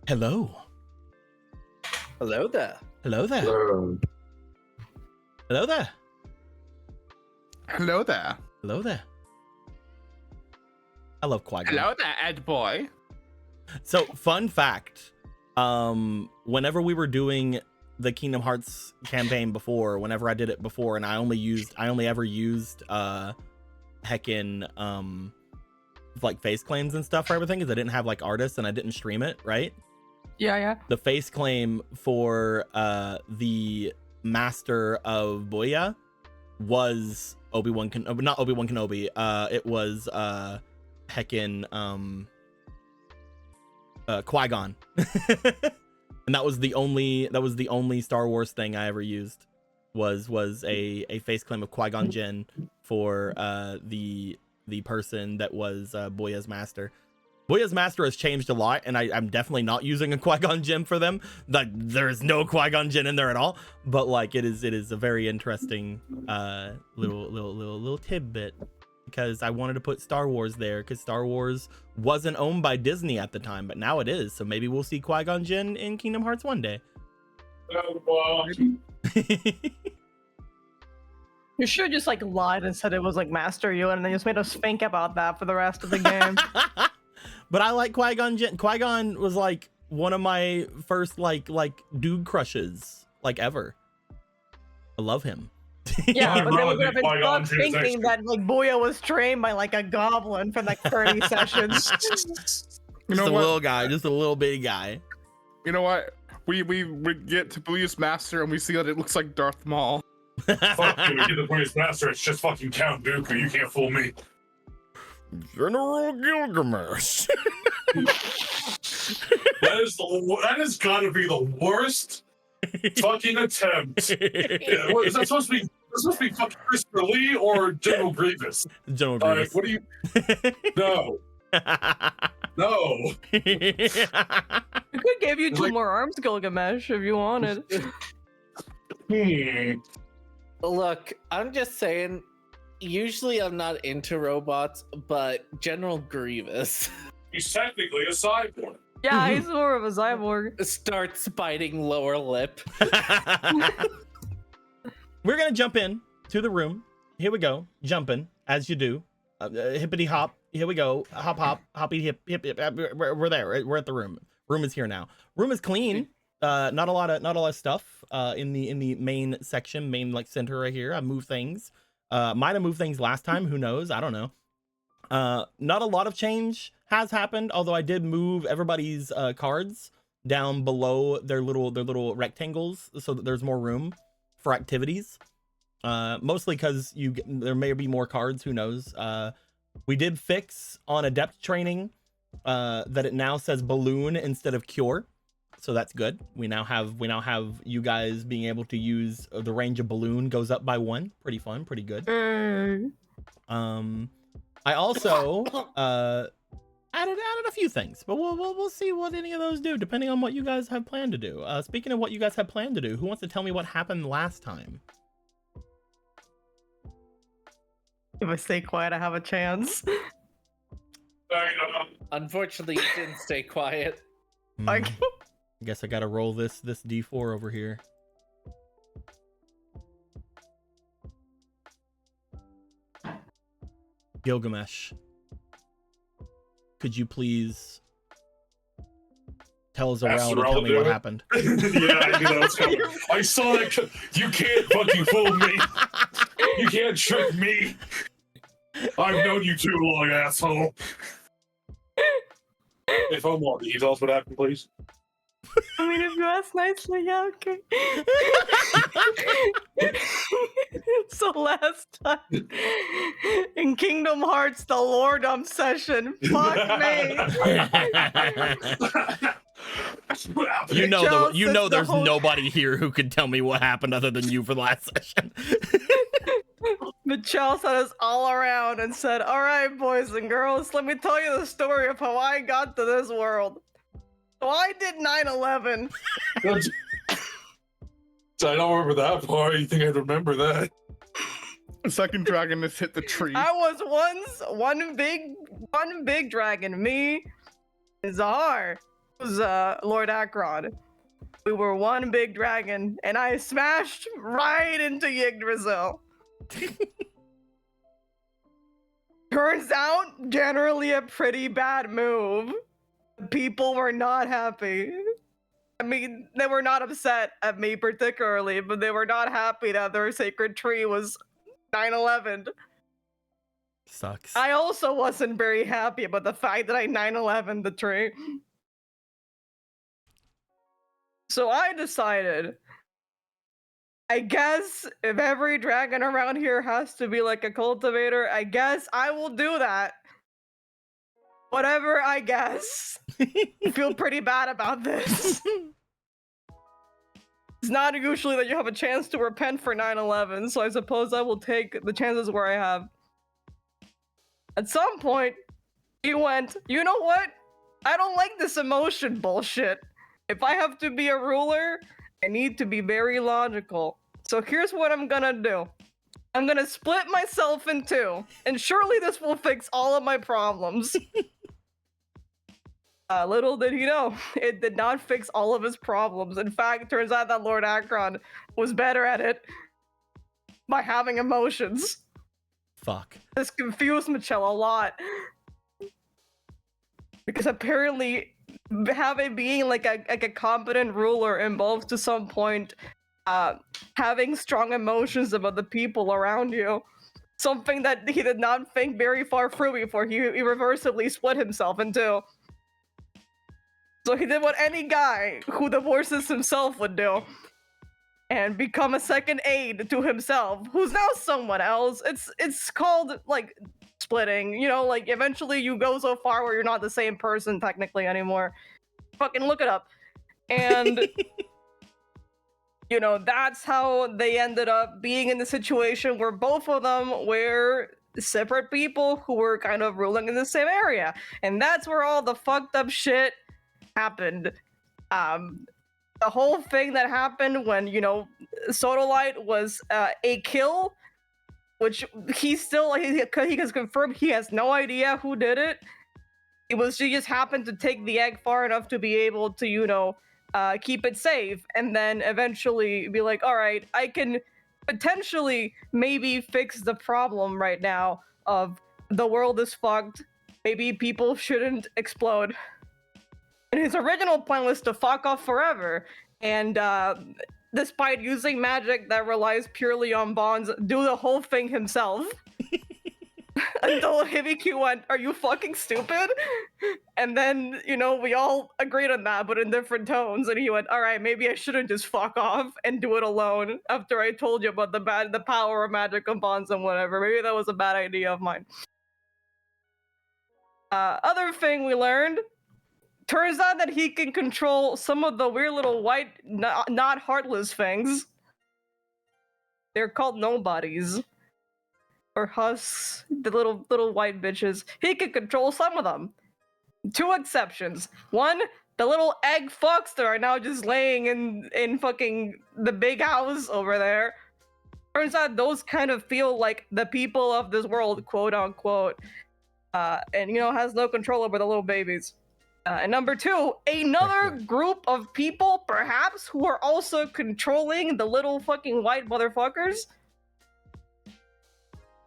Hello. Hello there. Hello there. Hello. Hello there. Hello there. Hello there. I love Qui-Gon. Hello there, Ed boy. So, fun fact. Whenever we were doing the Kingdom Hearts campaign before, whenever I did it before, and I only ever used heckin' like face claims and stuff for everything, because I didn't have like artists and I didn't stream it, right? Yeah. The face claim for the master of Boya was Obi-Wan Kenobi, not Obi-Wan Kenobi. It was heckin' Qui-Gon. And that was the only Star Wars thing I ever used was a face claim of Qui-Gon Jinn for the person that was Boya's master. Boya's master has changed a lot, and I'm definitely not using a Qui-Gon Jinn for them. Like, there's no Qui-Gon Jinn in there at all. But like, it is a very interesting little tidbit, because I wanted to put Star Wars there, because Star Wars wasn't owned by Disney at the time, but now it is. So maybe we'll see Qui-Gon Jinn in Kingdom Hearts one day. You should just like lied and said it was like Master Yoda, and then just made us think about that for the rest of the game. But I like Qui-Gon Jinn. Qui-Gon was like one of my first like dude crushes like ever. I love him. Yeah, but then we would have been stuck thinking that like Boya was trained by like a goblin for like 30 sessions. Just a little guy, just a little bitty guy. You know what? We get to Booya's master and we see that it looks like Darth Maul. Fuck you, we get the Booya's master, it's just fucking Count Dooku, you can't fool me. General Gilgamesh. That has gotta be the worst fucking attempt. Yeah, what, is that supposed to be? Is that supposed to be fucking Christopher Lee or General Grievous? General Grievous. What do you? No. No. I could give you two more arms, Gilgamesh, if you wanted. Look, I'm just saying, usually I'm not into robots, but General Grievous He's technically a cyborg. Yeah, he's more of a cyborg. starts biting lower lip. We're gonna jump in to the room. Here we go, jumping as you do. Hippity hop. Here we go. Hop hop hoppy hip hip hip. We're there. We're at the room. Room is here now. Room is clean. Not a lot of stuff in the main section, main like center right here. I moved things. Might have moved things last time. Who knows? I don't know. Not a lot of change has happened, although I did move everybody's cards down below their little rectangles so that there's more room for activities. Mostly because there may be more cards. Who knows? We did fix on adept training that it now says balloon instead of cure. So that's good. We now have you guys being able to use the range of balloon goes up by 1. Pretty fun, pretty good. I also added a few things, but we'll see what any of those do depending on what you guys have planned to do. Speaking of what you guys have planned to do, who wants to tell me what happened last time? If I stay quiet, I have a chance. Unfortunately, you didn't stay quiet. Like, I guess I gotta roll this D4 over here. Gilgamesh, could you please tell us around and tell me what happened? Yeah, I knew that was coming. I saw that. You can't fucking fool me. You can't trick me. I've known you too long, asshole. If I'm on, can you tell us what happened, please? I mean, if you ask nicely, yeah, okay. So last time in Kingdom Hearts, the Lordom session, fuck me. You know there's nobody here who could tell me what happened other than you for the last session. Michelle sent us all around and said, all right, boys and girls, let me tell you the story of how I got to this world. So I did 9/11. I don't remember that part. You think I'd remember that? The second dragon has hit the tree. I was once one big dragon, me and Zahar. was Lord Akron. We were one big dragon, and I smashed right into Yggdrasil. Turns out, generally a pretty bad move. People were not happy. I mean, they were not upset at me particularly, but they were not happy that their sacred tree was 9/11. Sucks. I also wasn't very happy about the fact that I 9/11 the tree. So I decided, I guess if every dragon around here has to be like a cultivator, I guess I will do that. Whatever, I guess. I feel pretty bad about this. It's not usually that you have a chance to repent for 9/11, so I suppose I will take the chances where I have. At some point, he went, you know what? I don't like this emotion bullshit. If I have to be a ruler, I need to be very logical. So here's what I'm gonna do. I'm gonna split myself in two, and surely this will fix all of my problems. Little did he know, it did not fix all of his problems. In fact, it turns out that Lord Akron was better at it by having emotions. Fuck. This confused Michelle a lot. Because apparently, being like a competent ruler involves to some point having strong emotions about the people around you. Something that he did not think very far through before he irreversibly split himself in two. So he did what any guy who divorces himself would do. And become a second aide to himself, who's now someone else. It's called, like, splitting. You know, like, eventually you go so far where you're not the same person technically anymore. Fucking look it up. And, you know, that's how they ended up being in the situation where both of them were separate people who were kind of ruling in the same area. And that's where all the fucked up shit happened. The whole thing that happened when, you know, Sodalite was a kill, which he has confirmed he has no idea who did it. It was she just happened to take the egg far enough to be able to, you know, keep it safe, and then eventually be like, all right, I can potentially maybe fix the problem right now of the world is fucked. Maybe people shouldn't explode. And his original plan was to fuck off forever, and despite using magic that relies purely on bonds, do the whole thing himself. Until Hibiki went, are you fucking stupid? And then, you know, we all agreed on that, but in different tones, and he went, alright, maybe I shouldn't just fuck off and do it alone after I told you about the power of magic and bonds and whatever. Maybe that was a bad idea of mine. Other thing we learned, turns out that he can control some of the weird little white, not heartless things. They're called nobodies. Or husks, the little white bitches. He can control some of them. Two exceptions. One, the little egg fucks that are now just laying in fucking the big house over there. Turns out those kind of feel like the people of this world, quote unquote. And, you know, has no control over the little babies. And number two, another group of people, perhaps, who are also controlling the little fucking white motherfuckers.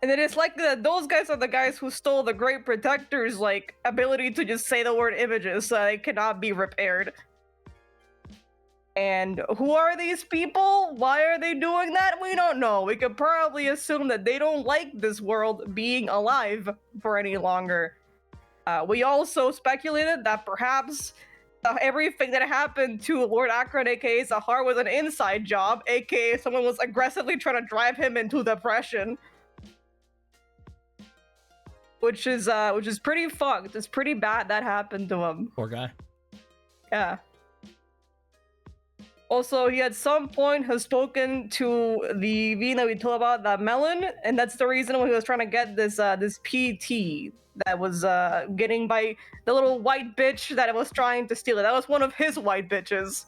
And it is likely that those guys are the guys who stole the Great Protector's, like, ability to just say the word images so they cannot be repaired. And who are these people? Why are they doing that? We don't know. We could probably assume that they don't like this world being alive for any longer. We also speculated that perhaps everything that happened to Lord Akron, aka Zahar, was an inside job, aka someone was aggressively trying to drive him into depression. Which is pretty fucked. It's pretty bad that happened to him. Poor guy. Yeah. Also, he at some point has spoken to the Vina we told about, that melon, and that's the reason why he was trying to get this this PT that was getting by the little white bitch that was trying to steal it. That was one of his white bitches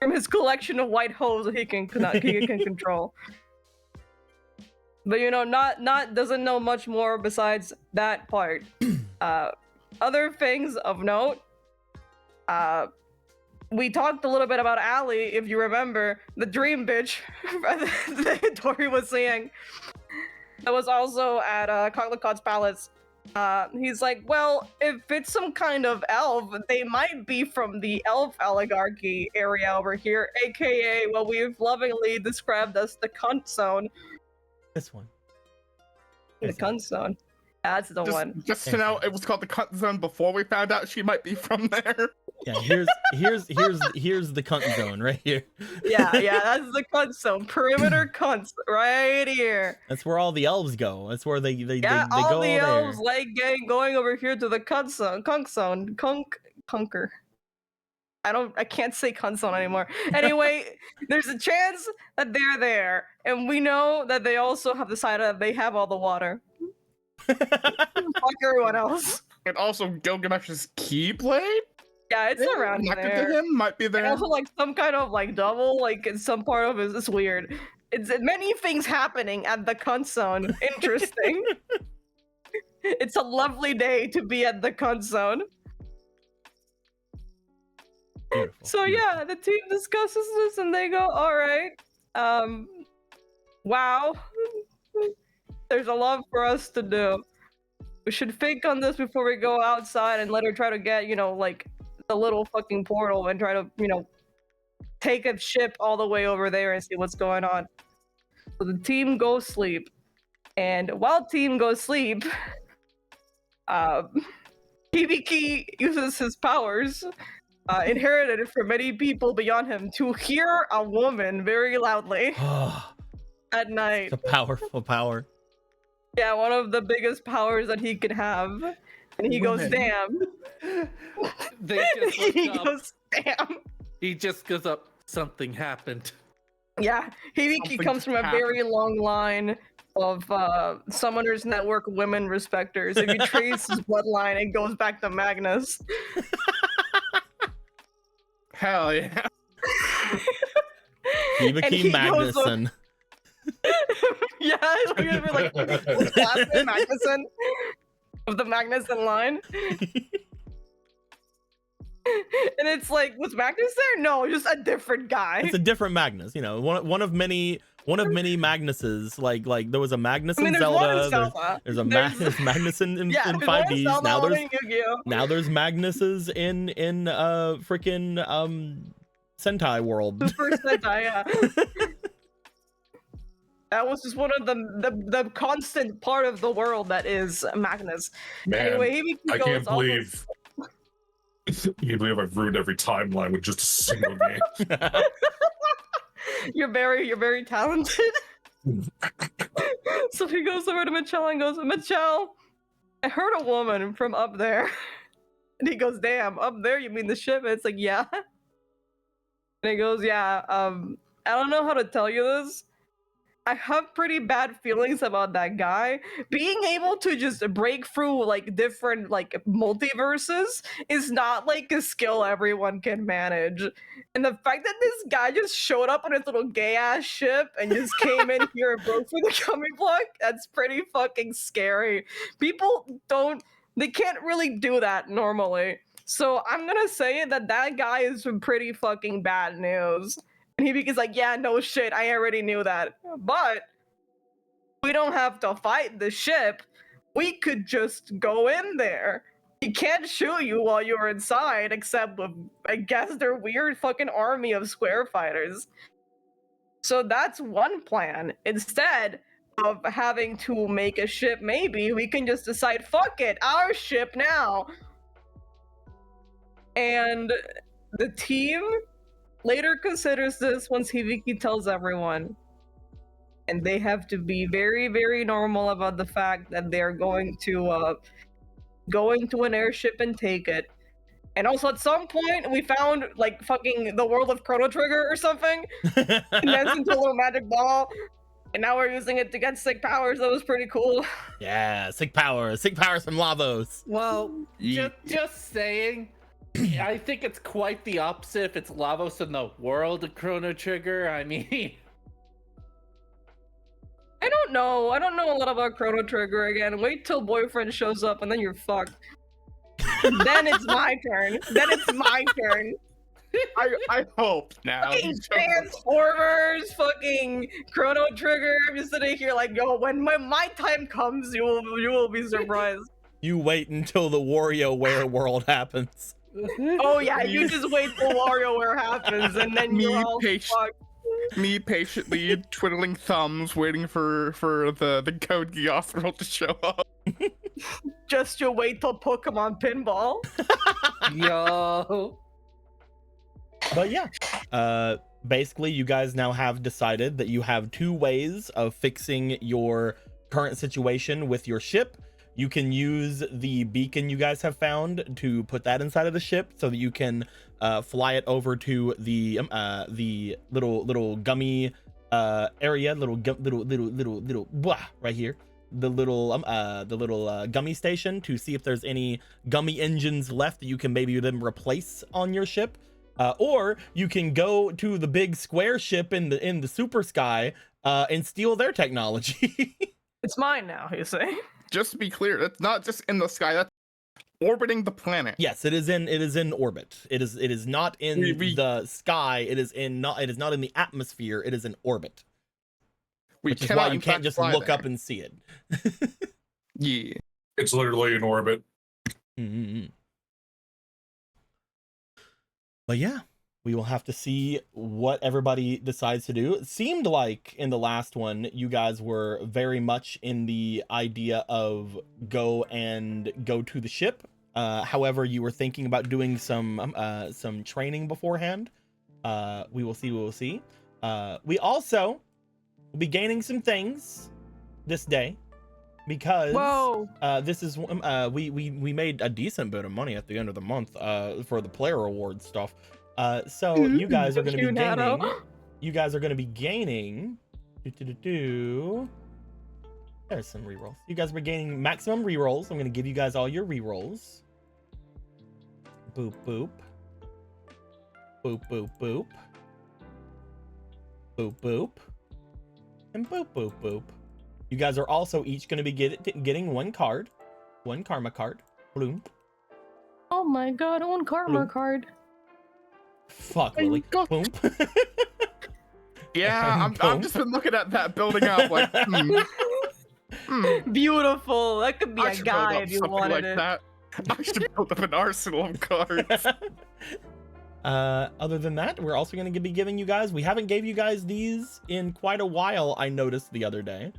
from his collection of white hoes that he can control. But, you know, not doesn't know much more besides that part. Other things of note, We talked a little bit about Allie, if you remember, the dream bitch that Tori was saying. That was also at Coglacot's Palace. He's like, well, if it's some kind of elf, they might be from the elf oligarchy area over here, aka what we've lovingly described as the cunt zone. This one. The cunt zone. That's the one. Just to know, it was called the cunt zone before we found out she might be from there. Yeah, here's the cunt zone right here. Yeah, that's the cunt zone. Perimeter cunts right here. That's where all the elves go. That's where they Yeah, go all the all elves there. like going over here to the cunt zone, conker. I can't say cunt zone anymore. Anyway, there's a chance that they're there, and we know that they also have decided that they have all the water. Fuck everyone else. And also Gilgamesh's Keyblade? Yeah, it's around Connected there. to him, might be And there. also like some kind of like double, like in some part of it. It's weird. It's many things happening at the cunt zone. Interesting. It's a lovely day to be at the cunt zone. Beautiful, So beautiful. yeah, the team discusses this and they go, all right, wow, there's a lot for us to do. We should think on this before we go outside and let her try to get, like the little fucking portal and try to, take a ship all the way over there and see what's going on. So the team goes sleep. And while team goes sleep, Hibiki uses his powers inherited from many people beyond him to hear a woman very loudly at night. It's a powerful power. Yeah, one of the biggest powers that he could have. And he goes, damn. They just He looked up. goes, damn. He just goes up. Something happened. Yeah, Hibiki Something comes from a happened. very long line of Summoners Network women respecters. If you trace his bloodline, it goes back to Magnus. Hell yeah. And Hibiki he goes up- Magnuson. Yeah, it's gonna be like his last name, Magnuson, of the Magnuson line. And it's like, was Magnus there? No, just a different guy. It's a different Magnus, one of many Magnuses. Like there was a Magnus in there's one in Zelda. Zelda. There's a There's- Magnus Magnuson in Yeah, there's one in 5Ds. Zelda, Now one there's in Yu-Gi-Oh! now there's Magnuses in freaking Sentai world. Super Sentai, yeah. That was just one of the constant part of the world that is Magnus. Man, Anyway, Hibiki I goes can't off of- believe. Can you believe I've ruined every timeline with just a single game? You're very talented. So he goes over to Michelle and goes, Michelle, I heard a woman from up there. And he goes, damn, up there, you mean the ship? And it's like, yeah. And he goes, yeah, I don't know how to tell you this. I have pretty bad feelings about that guy. Being able to just break through like different like multiverses is not like a skill everyone can manage. And the fact that this guy just showed up on his little gay ass ship and just came in here and broke through the coming block, that's pretty fucking scary. They can't really do that normally. So I'm gonna say that guy is some pretty fucking bad news. And Hibiki's like, yeah, no shit, I already knew that. But we don't have to fight the ship. We could just go in there. He can't shoot you while you're inside, except with, I guess, their weird fucking army of square fighters. So that's one plan. Instead of having to make a ship, maybe we can just decide, fuck it, our ship now. And the team later considers this once Hibiki tells everyone. And they have to be very, very normal about the fact that they're going to an airship and take it. And also at some point we found like fucking the world of Chrono Trigger or something. And that's into a little magic ball. And now we're using it to get sick powers. That was pretty cool. Yeah, sick power from Lavos. Well, just saying. I think it's quite the opposite if it's Lavos in the world of Chrono Trigger. I mean, I don't know a lot about Chrono Trigger again. Wait till boyfriend shows up and then you're fucked. Then it's my turn. I hope now. Fucking Transformers, fucking Chrono Trigger. I'm just sitting here like, yo, when my time comes, you will be surprised. You wait until the WarioWare world happens. Oh yeah, you just wait till WarioWare happens, and then you're all fucked. Me patiently twiddling thumbs, waiting for the Code Geass world to show up. Just you wait till Pokemon Pinball. Yo. But yeah, basically you guys now have decided that you have two ways of fixing your current situation with your ship. You can use the beacon you guys have found to put that inside of the ship so that you can fly it over to the little gummy area, little blah, right here, the little gummy station, to see if there's any gummy engines left that you can maybe then replace on your ship. Or you can go to the big square ship in the super sky and steal their technology. It's mine now, you say? Just to be clear, that's not just in the sky. That's orbiting the planet. Yes, it is in orbit. It is not in the sky. It is not in the atmosphere. It is in orbit. Which is why you can't just look up and see it. Yeah, It's literally in orbit. Mm-hmm. But yeah, we will have to see what everybody decides to do. It seemed like in the last one, you guys were very much in the idea of go to the ship. However, you were thinking about doing some training beforehand. We will see. We also will be gaining some things this day, because this is we made a decent bit of money at the end of the month for the player award stuff. So you guys are going to be gaining. You guys are going to be gaining. There's some rerolls. You guys are gaining maximum rerolls. I'm going to give you guys all your rerolls. Boop boop. Boop boop boop. Boop boop. And boop boop boop. You guys are also each going to be getting one card, one karma card. Bloom. Oh my god, one karma card. Fuck, Lily. Boom. Yeah, I'm just been looking at that building up like, Beautiful. That could be I a should build guy up if you something wanted like it. that. I should build up an arsenal of cards. Other than that, we're also going to be giving you guys, we haven't gave you guys these in quite a while, I noticed the other day,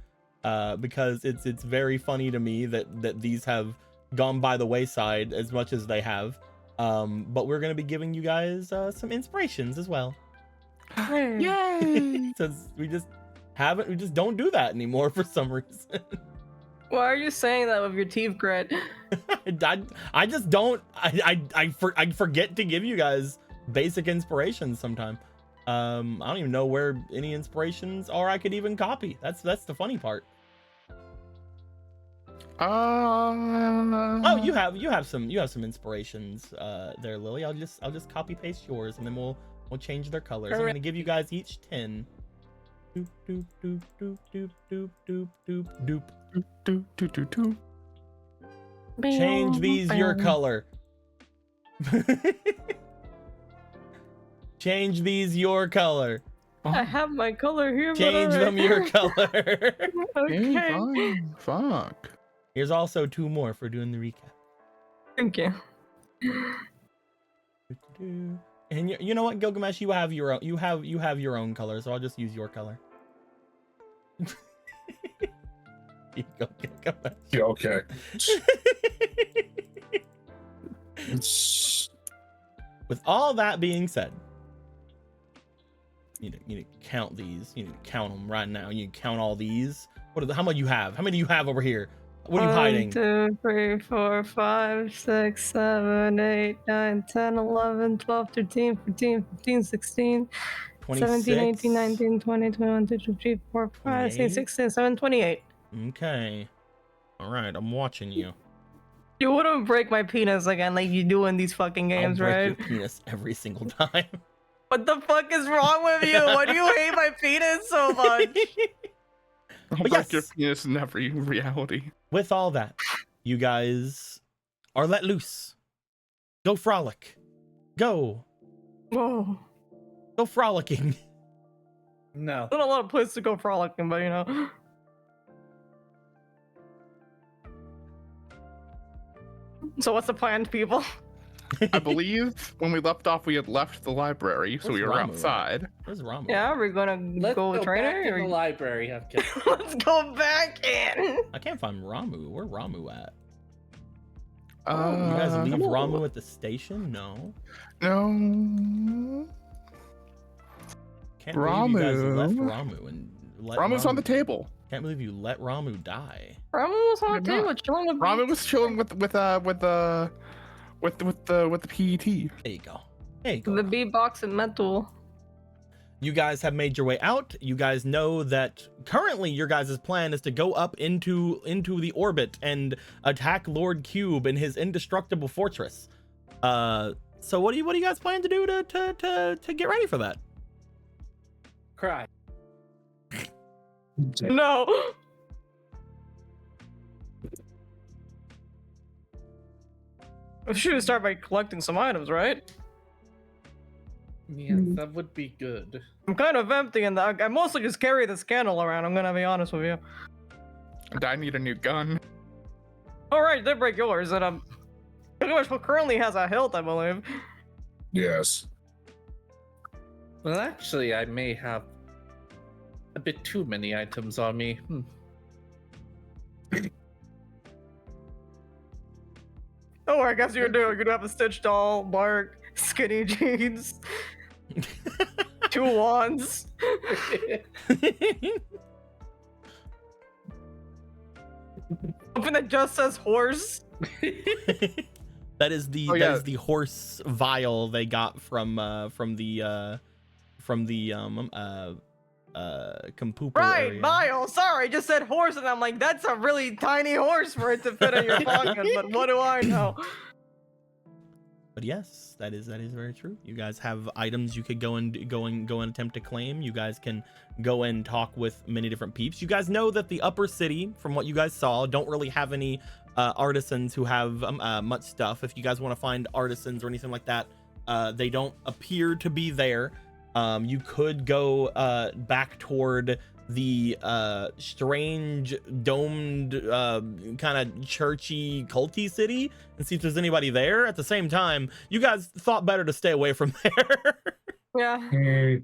because it's very funny to me that these have gone by the wayside as much as they have. But we're going to be giving you guys some inspirations as well. Yay! Since we just don't do that anymore for some reason. Why are you saying that with your teeth grit? I just don't. I forget to give you guys basic inspirations sometime. I don't even know where any inspirations are I could even copy. That's the funny part. Oh, you have some inspirations there, Lily. I'll just copy paste yours, and then we'll change their colors. I'm gonna give you guys each 10. Doop doop doop doop doop doop doop doop doop. Do, do, do, do. Change these your color. Change these your color. I have my color here. Change them your color. Okay, Okay. fine. Fuck. Here's also 2 more for doing the recap. Thank you. And you know what, Gilgamesh, you have your own color, so I'll just use your color. You go, Gilgamesh. Yeah, okay. It's With all that being said, you need to count these. You need to count them right now. You need to count all these. How many you have? How many do you have over here? What are you hiding? 1, 2, 3, 4, 5, 6, 7, 8, 9, 10, 11, 12, 13, 14, 15, 16, 17, 18, 19, 20, 21, 22, 23, 24, 5, 6, 16, 17, 28. Okay. All right, I'm watching you. You wouldn't break my penis again like you do in these fucking games, I'll break right? your penis every single time. What the fuck is wrong with you? Why do you hate my penis so much? I'll But break your yes. penis in every reality. With all that, you guys are let loose Go frolic. Go. Whoa. Go frolicking. No. Not a lot of places to go frolicking, but you know. So what's the plan, people? I believe when we left off, we had left the library, so Where's we were Ramu? outside. Where's Ramu? Yeah, we're gonna Let's go go train back in the her. library. I'm kidding. Let's go back in. I can't find Ramu. Where Ramu at? Oh, You guys leave no. Ramu at the station? No. No. Can't believe you guys left Ramu. Ramu and let Ramu's on the Ramu- table. Can't believe you let Ramu die. Ramu was on the Did not. table chilling with Ramu was chilling with the PET. There you go. There you go. the beatbox and metal. You guys have made your way out. You guys know that currently your guys' plan is to go up into the orbit and attack Lord Cube in his indestructible fortress. So what do you guys plan to do to get ready for that? Cry. No. We should start by collecting some items, right? Yeah, that would be good. I'm kind of empty, and I mostly just carry this candle around. I'm gonna be honest with you. And I need a new gun. All right, they break yours, and pretty much what currently has a hilt, I believe. Yes. Well, actually, I may have a bit too many items on me. Oh, I guess you're doing. You're gonna have a Stitch doll, Bark, skinny jeans, 2 wands. Something that just says horse. That is the Oh, that yeah. is the horse vial they got from the Compooper Right, area. Mile. Sorry, I just said horse, and I'm like, that's a really tiny horse for it to fit in your pocket. But what do I know? But yes, that is very true. You guys have items you could go and attempt to claim. You guys can go and talk with many different peeps. You guys know that the upper city, from what you guys saw, don't really have any artisans who have much stuff. If you guys want to find artisans or anything like that, they don't appear to be there. You could go back toward the strange domed kind of churchy culty city and see if there's anybody there. At the same time, you guys thought better to stay away from there. Yeah.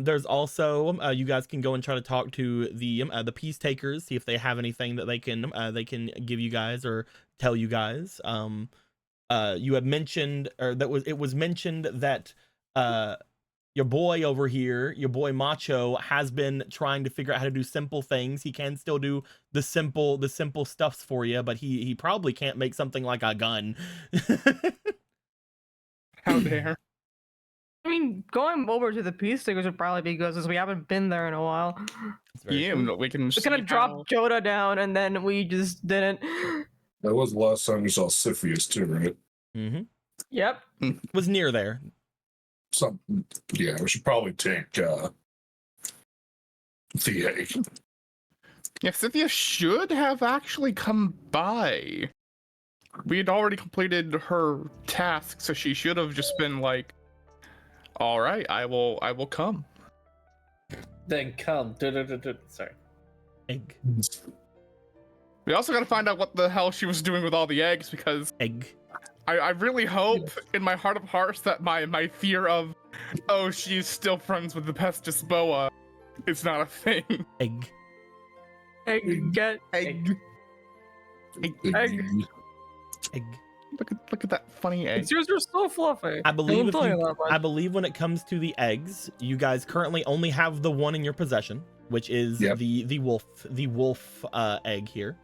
There's also you guys can go and try to talk to the peace takers, see if they have anything that they can give you guys or tell you guys. You had mentioned, or it was mentioned that your boy over here, your boy Macho, has been trying to figure out how to do simple things. He can still do the simple stuffs for you, but he probably can't make something like a gun. How dare. I mean, going over to the peace stickers would probably be good since we haven't been there in a while. It's very Yeah, true. we can We kind of dropped Joda down, and then we just didn't. That was the last time you saw Siphius too, right? Mhm. Yep. Was near there. Yeah, we should probably take the egg. Yeah, Cynthia should have actually come by. We had already completed her task, so she should have just been like, "All right, I will come." Then come. Sorry. Egg. We also got to find out what the hell she was doing with all the eggs, because Egg. I really hope in my heart of hearts that my fear of, oh, she's still friends with the Pestis Boa is not a thing. Egg. Egg. Get Egg. Egg. Egg. Look at that funny egg. Yours are so fluffy. I believe if Don't tell you, you that much. I believe when it comes to the eggs, you guys currently only have the one in your possession, which is Yep. the wolf egg here.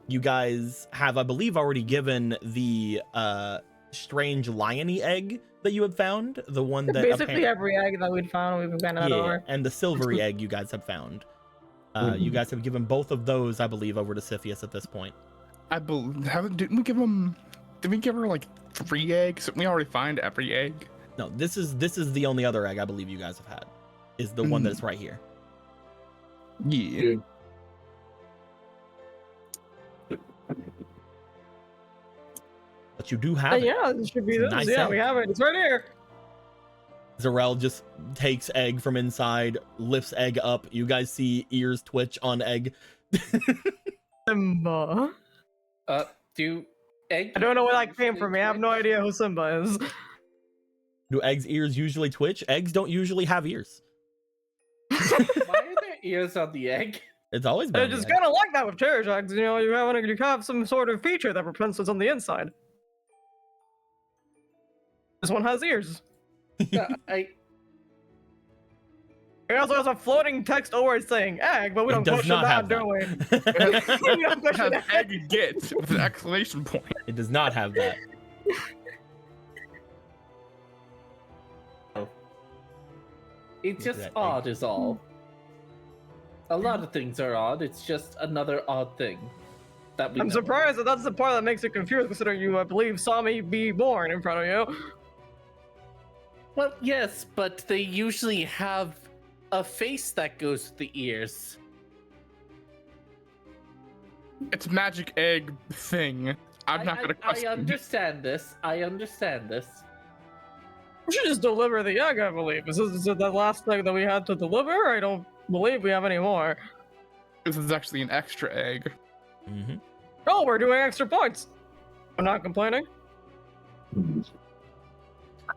You guys have, I believe, already given the strange liony egg that you had found, the one that Basically every egg that we'd found, we've been that over. and the silvery egg you guys have found. You guys have given both of those, I believe, over to Siphius at this point. Didn't we give him? Did we give her like 3 eggs? Didn't we already find every egg? No, this is the only other egg I believe you guys have had. Is the one that's right here. Yeah. But you do have it. Yeah, this should be It's a this. nice Yeah, egg. we have it. It's right here. Zarel just takes egg from inside, lifts egg up. You guys see ears twitch on egg. Simba. Do egg? I don't know where that came from. I have no idea who Simba is. Do eggs' ears usually twitch? Eggs don't usually have ears. Why are there ears on the egg? It's always been. It's just kind of like that with Cherished eggs. You know, you have some sort of feature that prevents what's on the inside. This one has ears. I It also has a floating text over saying egg, but we don't does question not that, have do we? that. We don't It question has that. egg get with an exclamation point. It does not have that. It's Look at just that odd is all. A lot of things are odd. It's just another odd thing that we I'm know. surprised that that's the part that makes you confused, considering you, I believe, saw me be born in front of you. Well, yes, but they usually have a face that goes with the ears. It's magic egg thing. I'm not gonna I question. understand this. I understand this. We should just deliver the egg, I believe. Is this the last egg that we had to deliver? I don't believe we have any more. This is actually an extra egg. Mm-hmm. Oh, we're doing extra points. I'm not complaining.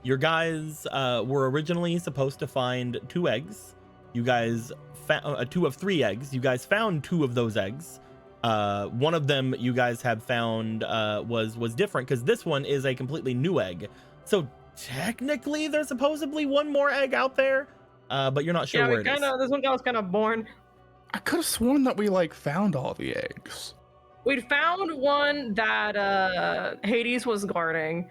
Your guys were originally supposed to find 2 eggs. You guys found 2 of 3 eggs. You guys found 2 of those eggs. One of them you guys have found was different because this one is a completely new egg. So technically, there's supposedly one more egg out there, but you're not sure Yeah, where we it is. this one was kind of born. I could have sworn that we like found all the eggs. We found one that Hades was guarding.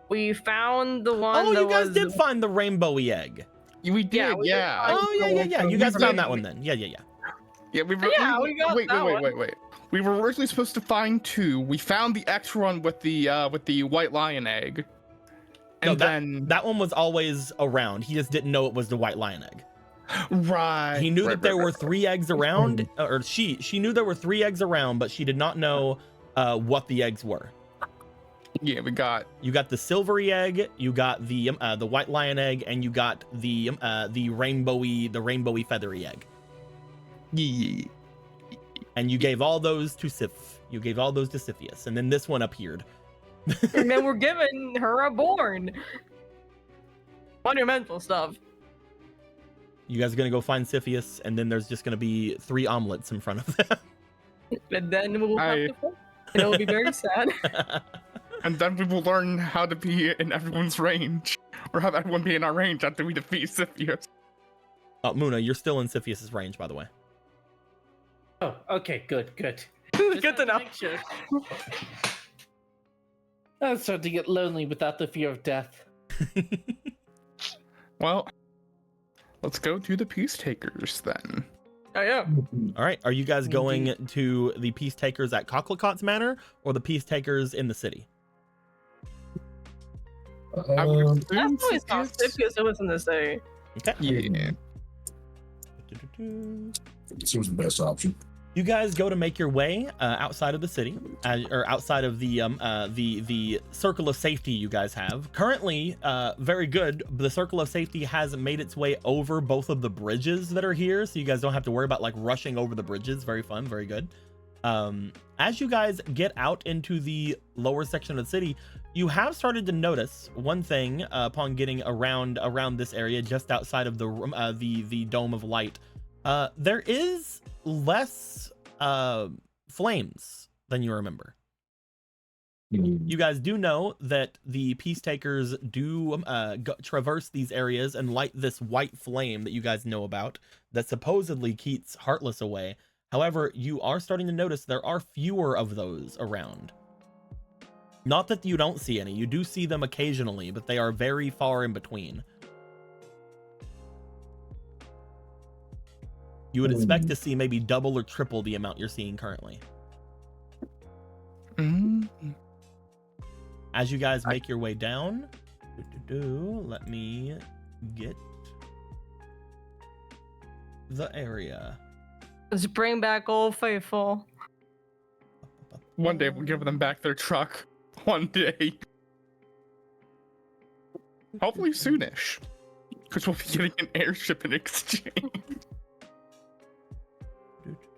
We found the one Oh, that you guys was... did find the rainbowy egg. We did, Yeah, we did yeah. find- Oh yeah. You guys found that one then. Yeah. Yeah, we Yeah, we got wait, that wait. We were originally supposed to find 2. We found the extra one with the white lion egg. And No, then that one was always around. He just didn't know it was the white lion egg. right. He knew right, that there right, were right. 3 eggs around, or she knew there were 3 eggs around, but she did not know what the eggs were. Yeah, we got You got the silvery egg, you got the white lion egg, and you got the rainbowy feathery egg. yeah. And you gave all those to Sif. You gave all those to Siphius, and then this one appeared. And then we're giving her a born. Monumental stuff. You guys are gonna go find Siphius, and then there's just gonna be 3 omelets in front of them. And then we'll have I- to fight. And it'll be very sad. And then we will learn how to be in everyone's range. Or have everyone be in our range after we defeat Siphius. Oh, Muna, you're still in Siphius's range, by the way. Oh, okay, good. Just Good had to know. make sure. I'm starting to get lonely without the fear of death. Well, let's go to the peace takers then. Oh, yeah. All right, are you guys going to the peace takers at Cocklecot's Manor or the peace takers in the city? I would That's assume always Siphius- because it was in the city. Okay. Yeah. Seems the best option. You guys go to make your way outside of the city, or outside of the circle of safety you guys have. Currently, very good. The circle of safety has made its way over both of the bridges that are here, so you guys don't have to worry about like rushing over the bridges. Very fun, very good. As you guys get out into the lower section of the city, you have started to notice one thing upon getting around this area, just outside of the dome of light. There is less flames than you remember. You guys do know that the peace takers do traverse these areas and light this white flame that you guys know about that supposedly keeps Heartless away. However, you are starting to notice there are fewer of those around. Not that you don't see any, you do see them occasionally, but they are very far in between. You would expect to see maybe double or triple the amount you're seeing currently. As you guys make your way down, let me get the area. Let's bring back Old Faithful. One day we'll give them back their truck. one day. Hopefully soonish. Because we'll be getting an airship in exchange.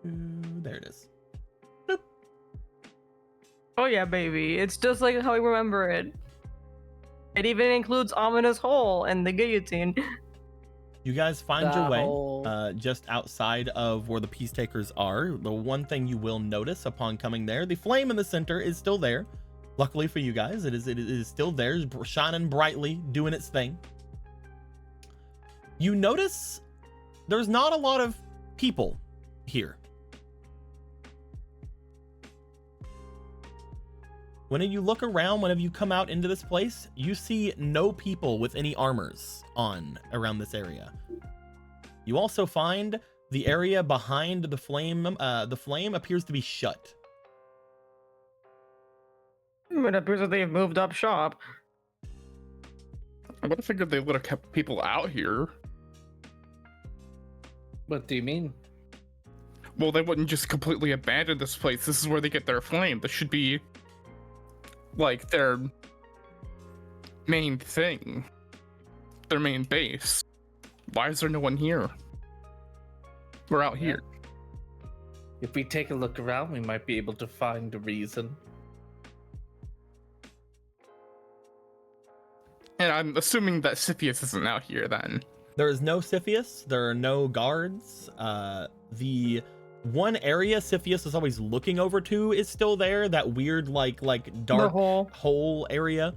There it is. Oh yeah, baby. It's just like how we remember it. It even includes Ominous Hole and the guillotine. You guys find your The way whole- just outside of where the peace takers are. The one thing you will notice upon coming there, the flame in the center is still there. Luckily for you guys, it is still there, shining brightly, doing its thing. You notice there's not a lot of people here. Whenever you look around, whenever you come out into this place, you see no people with any armors on around this area. You also find the area behind the flame appears to be shut. It appears that they've moved up shop. I would have figured they would have kept people out here. What do you mean? Well, they wouldn't just completely abandon this place. This is where they get their flame. This should be like their main thing, their main base. Why is there no one here? We're out here. If we take a look around, we might be able to find a reason. And I'm assuming that Siphius isn't out here then. There is no Siphius. There are no guards. The one area Siphius is always looking over to is still there. That weird, like dark hole area.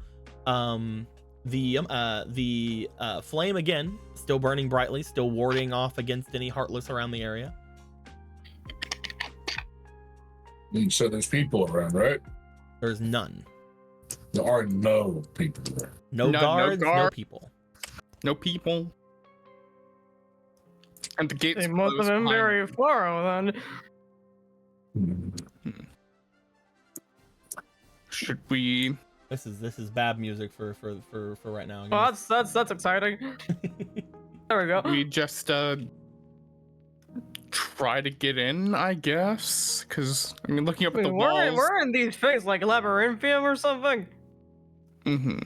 The flame again, still burning brightly, still warding off against any heartless around the area. You said there's people around, right? There's none. There are no people there. No guards, no people. No people. And the gates They must have closed been behind very them. thorough then. Should we? This is bad music for right now. Oh, that's exciting. There we go. We just try to get in, I guess, because I mean, looking up at the walls. We're in these things like Labyrinthium or something. Mm-hmm.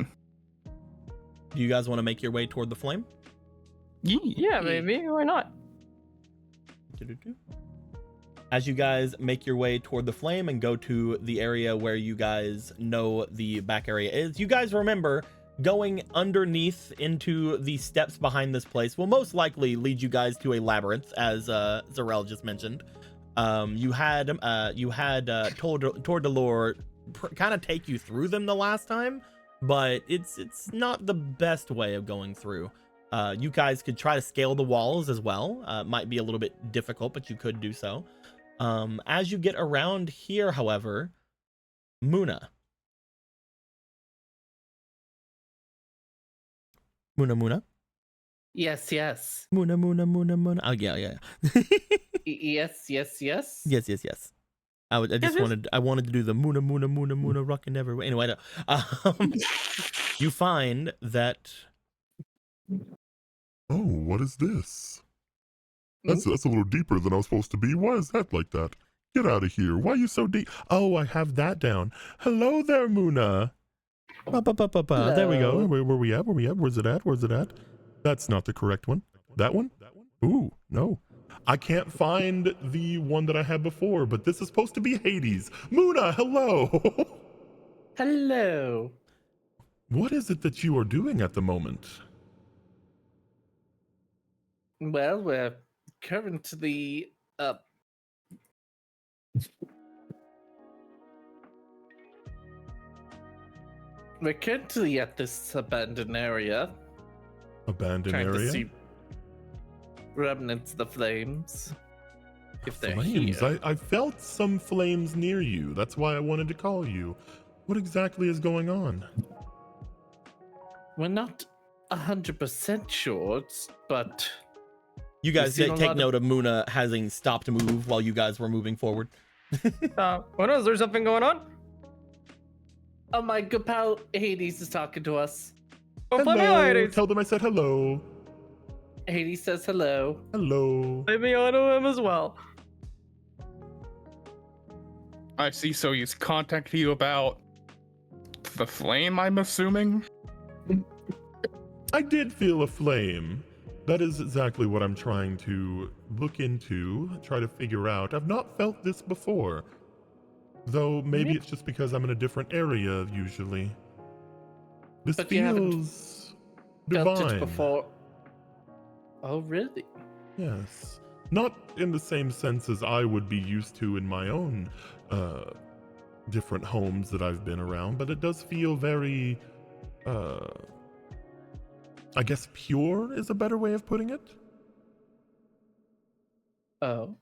Do you guys want to make your way toward the flame? Yeah, maybe. Why not? As you guys make your way toward the flame and go to the area where you guys know the back area is, you guys remember going underneath into the steps behind this place will most likely lead you guys to a labyrinth, as Zarel just mentioned. You had Tordalor kind of take you through them the last time, but it's not the best way of going through. You guys could try to scale the walls as well. Might be a little bit difficult, but you could do so. As you get around here, however, Muna. Yes. Muna. Oh, yeah. Yes. Yes. I wanted to do the Muna, rockin' everywhere. Anyway, you find that. Oh, what is this? That's a little deeper than I was supposed to be. Why is that like that? Get out of here. Why are you so deep? Oh, I have that down. Hello there, Muna. There we go. Where we at? Where's it at? That's not the correct one. That one? Ooh, no. I can't find the one that I had before, but this is supposed to be Hades. Muna, hello. Hello. What is it that you are doing at the moment? Well, we're currently at this abandoned area. Abandoned Trying area? to see remnants of the flames. If they're Flames? here. I felt some flames near you. That's why I wanted to call you. What exactly is going on? We're not 100% sure, but You guys seen a take lot note of Muna having stopped to move while you guys were moving forward. What is there something going on? oh, my good pal Hades is talking to us. Oh, play me on Hades. Tell them I said hello. Hades says hello. Hello. Play me on him as well. I see. So he's contacting you about a flame, I'm assuming? I did feel a flame. That is exactly what I'm trying to look into, try to figure out. I've not felt this before. Though maybe it's just because I'm in a different area usually. This But you haven't feels felt divine. it before. Oh, really? Yes. Not in the same sense as I would be used to in my own different homes that I've been around, but it does feel very I guess pure is a better way of putting it. Oh.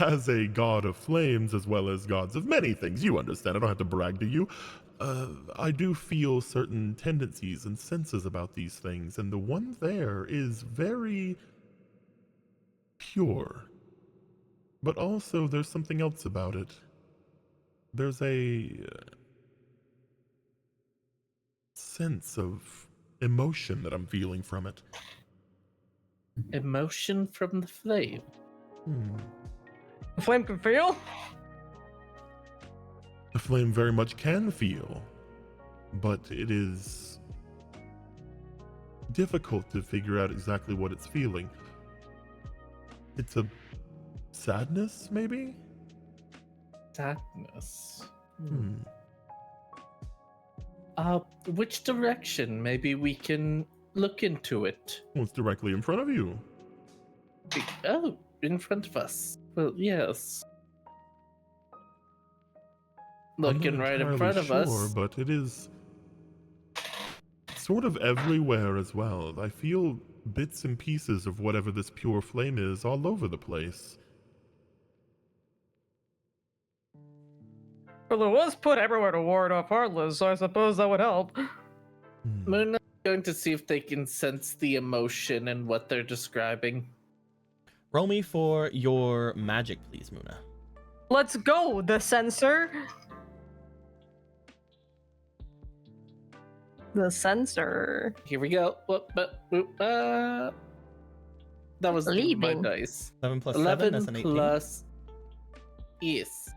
As a god of flames, as well as gods of many things, you understand, I don't have to brag to you. I do feel certain tendencies and senses about these things, and the one there is very pure. But also, there's something else about it. There's a sense of emotion that I'm feeling from it. Emotion from the flame. The flame can feel? The flame very much can feel, but it is difficult to figure out exactly what it's feeling. It's a sadness, maybe? Sadness. Which direction? Maybe we can look into it. Well, it's directly in front of you. Oh, in front of us. Well, yes. Looking right in front of us. But it is sort of everywhere as well. I feel bits and pieces of whatever this pure flame is all over the place. Well, it was put everywhere to ward off Heartless, so I suppose that would help. Moon is going to see if they can sense the emotion and what they're describing. Roll me for your magic, please, Muna. Let's go, the sensor. The sensor. Here we go. That was my Leaving. dice. 7 plus 7, that's 11 an 18. plus. Yes.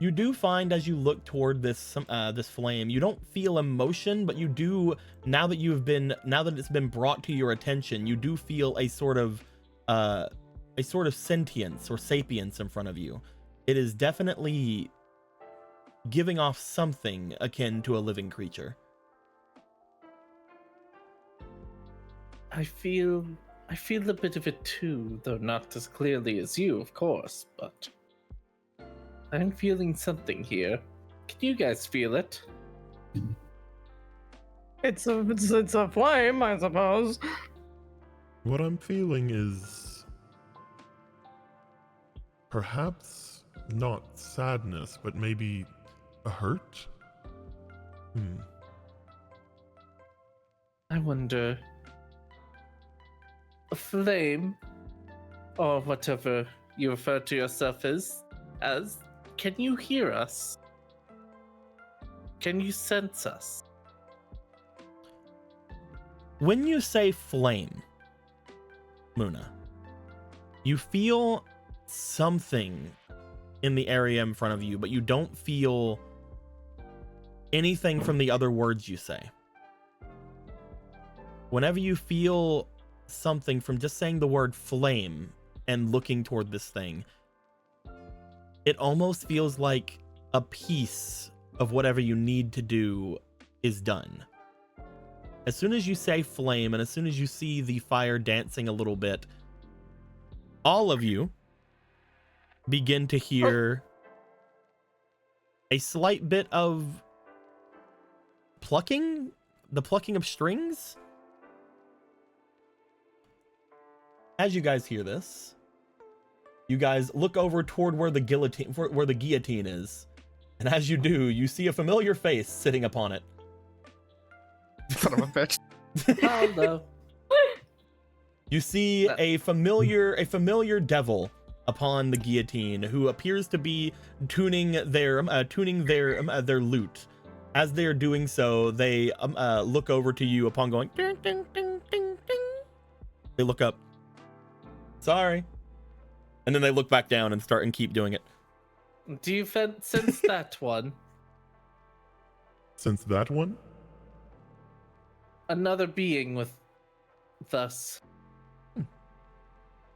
You do find as you look toward this this flame, you don't feel emotion, but you do, now that it's been brought to your attention, you do feel a sort of sentience or sapience in front of you. It is definitely giving off something akin to a living creature. I feel a bit of it too, though not as clearly as you, of course, but I'm feeling something here. Can you guys feel it? It's a flame, I suppose. What I'm feeling is perhaps not sadness, but maybe a hurt? I wonder. A flame, or whatever you refer to yourself as, can you hear us? Can you sense us? When you say flame, Muna, you feel something in the area in front of you, but you don't feel anything from the other words you say. Whenever you feel something from just saying the word flame and looking toward this thing, it almost feels like a piece of whatever you need to do is done. As soon as you say flame and as soon as you see the fire dancing a little bit, all of you begin to hear a slight bit of plucking, the plucking of strings. As you guys hear this, you guys look over toward where the guillotine is, and as you do, you see a familiar face sitting upon it. Son of a bitch. Hello. You see a familiar devil upon the guillotine who appears to be tuning their lute. As they are doing so, they look over to you upon going ding ding ding ding ding. They look up. Sorry. And then they look back down and start and keep doing it. Do you sense that one? Sense that one? Another being with us.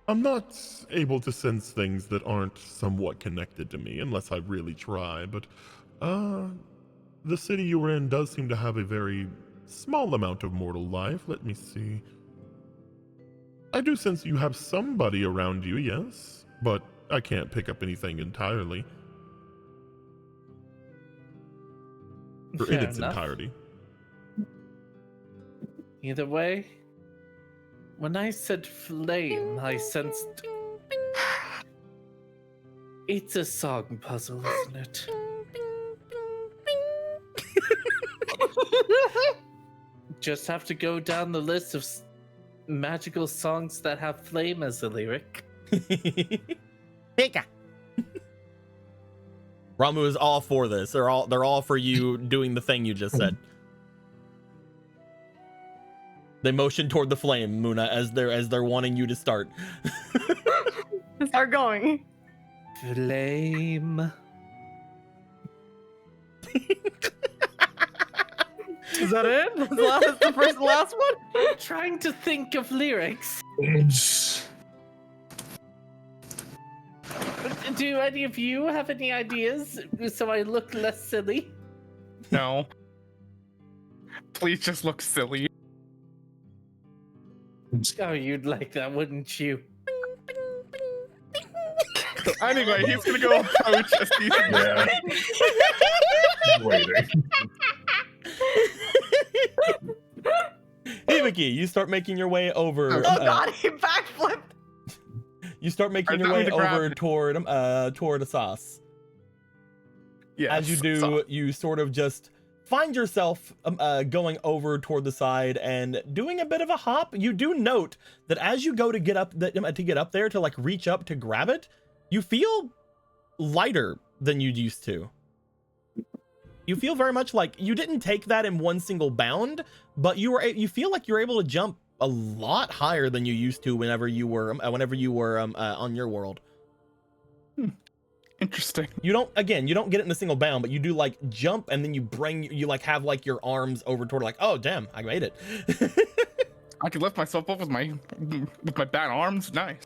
I'm not able to sense things that aren't somewhat connected to me unless I really try, but the city you were in does seem to have a very small amount of mortal life. Let me see. I do sense you have somebody around you, yes, but I can't pick up anything entirely. Or in Fair its enough. entirety. Either way, when I said flame, I sensed. It's a song puzzle, isn't it? Just have to go down the list of magical songs that have flame as a lyric. Pika. Ramu is all for this. They're all for you doing the thing you just said. They motion toward the flame, Muna, as they're wanting you to start. Start going. Flame. Is that it? That's the first and last one? I'm trying to think of lyrics. Do any of you have any ideas so I look less silly? No. Please just look silly. Oh, you'd like that, wouldn't you? So anyway, he's gonna go approach a Stephen. Yeah. Waiting. Hibiki, you start making your way over. Oh god, he backflipped. You start making your I way need to grab over it. toward Asas. Yes. As you do, so- you sort of just find yourself going over toward the side and doing a bit of a hop. You do note that as you go to get up there to like reach up to grab it, you feel lighter than you used to. You feel very much like you didn't take that in one single bound, but you feel like you're able to jump a lot higher than you used to whenever you were on your world. Interesting. You don't get it in a single bound, but you do like jump and then you like have like your arms over toward like, oh damn, I made it. I could lift myself up with my bad arms. Nice.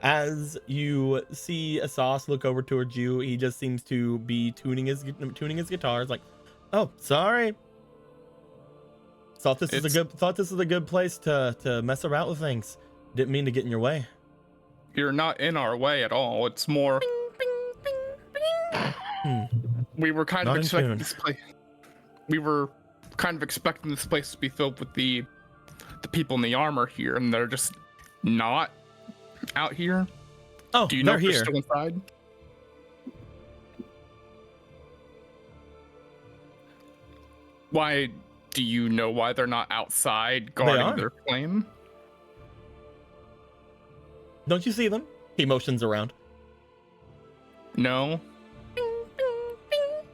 As you see Asas look over towards you, he just seems to be tuning his guitar. It's like, oh, sorry. Thought this is a good place to mess around with things. Didn't mean to get in your way. You're not in our way at all. It's more. We were kind Not of in expecting tune. this place. We were kind of expecting this place to be filled with the people in the armor here, and they're just not out here. Oh, Do you know they're if they're here. still inside? Why do you know why they're not outside guarding are. their flame? Don't you see them? He motions around. No.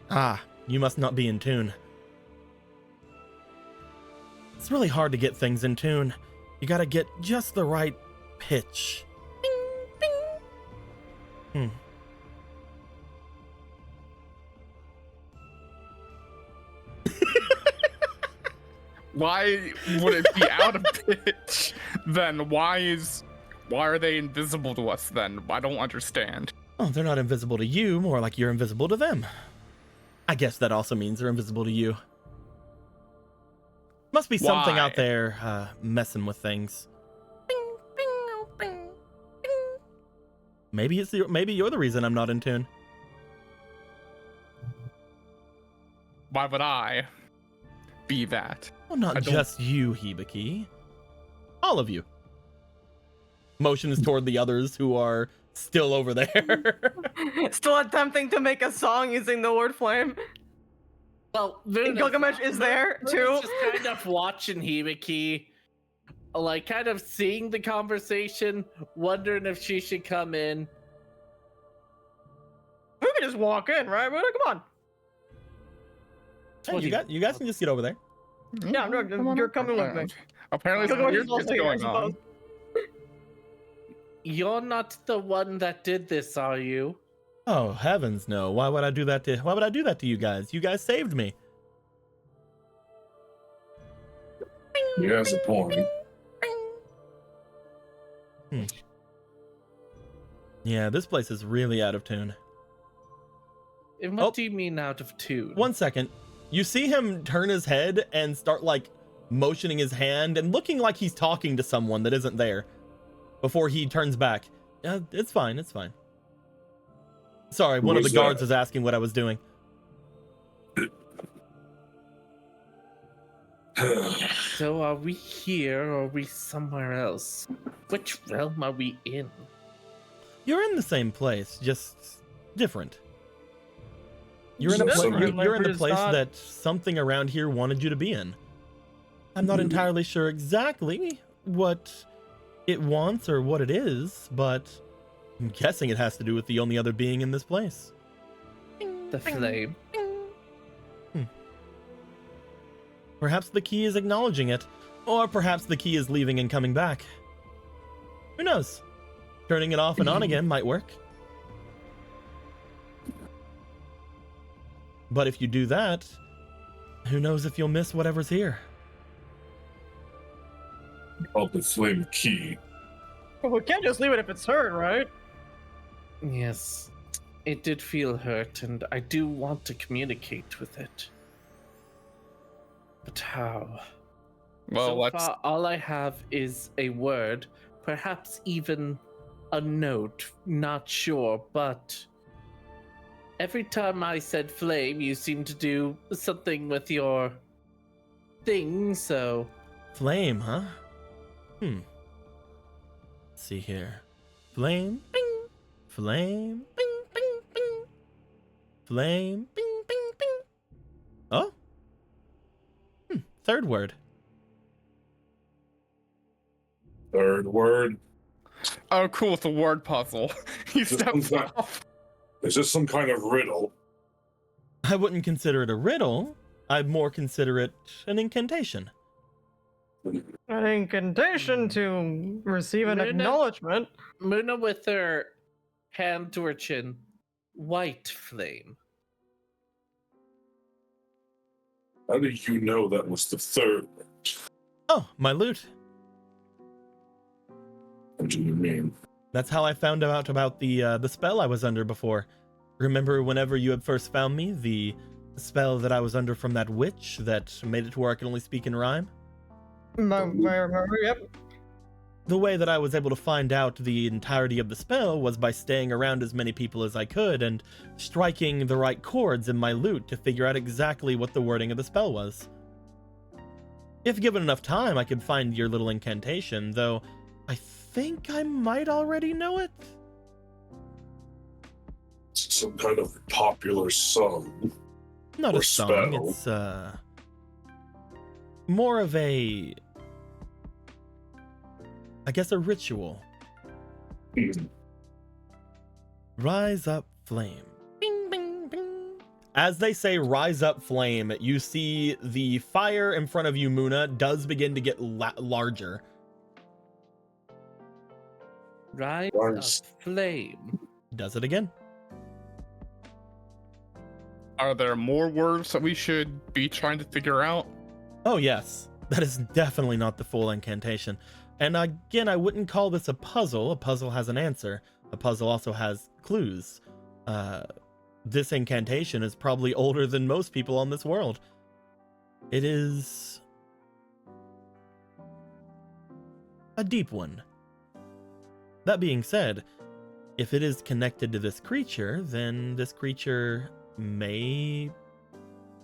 Ah, you must not be in tune. It's really hard to get things in tune. You gotta get just the right pitch. Why would it be out of pitch? Then why are they invisible to us then? I don't understand. Oh, they're not invisible to you, more like you're invisible to them. I guess that also means they're invisible to you. Must be something Why? out there messing with things. Maybe you're the reason I'm not in tune. Why would I be that? Well, not I don't- just you, Hibiki. All of you. Motions toward the others who are still over there. Still attempting to make a song using the word flame. Well, And Gilgamesh is there Luna's too. just kind of watching Hibiki, like kind of seeing the conversation, wondering if she should come in. We can just walk in, right? Come on. Hey, you guys can just get over there. Yeah, no, you're coming with me. Apparently Gilgamesh something is weird also is here, I going on. suppose. You're not the one that did this, are you? Oh, heavens no. Why would I do that to you guys? You guys saved me. He has a point. Yeah, this place is really out of tune. And what Oh. do you mean out of tune? 1 second. You see him turn his head and start like motioning his hand and looking like he's talking to someone that isn't there before he turns back. It's fine. It's fine. Sorry, one of the Who's guards that? was asking what I was doing. So are we here or are we somewhere else? Which realm are we in? You're in the same place, just different. You're in a So you're in the it's place not- that something around here wanted you to be in. I'm not entirely sure exactly what it wants or what it is, but I'm guessing it has to do with the only other being in this place. The flame. Perhaps the key is acknowledging it, or perhaps the key is leaving and coming back. Who knows? Turning it off and on again might work. But if you do that, who knows if you'll miss whatever's here. Called the flame key. We can't just leave it if it's hurt, right? Yes. It did feel hurt, and I do want to communicate with it. But how? Well, So let's. far, all I have is a word, perhaps even a note, not sure, but every time I said flame, you seem to do something with your thing, so Flame, huh? Let's see here. Flame, bing. Flame, bing, bing, bing. Flame, bing, bing, bing. Oh? Third word. Third word. Oh, cool. It's a word puzzle. He Just steps one sec. off. Is this some kind of riddle? I wouldn't consider it a riddle. I'd more consider it an incantation. An incantation to receive an Luna- acknowledgement. Muna with her hand to her chin, white flame. How do you know that was the third? Oh, my loot. What do you mean? That's how I found out about the spell I was under before. Remember whenever you had first found me, the spell that I was under from that witch that made it to where I could only speak in rhyme? Yep. The way that I was able to find out the entirety of the spell was by staying around as many people as I could and striking the right chords in my lute to figure out exactly what the wording of the spell was. If given enough time, I could find your little incantation, though I think I might already know it. It's some kind of popular song. Not Or a song, spell. it's more of a, I guess, a ritual. Hmm. Rise up, flame. Bing, bing, bing. As they say, rise up, flame, you see the fire in front of you, Muna, does begin to get larger. Rise Rise. of flame. Does it again. Are there more words that we should be trying to figure out? Oh, yes. That is definitely not the full incantation. And again, I wouldn't call this a puzzle. A puzzle has an answer. A puzzle also has clues. This incantation is probably older than most people on this world. It is a deep one. That being said, if it is connected to this creature, then this creature may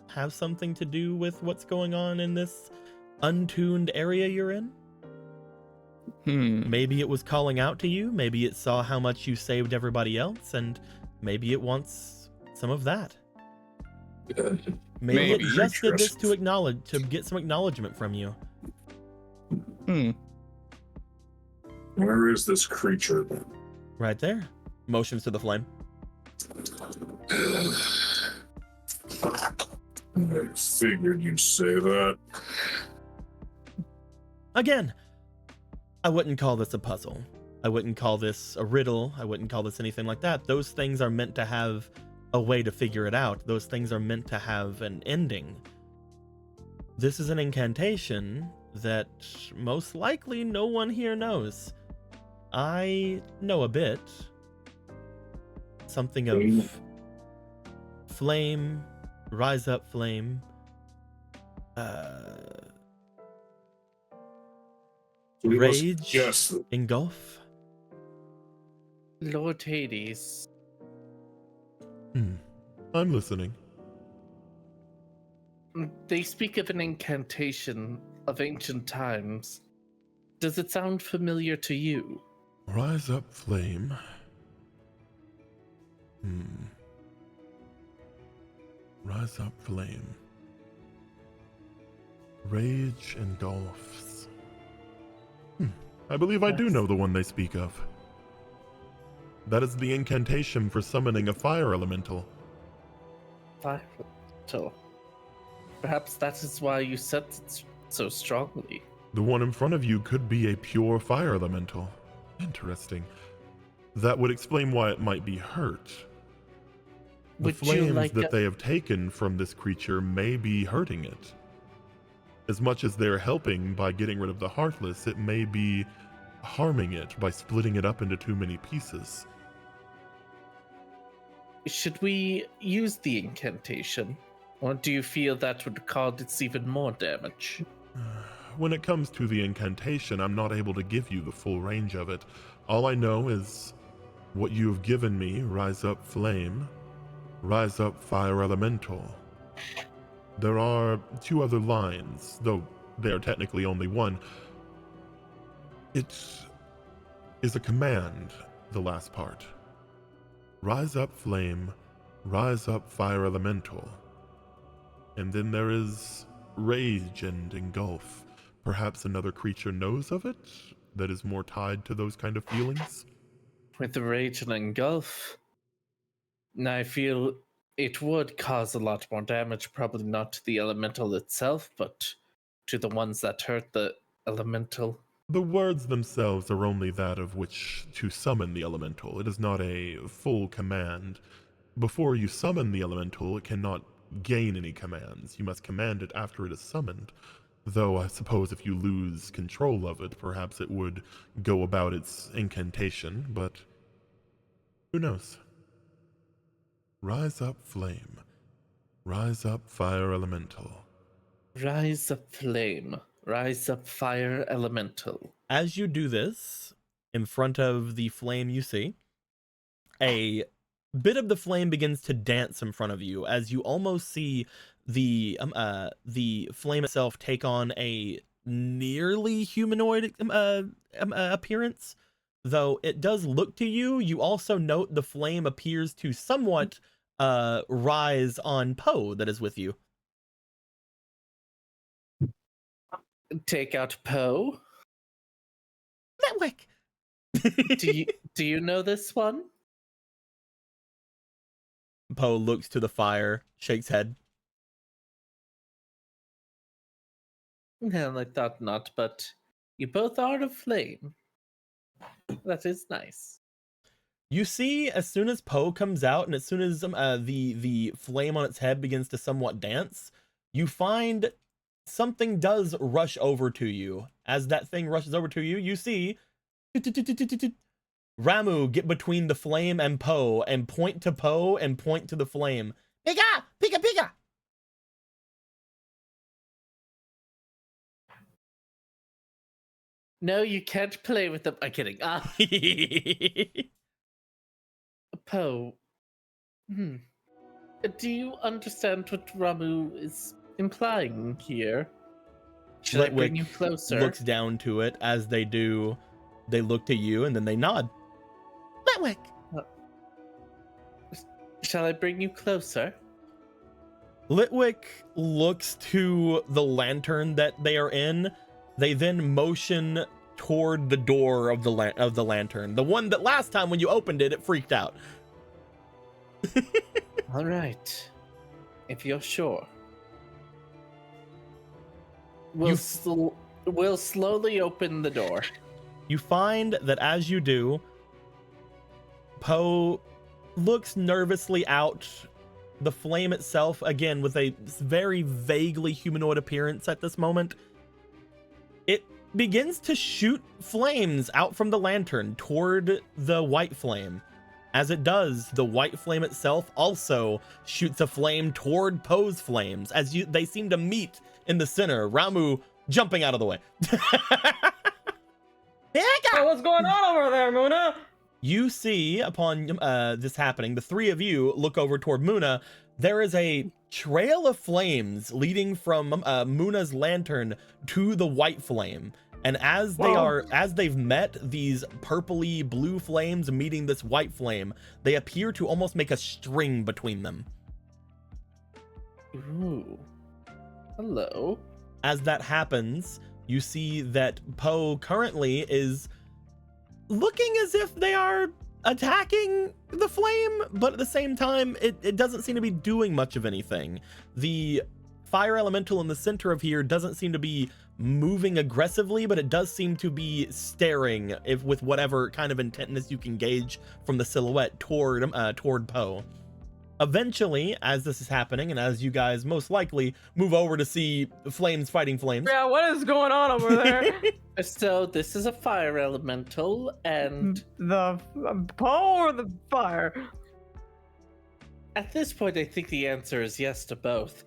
have something to do with what's going on in this untuned area you're in. Maybe it was calling out to you, maybe it saw how much you saved everybody else, and maybe it wants some of that. Maybe it Maybe. just did this to get some acknowledgement from you. Where is this creature then? Right there. Motions to the flame. I figured you'd say that. Again, I wouldn't call this a puzzle. I wouldn't call this a riddle. I wouldn't call this anything like that. Those things are meant to have a way to figure it out. Those things are meant to have an ending. This is an incantation that most likely no one here knows. I know a bit. Something of flame, rise up flame, rage, Yes. engulf. Lord Hades. I'm listening. They speak of an incantation of ancient times. Does it sound familiar to you? Rise up, flame. Rise up, flame. Rage engulfs. I believe I do know the one they speak of. That is the incantation for summoning a fire elemental. Fire elemental. Perhaps that is why you said it so strongly. The one in front of you could be a pure fire elemental. Interesting. That would explain why it might be hurt. The Would you flames like that they have taken from this creature may be hurting it. As much as they're helping by getting rid of the Heartless, it may be harming it by splitting it up into too many pieces. Should we use the incantation? Or do you feel that would cause it even more damage? When it comes to the incantation, I'm not able to give you the full range of it. All I know is what you have given me, rise up flame, rise up fire elemental. There are 2 other lines, though they are technically only one. It is a command, the last part. Rise up flame, rise up fire elemental. And then there is rage and engulf. Perhaps another creature knows of it that is more tied to those kind of feelings? With the rage and engulf, I feel it would cause a lot more damage, probably not to the elemental itself, but to the ones that hurt the elemental. The words themselves are only that of which to summon the elemental. It is not a full command. Before you summon the elemental, it cannot gain any commands. You must command it after it is summoned. Though I suppose if you lose control of it, perhaps it would go about its incantation, but who knows? Rise up flame. Rise up fire elemental. Rise up flame. Rise up fire elemental. As you do this, in front of the flame you see, a bit of the flame begins to dance in front of you as you almost see the flame itself take on a nearly humanoid appearance. Though it does look to you, you also note the flame appears to somewhat rise on Poe that is with you. Take out Poe. Netwick! Do you know this one? Poe looks to the fire, shakes head. Well, I thought not, but you both are of flame. That is nice. You see, as soon as Poe comes out, and as soon as the flame on its head begins to somewhat dance, you find something does rush over to you. As that thing rushes over to you, you see Ramu get between the flame and Poe and point to Poe and point to the flame. Pika! Pika! Pika! No, you can't play with them. I'm kidding. Poe. Do you understand what Ramu is implying here? Should I bring you closer? Looks down to it. As they do, they look to you and then they nod. Litwick! Shall I bring you closer? Litwick looks to the lantern that they are in. They then motion toward the door of the lantern. The one that last time when you opened it, it freaked out. All right. If you're sure. We'll slowly open the door. You find that as you do, Poe looks nervously out. The flame itself, again, with a very vaguely humanoid appearance at this moment, it begins to shoot flames out from the lantern toward the white flame. As it does, the white flame itself also shoots a flame toward Poe's flames as they seem to meet in the center. Ramu jumping out of the way. Hey, what's going on over there, Muna? You see, upon this happening, the three of you look over toward Muna. There is a trail of flames leading from Muna's lantern to the white flame. And as they've met these purpley blue flames meeting this white flame, they appear to almost make a string between them. Ooh. Hello. As that happens, you see that Poe currently is looking as if they are attacking the flame, but at the same time, it doesn't seem to be doing much of anything. The fire elemental in the center of here doesn't seem to be moving aggressively, but it does seem to be staring, with whatever kind of intentness you can gauge from the silhouette toward Poe. Eventually, as this is happening, and as you guys most likely move over to see flames fighting flames. Yeah, what is going on over there? So this is a fire elemental, and The Poe or the fire? at this point, I think the answer is yes to both.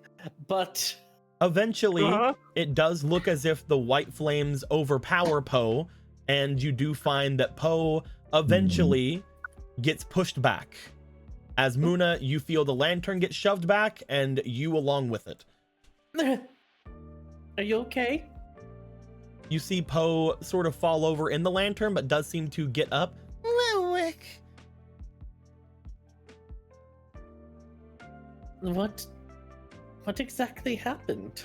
But Eventually, Uh-huh. it does look as if the white flames overpower Poe, and you do find that Poe eventually gets pushed back. As Muna, you feel the lantern get shoved back, and you along with it. are you okay? You see Poe sort of fall over in the lantern, but does seem to get up. What exactly happened?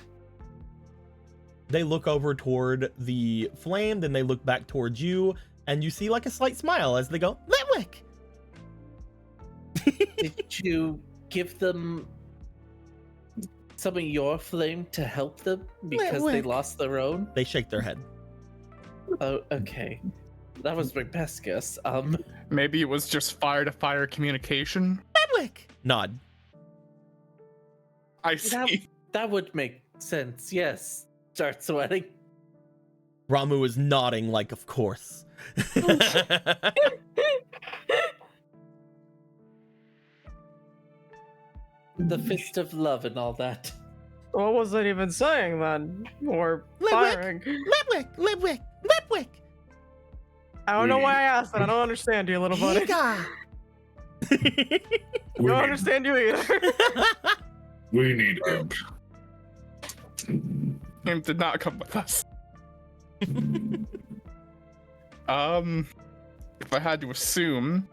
They look over toward the flame, then they look back towards you, and you see like a slight smile as they go, Litwick! Did you give them some of your flame to help them because they lost their own? They shake their head. Oh, okay. That was my best guess. Maybe it was just fire-to-fire communication. Litwick! Nod. I see. That would make sense, yes. Start sweating. Ramu is nodding like, of course. The fist of love and all that. What was it even saying then? Or firing? Litwick! I don't know why I asked that. I don't understand you, little buddy. I We don't need, understand you either. we need imp. Him did not come with us. If I had to assume,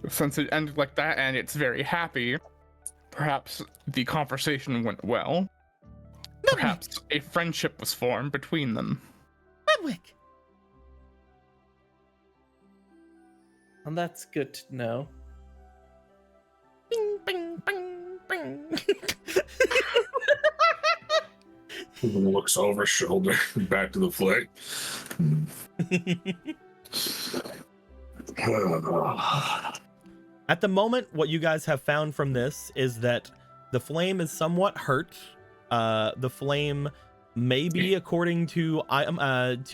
since it ended like that and it's very happy, perhaps the conversation went well. Perhaps a friendship was formed between them. Litwick! And that's good to know. Bing, bing, bing, bing. Looks over shoulder back to the flight. At the moment, what you guys have found from this is that the flame is somewhat hurt. The flame, maybe according to Asas,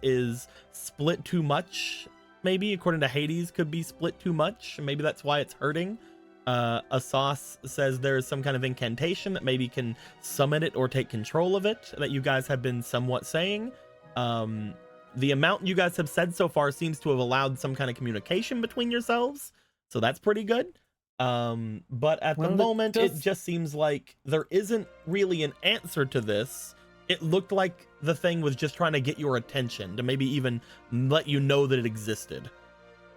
is split too much. Maybe according to Hades, could be split too much. Maybe that's why it's hurting. Asas says there is some kind of incantation that maybe can summon it or take control of it, that you guys have been somewhat saying. The amount you guys have said so far seems to have allowed some kind of communication between yourselves, so that's pretty good. But at the moment, it just seems like there isn't really an answer to this. It looked like the thing was just trying to get your attention, to maybe even let you know that it existed.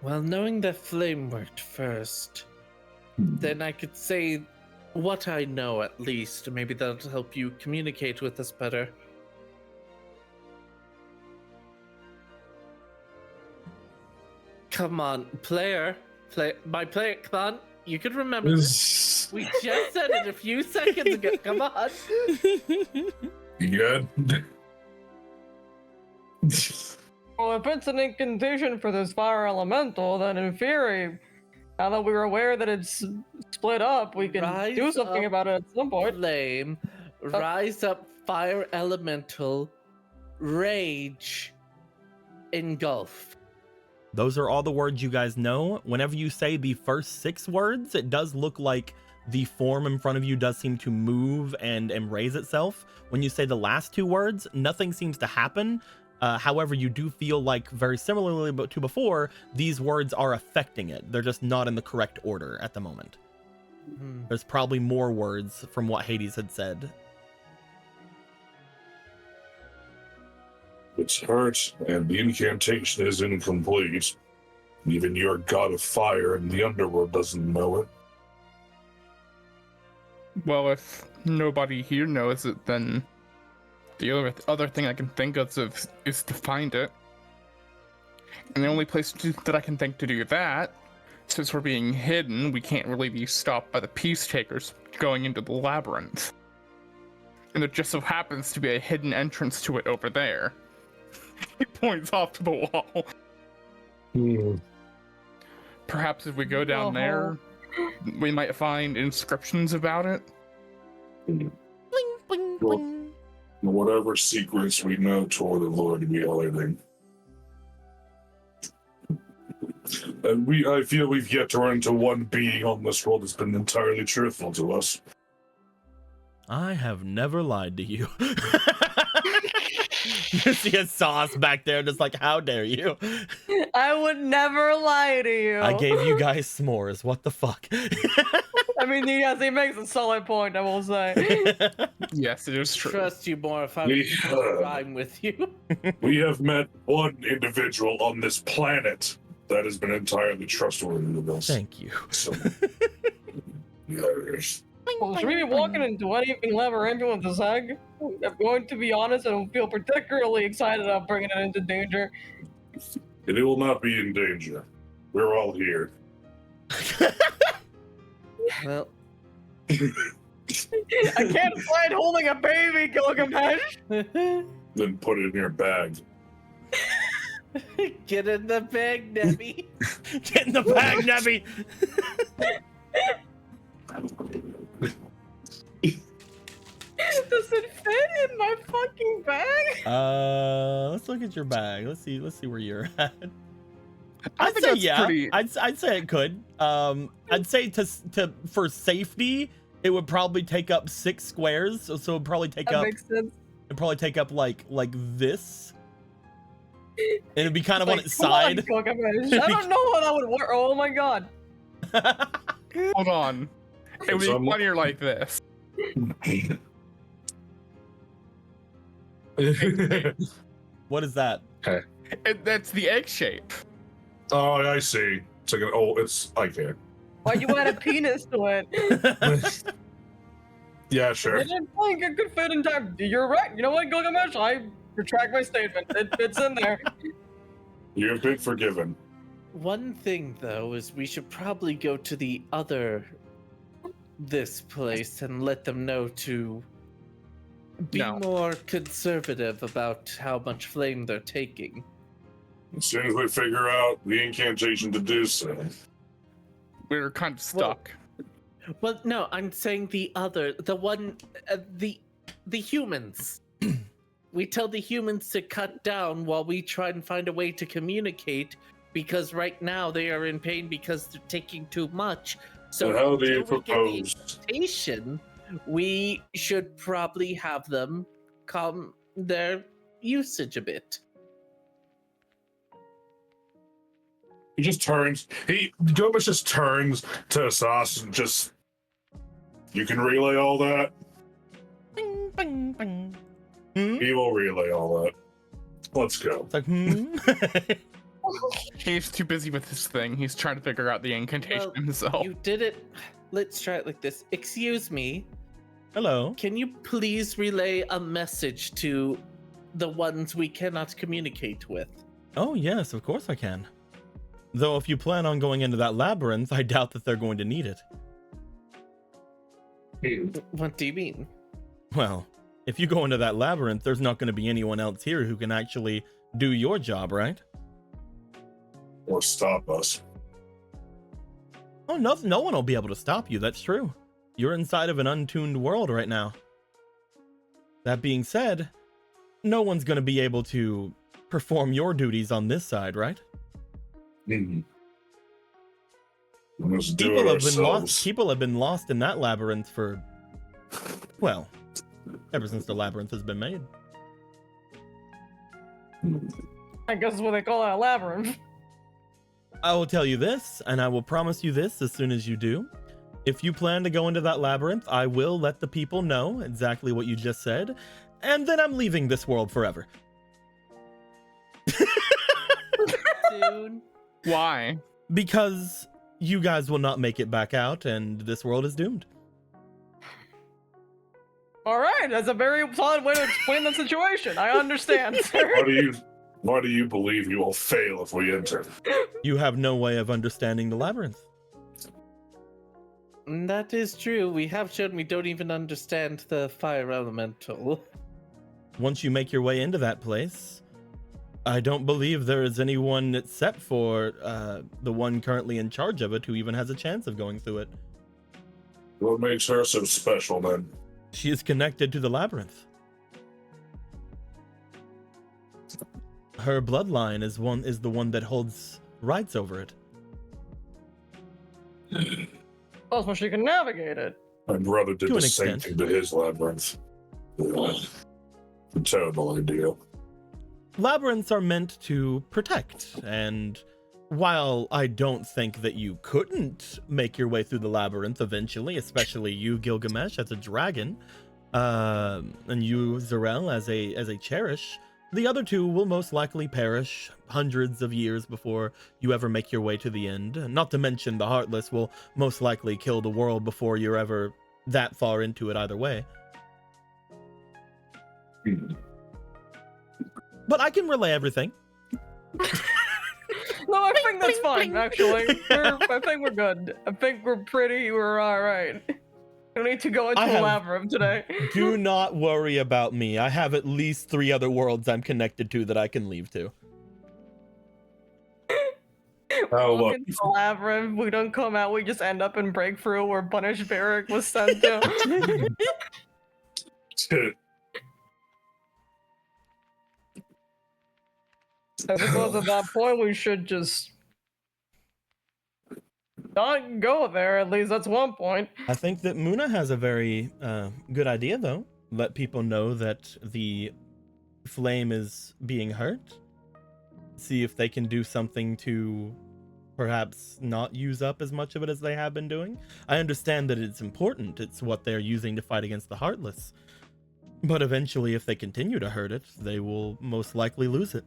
Well, knowing that flame worked first, then I could say what I know at least. Maybe that'll help you communicate with us better. Come on, my player, come on. You can remember this. We just said it a few seconds ago. Come on. You good? Well, if it's an incantation for this fire elemental, then in theory, now that we're aware that it's split up, we can do Rise something up. about it at some point. Flame, rise up, fire elemental, rage, engulf. Those are all the words you guys know. Whenever you say the first 6 words, it does look like the form in front of you does seem to move and raise itself. When you say the last 2 words, nothing seems to happen. However, you do feel like, very similarly to before, these words are affecting it. They're just not in the correct order at the moment. There's probably more words from what Hades had said. It's hurt, and the incantation is incomplete. Even your god of fire in the underworld doesn't know it. Well, if nobody here knows it, then the other thing I can think of is to find it. And the only place that I can think to do that, since we're being hidden, we can't really be stopped by the peace takers going into the labyrinth. And there just so happens to be a hidden entrance to it over there. He points off to the wall. Perhaps if we go down there, we might find inscriptions about it. Bling, bling, bling. Whatever secrets we know toward the Lord we are living. And I feel we've yet to run into one being on this world that's been entirely truthful to us. I have never lied to you. You see a sauce back there just like, how dare you? I would never lie to you. I gave you guys s'mores. What the fuck? I mean, yes, he makes a solid point, I will say. Yes, it is true. Trust you more if I'm rhyme with you. We have met one individual on this planet that has been entirely trustworthy with us. Thank you. So, yes. Well, should we be walking into anything labyrinthine with this egg? I'm going to be honest, I don't feel particularly excited about bringing it into danger. And it will not be in danger. We're all here. Well, I can't find holding a baby, Gilgamesh! Then put it in your bag. get in the bag, Nebby. Get in the bag, Nebby! Does it fit in my fucking bag? Let's look at your bag. Let's see where you're at. I I'd think say that's yeah. pretty. I'd say it could. I'd say to for safety, it would probably take up 6 squares. So it'd probably take That up. makes sense. It'd probably take up like this. And it'd be kind of on Like, its come on, side. Gilgamesh. I don't know how that would work. Oh my god. Hold on. It would be funnier like this. What is that? That's the egg shape. Oh, I see. It's like it's okay. Why you add a penis to it? Yeah, I sure. didn't think it could fit in time. You're right. You know what, Gilgamesh? I retract my statement. It fits in there. You've been forgiven. One thing, though, is we should probably go to this place and let them know to be No. more conservative about how much flame they're taking. As soon as we figure out the incantation to do so. We're kind of stuck. Well, no, I'm saying the humans. We tell the humans to cut down while we try and find a way to communicate, because right now they are in pain because they're taking too much. So So how do you until we get the propose? invitation, we should probably have them calm their usage a bit. He just turns. Gomez just turns to Asas and just. You can relay all that. Bing, bing, bing. Hmm? He will relay all that. Let's go. It's like, hmm? He's too busy with his thing. He's trying to figure out the incantation Well, himself. You did it. Let's try it like this. Excuse me. Hello. Can you please relay a message to the ones we cannot communicate with? Oh, yes, of course I can. Though if you plan on going into that labyrinth, I doubt that they're going to need it. What do you mean? Well, if you go into that labyrinth, there's not going to be anyone else here who can actually do your job, right? Or stop us. Oh, no one will be able to stop you. That's true. You're inside of an untuned world right now. That being said, no one's going to be able to perform your duties on this side, right? Mm-hmm. We must do People it have been lost. ourselves. People have been lost in that labyrinth for, well, ever since the labyrinth has been made. I guess that's what they call that labyrinth. I will tell you this, and I will promise you this as soon as you do. If you plan to go into that labyrinth, I will let the people know exactly what you just said, and then I'm leaving this world forever. Soon. Why? Because you guys will not make it back out, and this world is doomed. All right, that's a very solid way to explain the situation. I understand, sir. Why do you believe you will fail if we enter? You have no way of understanding the labyrinth. That is true. We have shown we don't even understand the fire elemental. Once you make your way into that place, I don't believe there is anyone except for the one currently in charge of it who even has a chance of going through it. What makes her so special then? She is connected to the labyrinth. Her bloodline is the one that holds rights over it. Oh, so she can navigate it. My brother did To the an same extent. thing to his labyrinth. Yeah. A terrible idea. Labyrinths are meant to protect, and while I don't think that you couldn't make your way through the labyrinth eventually, especially you, Gilgamesh, as a dragon, and you, Zarel, as a Cherish, the other two will most likely perish hundreds of years before you ever make your way to the end. Not to mention the Heartless will most likely kill the world before you're ever that far into it either way. But I can relay everything. No, I think that's fine, actually. I think we're good. I think we're all right. We don't need to go into a labyrinth today. Do not worry about me. I have at least 3 other worlds I'm connected to that I can leave to. How Walk lucky. into the labyrinth, we don't come out, we just end up in Breakthrough where Punish Barrack was sent to. I suppose at that point we should just not go there, at least that's one point. I think that Muna has a very good idea, though. Let people know that the flame is being hurt. See if they can do something to perhaps not use up as much of it as they have been doing. I understand that it's important. It's what they're using to fight against the Heartless. But eventually, if they continue to hurt it, they will most likely lose it.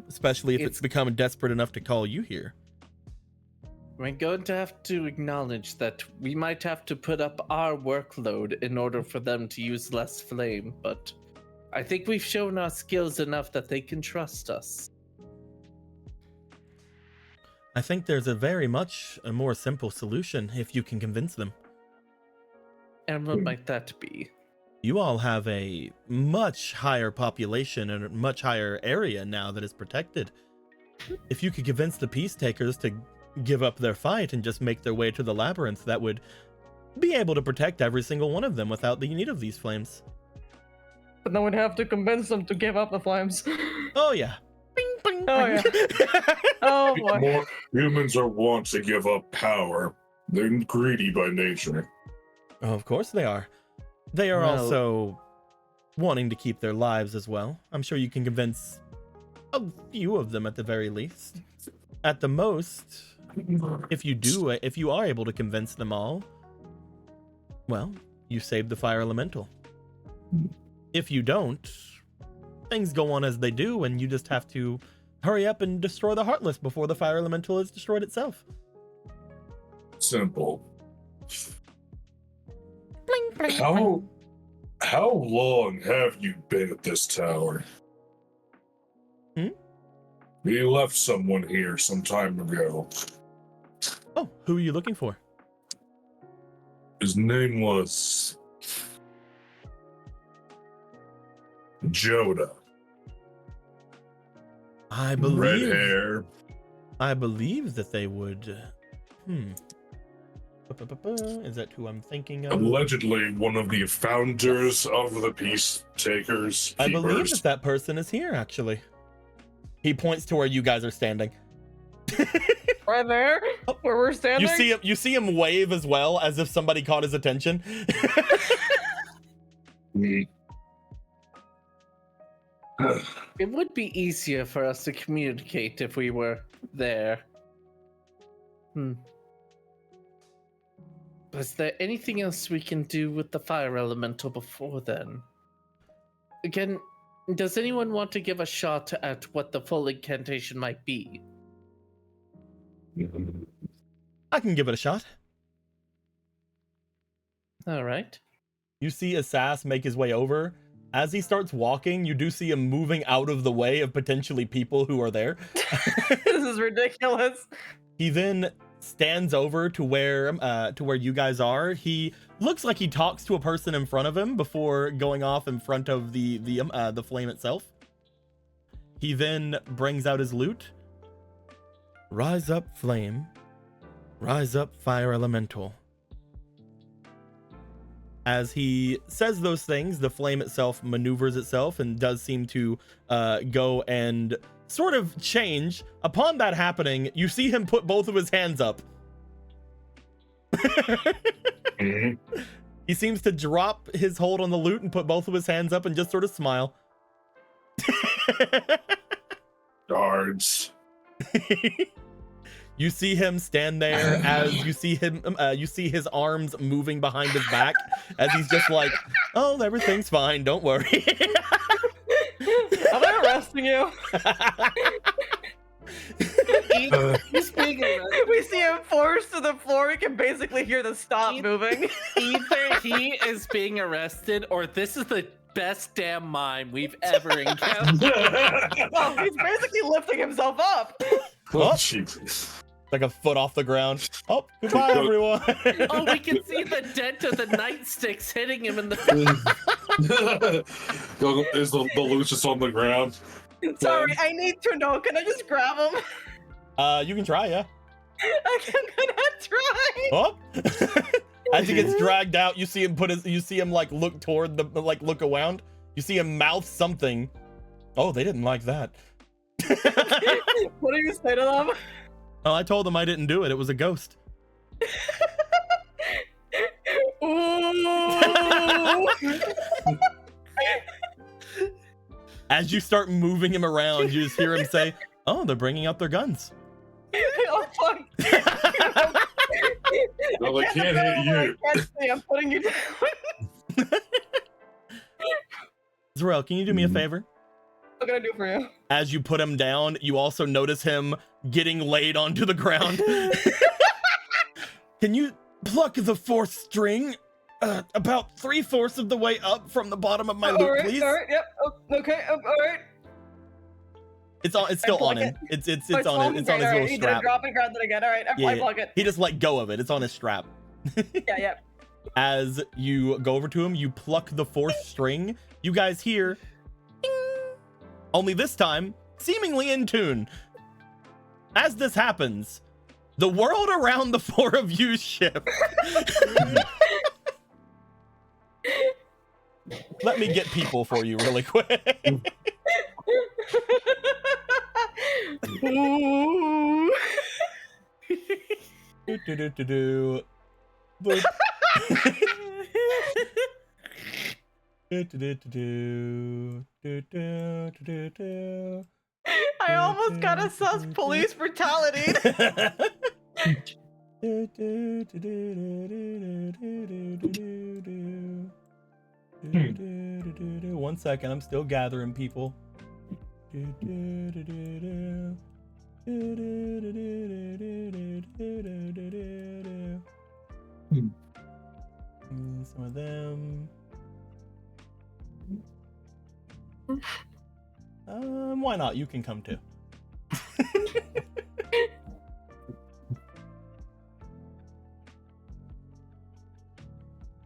Especially if it's become desperate enough to call you here. We're going to have to acknowledge that we might have to put up our workload in order for them to use less flame, but I think we've shown our skills enough that they can trust us. I think there's a more simple solution if you can convince them. And what might that be? You all have a much higher population and a much higher area now that is protected. If you could convince the peace takers to give up their fight and just make their way to the labyrinth, that would be able to protect every single one of them without the need of these flames. But then we'd have to convince them to give up the flames. Oh yeah. Bing, bing, Oh bing. yeah. Oh boy. More humans are wont to give up power. They're greedy by nature. Oh, of course they are. They are Well- also wanting to keep their lives as well. I'm sure you can convince a few of them at the very least. At the most, if you are able to convince them all, well, you save the fire elemental. If you don't, things go on as they do, and you just have to hurry up and destroy the Heartless before the fire elemental is destroyed itself. Simple. Bling, bling, How long have you been at this tower? We left someone here some time ago. Oh, who are you looking for? His name was Joda. I Red believe. hair. I believe that they would. Is that who I'm thinking of? Allegedly one of the founders of the Peace Takers. I believe Keepers. that person is here, actually. He points to where you guys are standing. Right there, where we're standing. You see him wave as well, as if somebody caught his attention. Mm. It would be easier for us to communicate if we were there. Was there anything else we can do with the fire elemental before then? Again, does anyone want to give a shot at what the full incantation might be? I can give it a shot. All right. You see Assas make his way over. As he starts walking, you do see him moving out of the way of potentially people who are there. This is ridiculous. He then stands over to where you guys are. He looks like he talks to a person in front of him before going off in front of the flame itself. He then brings out his lute. Rise up, flame. Rise up, fire elemental. As he says those things, the flame itself maneuvers itself and does seem to go and sort of change. Upon that happening, you see him put both of his hands up. He seems to drop his hold on the lute and put both of his hands up and just sort of smile. Guards. You see him stand there as you see his arms moving behind his back as he's just like, oh, everything's fine, don't worry. Am I arresting you? He's being arrested. We see him forced to the floor. We can basically hear the stop moving. Either he is being arrested or this is the best damn mime we've ever encountered. Oh, he's basically lifting himself up. Oh, Oh. Jesus. Like a foot off the ground. Oh, goodbye, everyone. Oh, we can see the dent of the nightsticks hitting him in the face. Is the loot just on the ground? Sorry, I need to know. Can I just grab him? You can try, yeah. I'm gonna try. Oh. As he gets dragged out, you see him like look toward the look around. You see him mouth something. Oh, they didn't like that. What do you say to them? Oh, I told them I didn't do it. It was a ghost. Ooh. As you start moving him around, you just hear him say, "Oh, they're bringing out their guns." Oh fuck. Well, they can't hit you. I can't see. I'm putting you down. Zarel, can you do me a favor? What can I do for you? As you put him down, you also notice him getting laid onto the ground. Can you pluck the fourth string about 3/4 of the way up from the bottom of my lute, please? All right, yep. Oh, okay, all right. It's still pluck on him. it. It's Oh, on his all right, little he did strap. drop and grab it again. All right, I Yeah, plug it. He just let go of it. It's on his strap. Yeah. As you go over to him, you pluck the fourth string. You guys hear, ding, only this time, seemingly in tune. As this happens, the world around the four of you shift. Let me get people for you really quick. Ooh. Do. Boop. Do. I almost got a sus police brutality. One second, I'm still gathering people. Some of them. Why not? You can come too.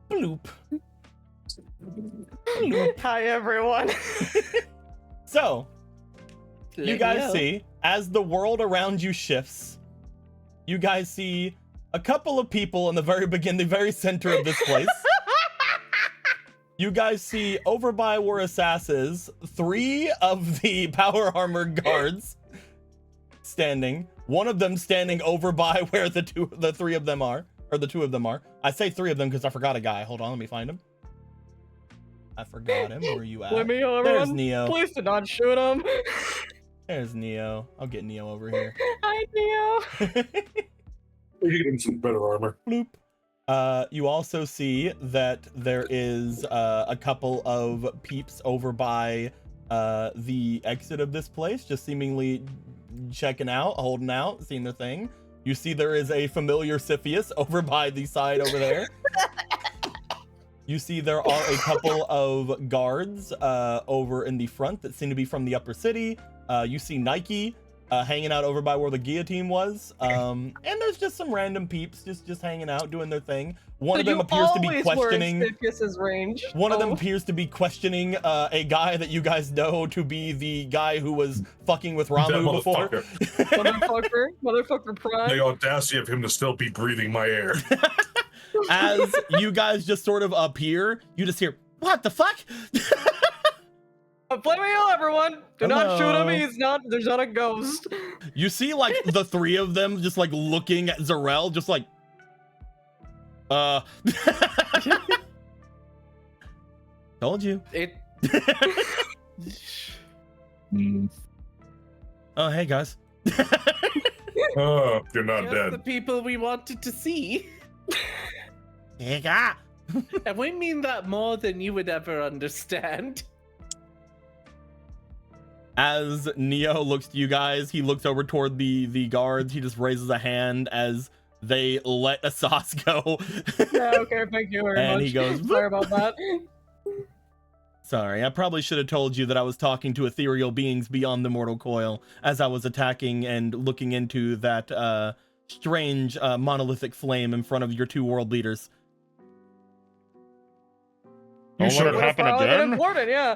Bloop. Bloop. Hi, everyone. So, You guys see, as the world around you shifts, you guys see a couple of people in the very center of this place. You guys see over by where Assas is, 3 of the power armored guards standing. One of them standing over by where the 3 of them are, or the 2 of them are. I say 3 of them because I forgot a guy. Hold on, let me find him. I forgot him. Where are you at? Let me know, There's everyone. Neo. Please do not shoot him. There's Neo. I'll get Neo over here. Hi, Neo. You get him some better armor. Bloop. You also see that there is a couple of peeps over by the exit of this place, just seemingly checking out, holding out, seeing their thing. You see there is a familiar Siphius over by the side over there. You see there are a couple of guards over in the front that seem to be from the upper city. You see Nike hanging out over by where the guillotine was. And there's just some random peeps just hanging out, doing their thing. One of them appears to be questioning. Range. One of them appears to be questioning a guy that you guys know to be the guy who was fucking with Ramu before. Motherfucker prime. The audacity of him to still be breathing my air. As you guys just sort of appear, you just hear, "What the fuck?" Blame me all, everyone. Do not shoot him. There's not a ghost. You see like the 3 of them just like looking at Zarel, just like, told you. Oh, hey guys. Oh, you're not Just dead. the people we wanted to see. Yeah. And we mean that more than you would ever understand. As Neo looks to you guys, he looks over toward the guards. He just raises a hand as they let Assas go. Yeah, okay, thank you very much. And he goes, sorry about that. Sorry, I probably should have told you that I was talking to ethereal beings beyond the mortal coil as I was attacking and looking into that strange monolithic flame in front of your 2 world leaders. You Don't let it happen again. Important, yeah.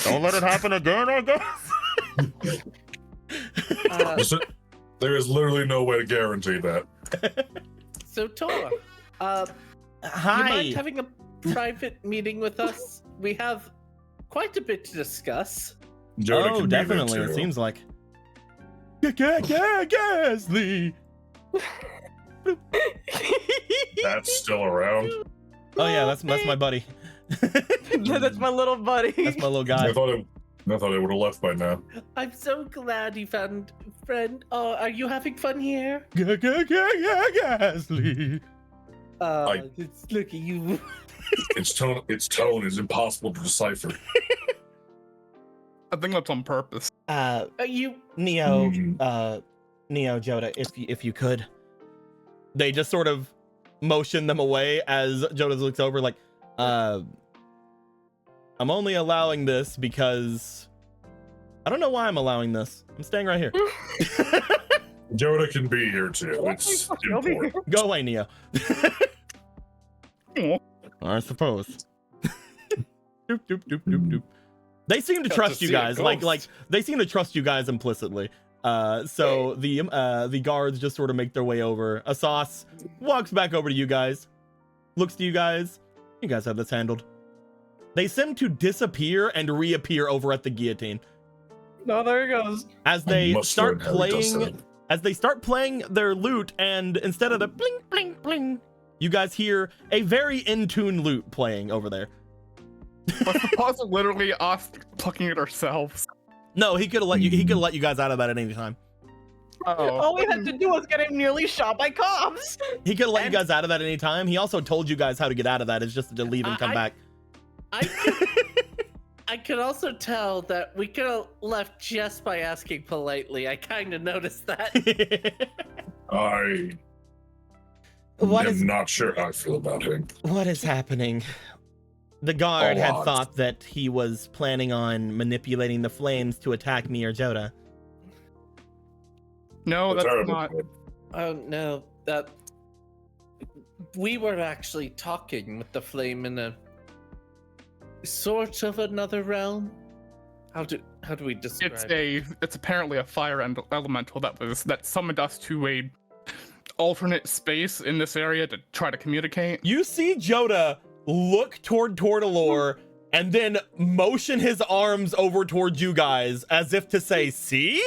Don't let it happen again, I guess. There is literally no way to guarantee that. So Tor, you Hi. mind having a private meeting with us? We have quite a bit to discuss. Jonah Oh, can be there, definitely. It too. seems like. Gasly. That's still around. Oh yeah, that's my buddy. That's my little buddy. That's my little guy. I thought it would have left by now. I'm so glad you found a friend. Oh, are you having fun here? Gasly. Look at you. Its tone is impossible to decipher. I think that's on purpose. Are you? Neo, Mhm. Neo, Joda, if you could. They just sort of motion them away as Joda looks over like, I'm only allowing this because I don't know why I'm allowing this. I'm staying right here. Jonah can be here too. It's important. Go away, Neo. Aw. I suppose. Doop, doop, doop, doop, doop. They seem to Got trust to you see a guys. ghost. Like they seem to trust you guys implicitly. So the guards just sort of make their way over. Assas walks back over to you guys, looks to you guys. You guys have this handled. They seem to disappear and reappear over at the guillotine No, there he goes. as they must start learn how he does playing. that. As they start playing their lute, and instead of the bling bling bling, you guys hear a very in tune lute playing over there. Was the puzzle literally us plucking it ourselves? No, he could have let you. He could have let you guys out of that at any time. All we had to do was get him nearly shot by cops. He could have let you And- guys out of that at any time. He also told you guys how to get out of that. It's just to leave and come back. I could also tell that we could have left just by asking politely. I kind of noticed that. I What am is not sure how I feel about him. what is happening? The guard A had lot. thought that he was planning on manipulating the flames to attack me or Joda. No, A that's terrible not. kid. Oh no, that we were actually talking with the flame in a sort of another realm. How do we describe It's apparently a fire elemental that summoned us to a alternate space in this area to try to communicate. You see Joda look toward Tortolor and then motion his arms over towards you guys as if to say, see?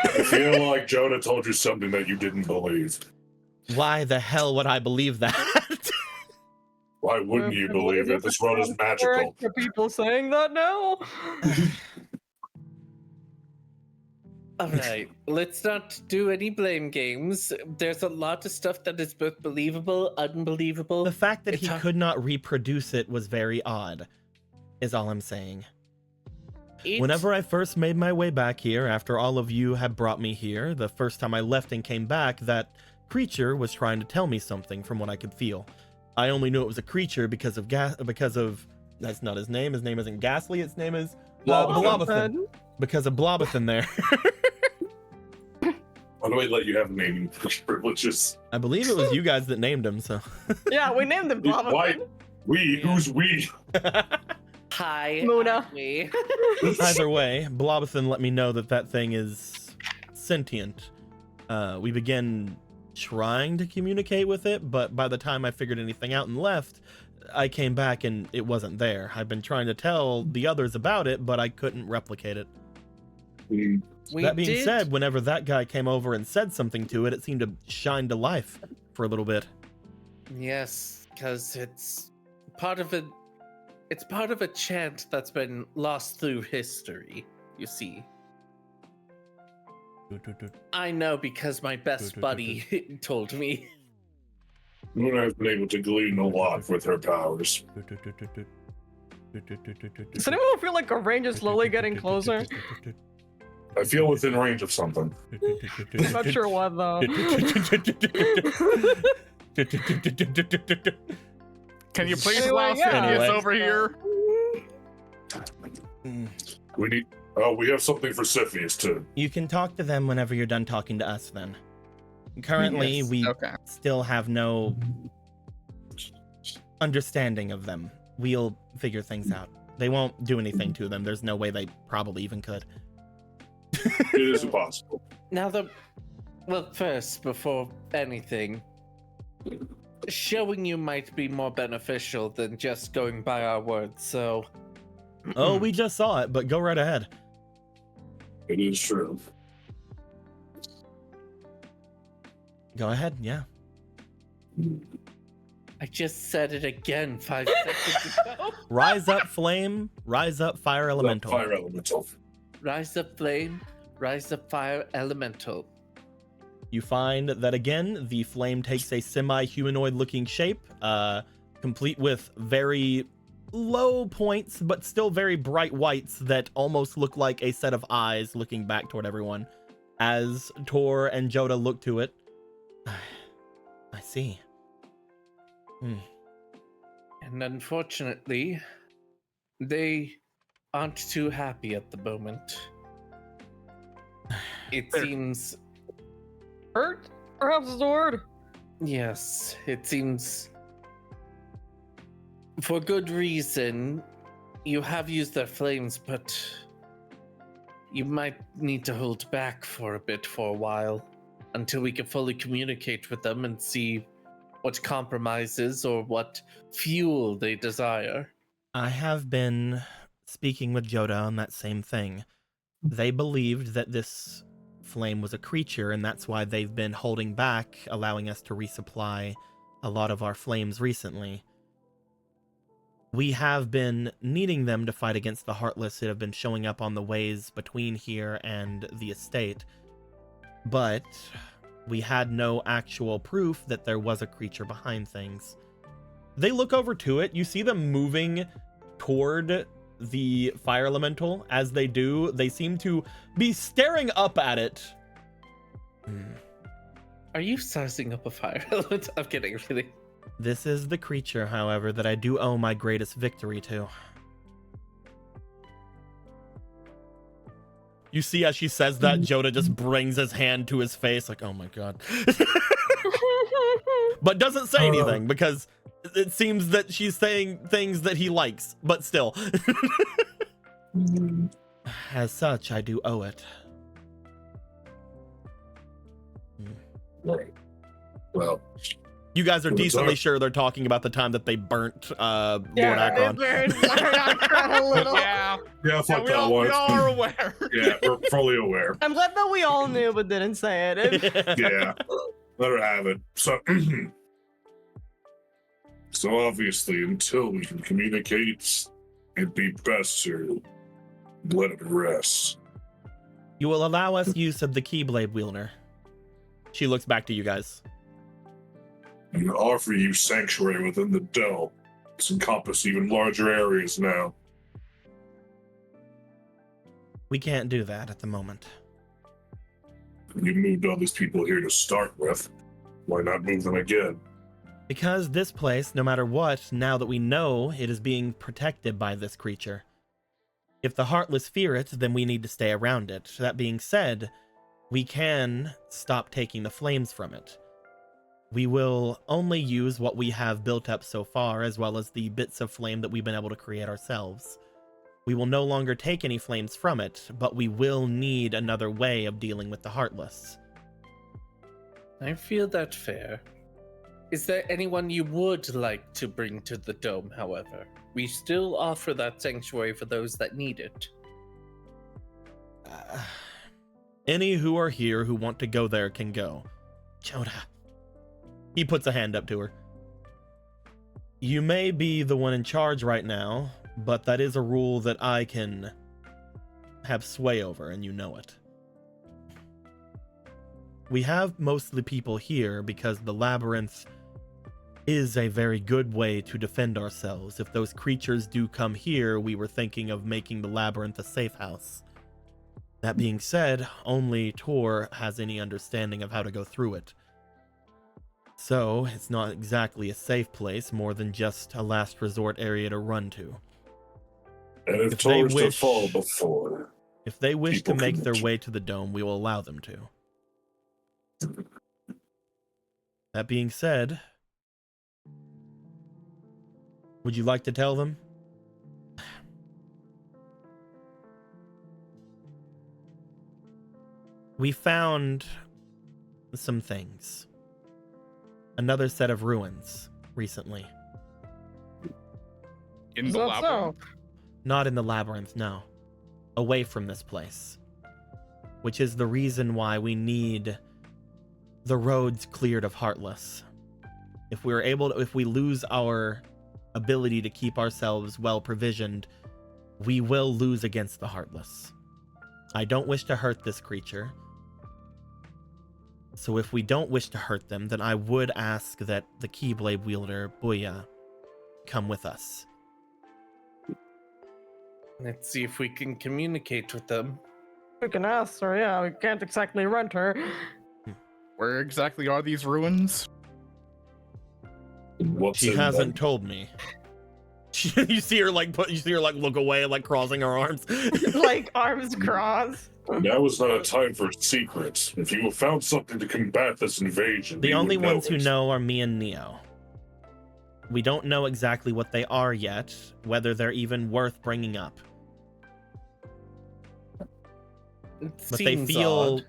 I feel like Joda told you something that you didn't believe. Why the hell would I believe that? Why wouldn't you believe it? This world is magical. Are people saying that now? All right, let's not do any blame games. There's a lot of stuff that is both believable, unbelievable. The fact that he It's- could not reproduce it was very odd, is all I'm saying. Whenever I first made my way back here, after all of you had brought me here, the first time I left and came back, that creature was trying to tell me something from what I could feel. I only knew it was a creature because of that's not his name. His name isn't Ghastly. Its name is Blobathan. Because of Blobathan there. Why do I let you have naming privileges? I believe it was you guys that named him, so. Yeah, we named him Blobathan. Why? We? Who's we? Hi, Muna. me. Either way, Blobathan let me know that thing is sentient. We began trying to communicate with it, but by the time I figured anything out and left, I came back and it wasn't there. I've been trying to tell the others about it, but I couldn't replicate it. That being said, whenever that guy came over and said something to it, it seemed to shine to life for a little bit. Yes, because it's part of a chant that's been lost through history, you see. I know because my best buddy told me. Luna has been able to glean a lot with her powers. Does anyone feel like our range is slowly getting closer? I feel within range of something. I'm not sure what though. Can you please Anyway, allow yeah. Phineas over here? We have something for Cepheus too. You can talk to them whenever you're done talking to us then. Currently, Yes, we Okay. still have no understanding of them. We'll figure things out. They won't do anything to them. There's no way they probably even could. It is impossible. Now first, before anything, showing you might be more beneficial than just going by our words, so... Oh, we just saw it, but go right ahead. It is true. Go ahead, yeah. I just said it again 5 seconds ago. Rise up, flame. Rise up, fire elemental. Fire elemental. Rise up, flame. Rise up, fire elemental. You find that again, the flame takes a semi-humanoid looking shape, complete with very low points, but still very bright whites that almost look like a set of eyes looking back toward everyone. As Tor and Joda look to it, I see. And unfortunately, they aren't too happy at the moment. It seems... Hurt? Perhaps is the word. Yes, it seems... For good reason, you have used their flames, but you might need to hold back for a bit for a while until we can fully communicate with them and see what compromises or what fuel they desire. I have been speaking with Joda on that same thing. They believed that this flame was a creature, and that's why they've been holding back, allowing us to resupply a lot of our flames recently. We have been needing them to fight against the Heartless that have been showing up on the ways between here and the estate. But we had no actual proof that there was a creature behind things. They look over to it. You see them moving toward the fire elemental. As they do, they seem to be staring up at it. Are you sizing up a fire element? I'm kidding, really. This is the creature, however, that I do owe my greatest victory to. You see, as she says that, Joda just brings his hand to his face, like, oh my god. But doesn't say anything, because it seems that she's saying things that he likes, but still. As such, I do owe it. Right. Well, You guys are Well, decently sorry. sure they're talking about the time that they burnt Lord Yeah, Akron. it's a little. Yeah, yeah, fuck we that all, one. we all are aware. Yeah, we're fully aware. I'm glad that we all knew but didn't say it. Yeah, let her have it. So, so obviously, until we can communicate, it'd be best to let it rest. You will allow us use of the Keyblade wielder. She looks back to you guys. And offer you sanctuary within the dome. It's encompass even larger areas now. We can't do that at the moment. You moved all these people here to start with. Why not move them again? Because this place, no matter what, now that we know it is being protected by this creature. If the Heartless fear it, then we need to stay around it. That being said, we can stop taking the flames from it. We will only use what we have built up so far, as well as the bits of flame that we've been able to create ourselves. We will no longer take any flames from it, but we will need another way of dealing with the Heartless. I feel that fair. Is there anyone you would like to bring to the dome, however? We still offer that sanctuary for those that need it. Any who are here who want to go there can go. Joda. He puts a hand up to her. You may be the one in charge right now, but that is a rule that I can have sway over, and you know it. We have most of the people here because the labyrinth is a very good way to defend ourselves. If those creatures do come here, we were thinking of making the labyrinth a safe house. That being said, only Tor has any understanding of how to go through it. So, it's not exactly a safe place, more than just a last resort area to run to. And if If they Tor's to wish- fall before, If they wish to People make can- their way to the dome, we will allow them to. That being said, would you like to tell them? We found some things. Another set of ruins recently. In Is the that labyrinth. so? Not in the labyrinth, no. Away from this place. Which is the reason why we need the roads cleared of Heartless. If we lose our ability to keep ourselves well provisioned, we will lose against the Heartless. I don't wish to hurt this creature. So if we don't wish to hurt them, then I would ask that the Keyblade wielder, Booya, come with us. Let's see if we can communicate with them. We can ask her, yeah, we can't exactly rent her. Where exactly are these ruins? what's She in hasn't them? told me. You see her like look away, like crossing her arms. Like arms crossed. Now is not a time for secrets. If you have found something to combat this invasion, The you only would know ones who it. know are me and Neo. We don't know exactly what they are yet, whether they're even worth bringing up. It But they seems feel odd.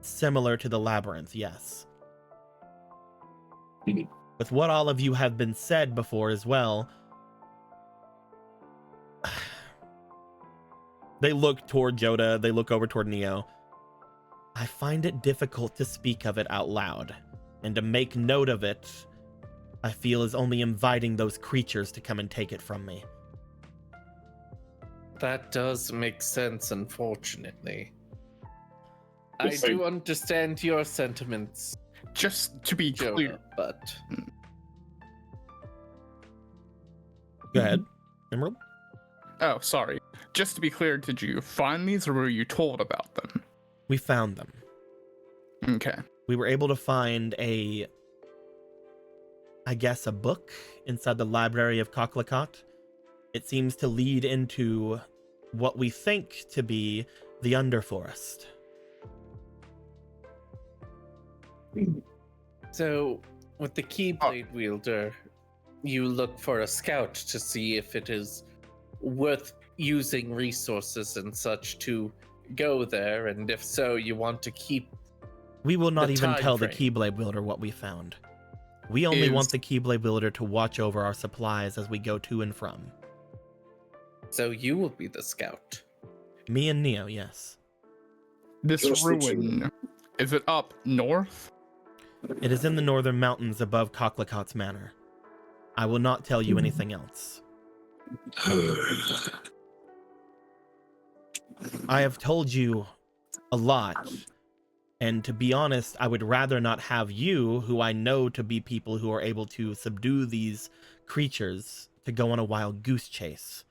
similar to the labyrinth, yes. Mhm. With what all of you have been said before as well, they look toward Joda, they look over toward Neo. I find it difficult to speak of it out loud, and to make note of it, I feel is only inviting those creatures to come and take it from me. That does make sense, unfortunately. I Yes, I- do understand your sentiments, Just to be Jonah, clear, but Go ahead, Emerald. oh, sorry. Just to be clear, did you find these or were you told about them? We found them. Okay. We were able to find a book inside the library of Koklakot. It seems to lead into what we think to be the Underforest. so with the Keyblade wielder, you look for a scout to see if it is worth using resources and such to go there? And if so, you want to keep We will not The even time tell the frame. Keyblade Builder what we found. We only want Is- the Keyblade Builder to watch over our supplies as we go to and from. so you will be the scout. Me and Neo, yes. This Just the two. ruin, is it up north? It is in the northern mountains above Cocklicot's Manor. I will not tell you anything else. I have told you a lot, and to be honest, I would rather not have you, who I know to be people who are able to subdue these creatures, to go on a wild goose chase.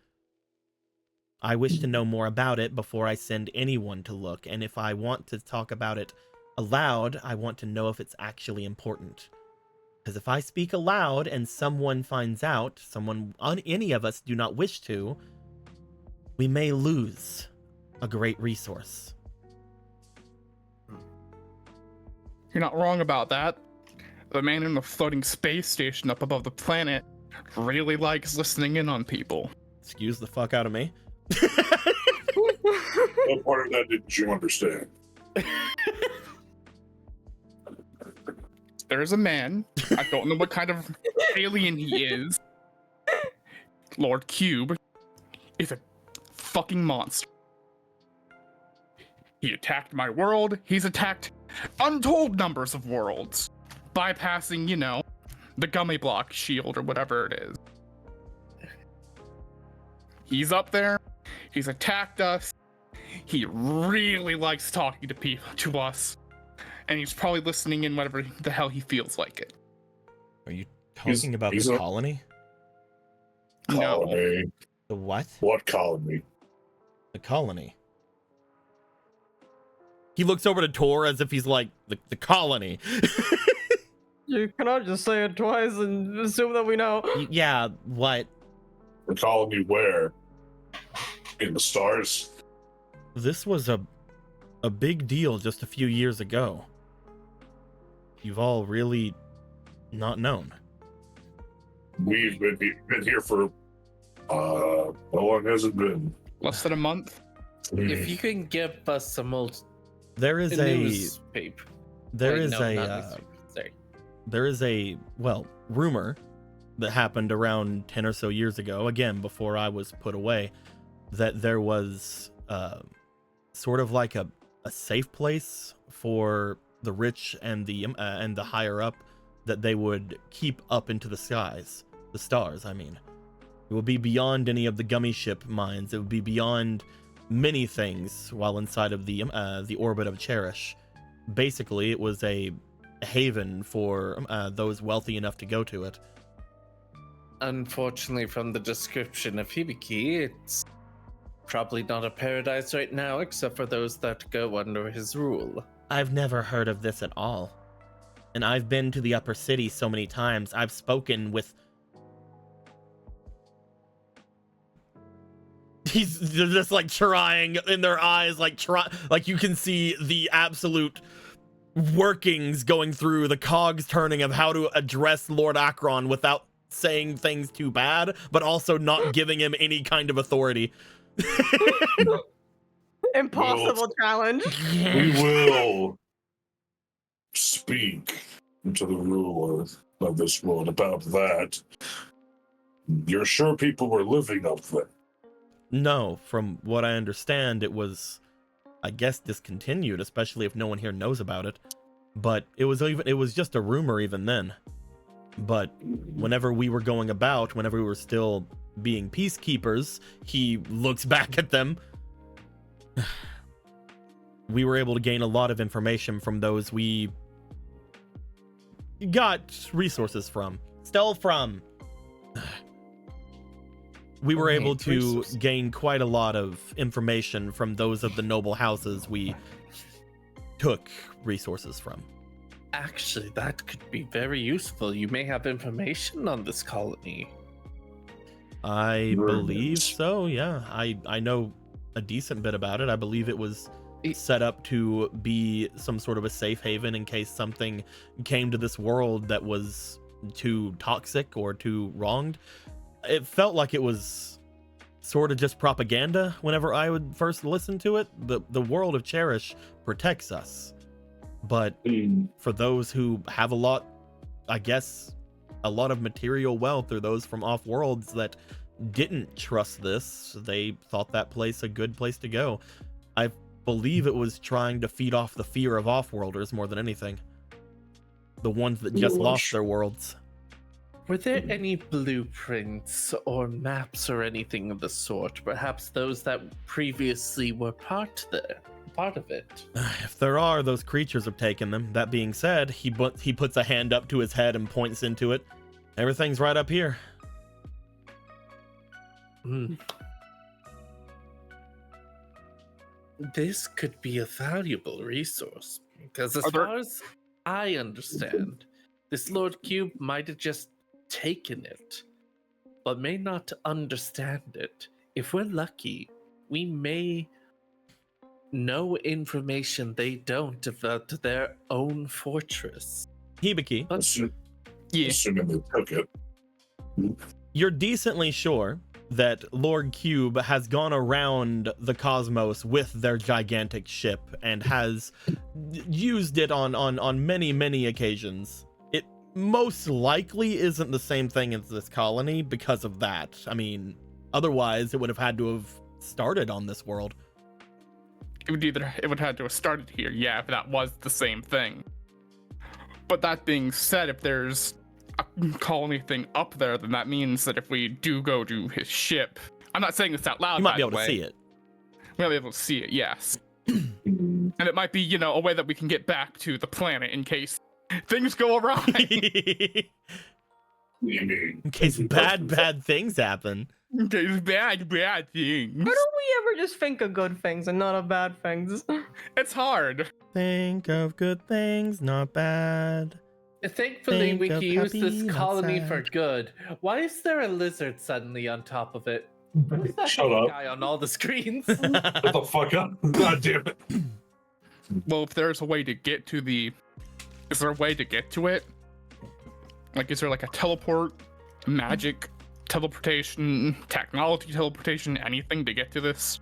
I wish to know more about it before I send anyone to look, and if I want to talk about it aloud, I want to know if it's actually important. Because if I speak aloud and someone finds out, any of us do not wish to, we may lose a great resource. You're not wrong about that. The man in the floating space station up above the planet really likes listening in on people. Excuse the fuck out of me. What part of that didn't you understand? There's a man, I don't know what kind of alien he is. Lord Cube is a fucking monster. He attacked my world, he's attacked untold numbers of worlds, bypassing, the gummy block shield or whatever it is. He's up there, he's attacked us, he really likes talking to us, and he's probably listening in whatever the hell he feels like it. Are you He's- talking about he's the a- colony? No. Colony. The what? What colony? The colony. He looks over to Tor as if he's like, the colony. You cannot just say it twice and assume that we know. Yeah, what? The colony where? In the stars? This was a big deal just a few years ago. You've all really not known. We've been here for how long has it been? Less than a month. If you can give us some old There is newspaper. there Wait, is no, a not newspaper. Sorry. there is a rumor that happened around 10 or so years ago, again before I was put away, that there was sort of like a safe place for the rich and the higher up, that they would keep up into the skies, the stars, I mean. It would be beyond any of the gummy ship mines. It would be beyond many things while inside of the orbit of Cherish. Basically, it was a haven for those wealthy enough to go to it. Unfortunately, from the description of Hibiki, it's probably not a paradise right now, except for those that go under his rule. I've never heard of this at all. And I've been to the upper city so many times. I've spoken with... They're just like trying in their eyes, like you can see the absolute workings going through, the cogs turning of how to address Lord Akron without saying things too bad, but also not giving him any kind of authority. Impossible challenge. We will speak to the ruler of this world about that. You're sure people were living up there? No, from what I understand, it was, I guess, discontinued, especially if no one here knows about it. But it was just a rumor even then. But whenever we were going about, whenever we were still being peacekeepers, he looks back at them. We were able to gain a lot of information from those we got resources from. Stole from. We were able to gain quite a lot of information from those of the noble houses we took resources from. Actually, that could be very useful. You may have information on this colony. I Very believe nice. so, yeah. I know a decent bit about it. I believe it was set up to be some sort of a safe haven in case something came to this world that was too toxic or too wronged. It felt like it was sort of just propaganda whenever I would first listen to it. The world of Cherish protects us. But for those who have a lot, I guess, a lot of material wealth, or those from off worlds that didn't trust this, they thought that place a good place to go. I believe it was trying to feed off the fear of off-worlders more than anything. The ones that just lost their worlds. Were there any blueprints or maps or anything of the sort? Perhaps those that previously were part of it. If there are, those creatures have taken them. That being said, he puts a hand up to his head and points into it. Everything's right up here. This could be a valuable resource, because as far as I understand, this Lord Cube might have just taken it, but may not understand it. If we're lucky, we may know information they don't about their own fortress. Hibiki, Assuming they took it. you're decently sure that Lord Cube has gone around the cosmos with their gigantic ship and has used it on many occasions. It most likely isn't the same thing as this colony because of that. I mean, otherwise it would have had to have started on this world. It would have had to have started here, yeah, if that was the same thing. But that being said, if there's a colony thing up there, then that means that if we do go to his ship, I'm not saying this out loud, You might be by able the to way. see it. We might be able to see it, yes. And it might be, a way that we can get back to the planet in case things go awry. In case bad things happen. In case bad things. Why don't we ever just think of good things and not of bad things? It's hard. Think of good things, not bad. Thankfully, we Think can of use this happy, not colony sad. for good. Why is there a lizard suddenly on top of it? Who's that Shut up. guy on all the screens? Shut the fuck up. God damn it. Well, if there's a way to get to is there a way to get to it? Like, is there like a teleport, magic, teleportation, technology teleportation, anything to get to this?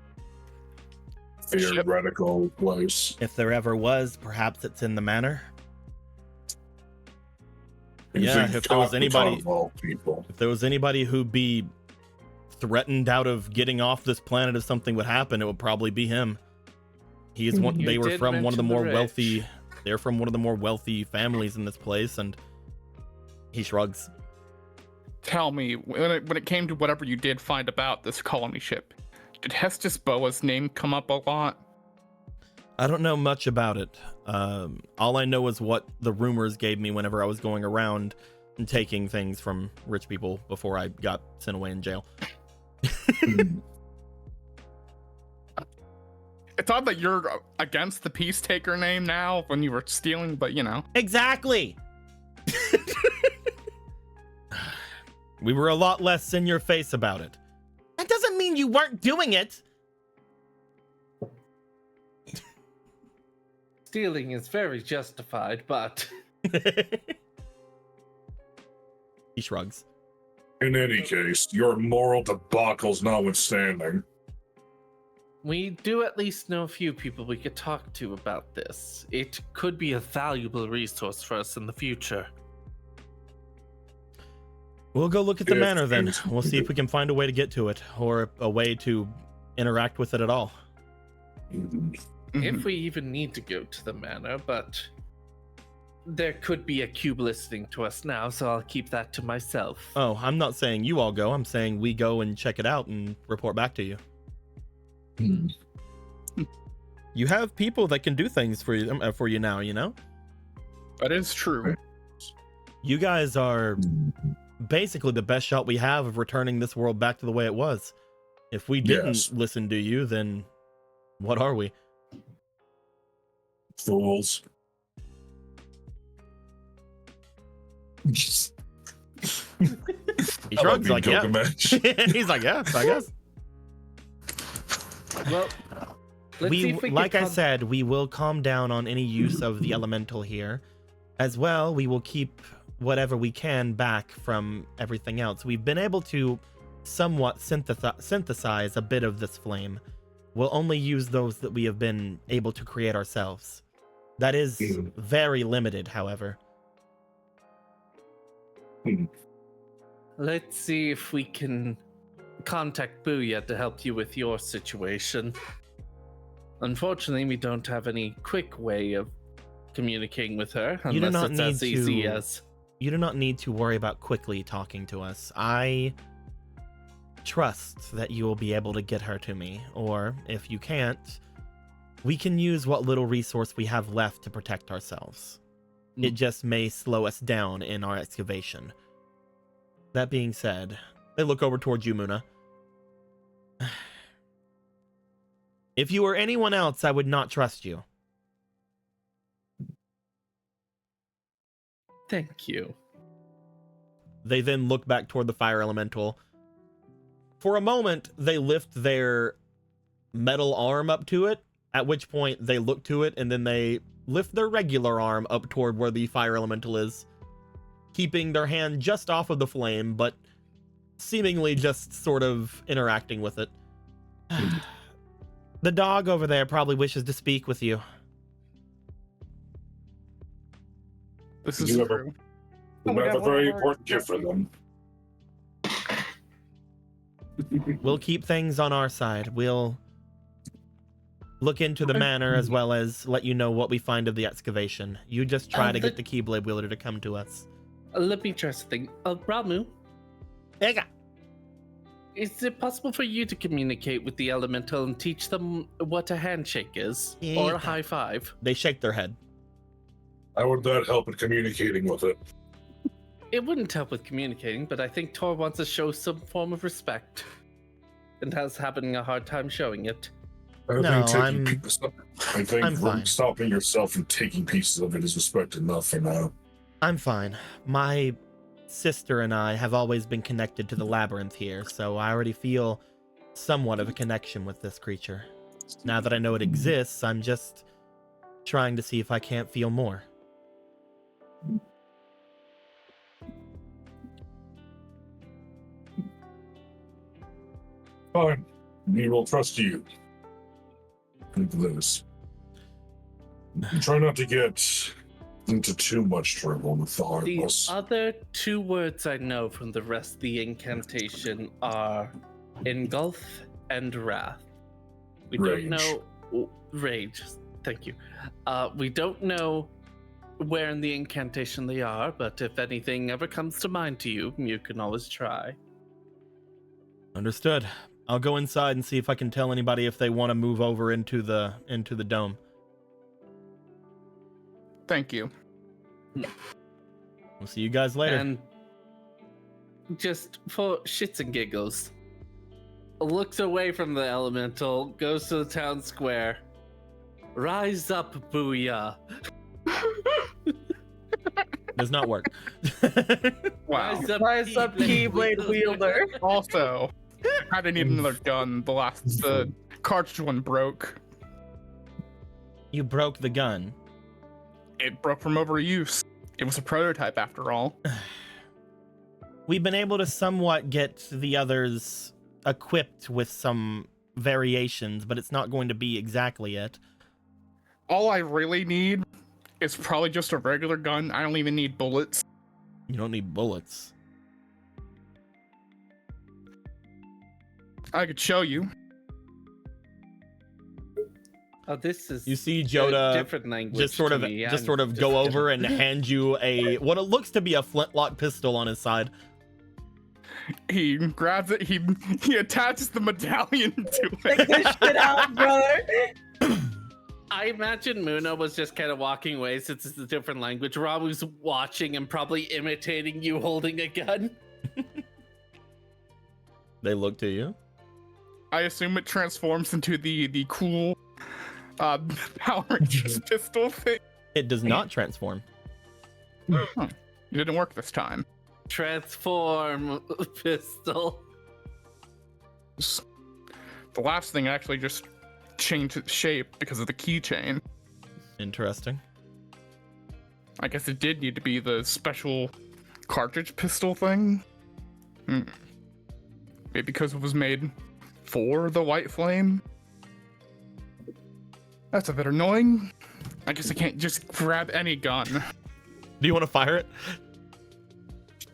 ship? Theoretical place. If there ever was, perhaps it's in the manor. Yeah, Anything if there was top anybody- of all people. If there was anybody who'd be threatened out of getting off this planet if something would happen, it would probably be him. He is one. You They were did from one of the mention the more rich. wealthy. They're from one of the more wealthy families in this place, and he shrugs. Tell me, when it came to whatever you did find about this colony ship, did Hestus Boa's name come up a lot? I don't know much about it. All I know is what the rumors gave me whenever I was going around and taking things from rich people before I got sent away in jail. It's odd that you're against the Peace Taker name now when you were stealing, but Exactly. We were a lot less in your face about it. That doesn't mean you weren't doing it. Stealing is very justified, but He shrugs. In any case, your moral debacles notwithstanding. we do at least know a few people we could talk to about this. It could be a valuable resource for us in the future. We'll go look at the Yes, manor then. yes. We'll see if we can find a way to get to it, or a way to interact with it at all. If we even need to go to the manor, but there could be a cube listening to us now, so I'll keep that to myself. Oh, I'm not saying you all go. I'm saying we go and check it out and report back to you. You have people that can do things for you now, you know? that is true. You guys are basically the best shot we have of returning this world back to the way it was. If we didn't Yes. listen to you, then what are we? Fools. He shrugs like, yeah. He's like, yeah, I guess. Well, let's see if we Like can I said, we will calm down on any use of the elemental here. As well, we will keep whatever we can back from everything else. We've been able to somewhat synthesize a bit of this flame, we'll only use those that we have been able to create ourselves. That is very limited, however. Let's see if we can contact Booyah to help you with your situation. Unfortunately, we don't have any quick way of communicating with her You do unless not it's as need easy to- as... You do not need to worry about quickly talking to us. I trust that you will be able to get her to me, or if you can't, we can use what little resource we have left to protect ourselves. It just may slow us down in our excavation. That being said, they look over towards you, Muna. If you were anyone else, I would not trust you. Thank you. They then look back toward the fire elemental. For a moment, they lift their metal arm up to it, at which point they look to it, and then they lift their regular arm up toward where the fire elemental is, keeping their hand just off of the flame, but seemingly just sort of interacting with it. The dog over there probably wishes to speak with you. This You is have a- true. We have a very important gift for them. We'll keep things on our side. We'll look into the manor as well as let you know what we find of the excavation. You just try to get the Keyblade wielder to come to us. Let me try something. Ramu, Ega. is it possible for you to communicate with the elemental and teach them what a handshake is? Or a high five? They shake their head. How would that help in communicating with it? It wouldn't help with communicating, but I think Tor wants to show some form of respect. And has having a hard time showing it. I No, think I'm fine. stopping yourself from taking pieces of it is respect enough for now. I'm fine. My sister and I have always been connected to the labyrinth here, so I already feel somewhat of a connection with this creature. Now that I know it exists, I'm just trying to see if I can't feel more. Fine. We will trust you. Think this. Try not to get into too much trouble with the The Heartless. other two words I know from the rest of the incantation are engulf and wrath. We Rage. don't know rage. Thank you. We don't know where in the incantation they are, but if anything ever comes to mind to you, you can always try. Understood. I'll go inside and see if I can tell anybody if they want to move over into the dome. Thank you. We'll see you guys later. And just for shits and giggles, looks away from the elemental, goes to the town square. Rise up, Booyah. Does not work. Wow. Rise up, Keyblade wielder. Also, I kind of need another gun. The cartridge one broke. You broke the gun. It broke from overuse. It was a prototype after all. We've been able to somewhat get the others equipped with some variations, but it's not going to be exactly it. All I really need is probably just a regular gun. I don't even need bullets. You don't need bullets. I could show you. Oh, this is You see a Joda different language just sort to of me. just I'm sort of just go gonna- over and hand you what it looks to be a flintlock pistol on his side. He grabs it. He attaches the medallion to Take it. this shit out, brother. I imagine Muna was just kind of walking away since it's a different language. Ramu's watching and probably imitating you holding a gun. They look to you. I assume it transforms into the cool Power Rangers pistol thing. It does not transform. It didn't work this time. Transform pistol. The last thing actually just changed its shape because of the keychain. Interesting. I guess it did need to be the special cartridge pistol thing. Maybe because it was made for the white flame. That's a bit annoying. I guess I can't just grab any gun. Do you want to fire it?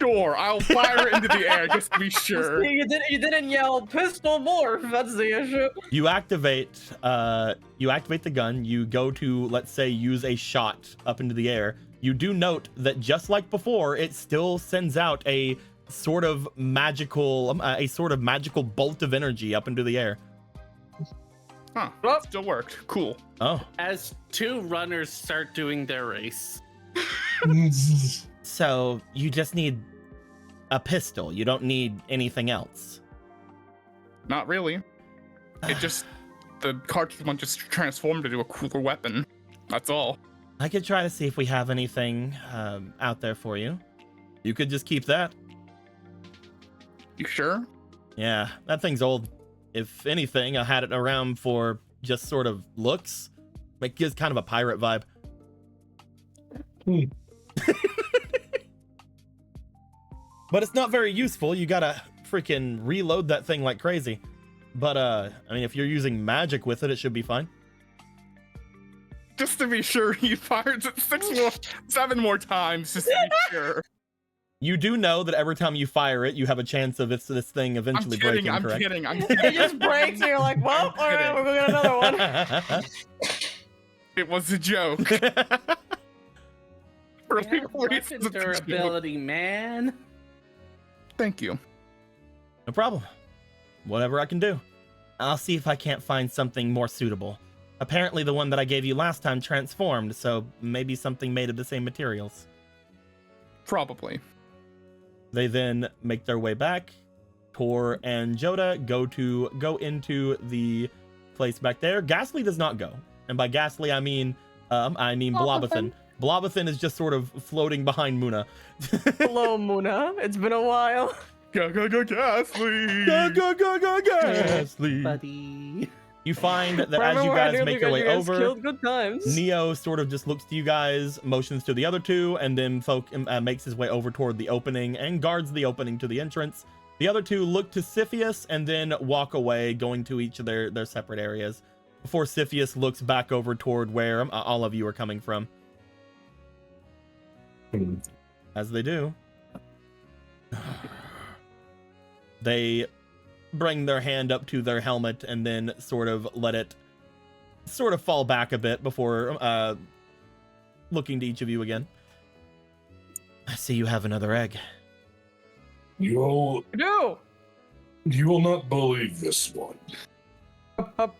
Sure, I'll fire it into the air just to be sure. You didn't yell pistol morph. That's the issue. You activate the gun. You go to, let's say, use a shot up into the air. You do note that just like before, it still sends out a sort of magical bolt of energy up into the air. Huh, Oh. still worked. Cool. Oh, As two runners start doing their race. so you just need a pistol. You don't need anything else. Not really. The cartridge one just transformed into a cooler weapon. That's all. I could try to see if we have anything out there for you. You could just keep that. You sure? Yeah, that thing's old. If anything, I had it around for just sort of looks. It gives kind of a pirate vibe. But it's not very useful. You gotta freaking reload that thing like crazy. But I mean, if you're using magic with it, it should be fine. Just to be sure, he fires it 7 more times just to be sure. You do know that every time you fire it, you have a chance of this thing eventually breaking, I'm correct? kidding. It just breaks, and you're like, well, all right, we're going to get another one. It was a joke. We For have legal weapon reasons, it's a joke. durability, man. Thank you. No problem. Whatever I can do. I'll see if I can't find something more suitable. Apparently the one that I gave you last time transformed, so maybe something made of the same materials. Probably. They then make their way back. Tor and Joda go into the place back there. Ghastly does not go. And by Ghastly, I mean Blobathan. Blobathan is just sort of floating behind Muna. Hello, Muna. It's been a while. Go, Ghastly! Go, Ghastly! Buddy. You find that Remember as you when I guys nearly make your got way you guys over, killed? Good times. Neo sort of just looks to you guys, motions to the other two, and then makes his way over toward the opening and guards the opening to the entrance. The other two look to Siphius and then walk away, going to each of their separate areas, before Siphius looks back over toward where all of you are coming from. As they do, they bring their hand up to their helmet and then sort of let it fall back a bit before looking to each of you again. I see you have another egg. You will No. not believe this one. Up.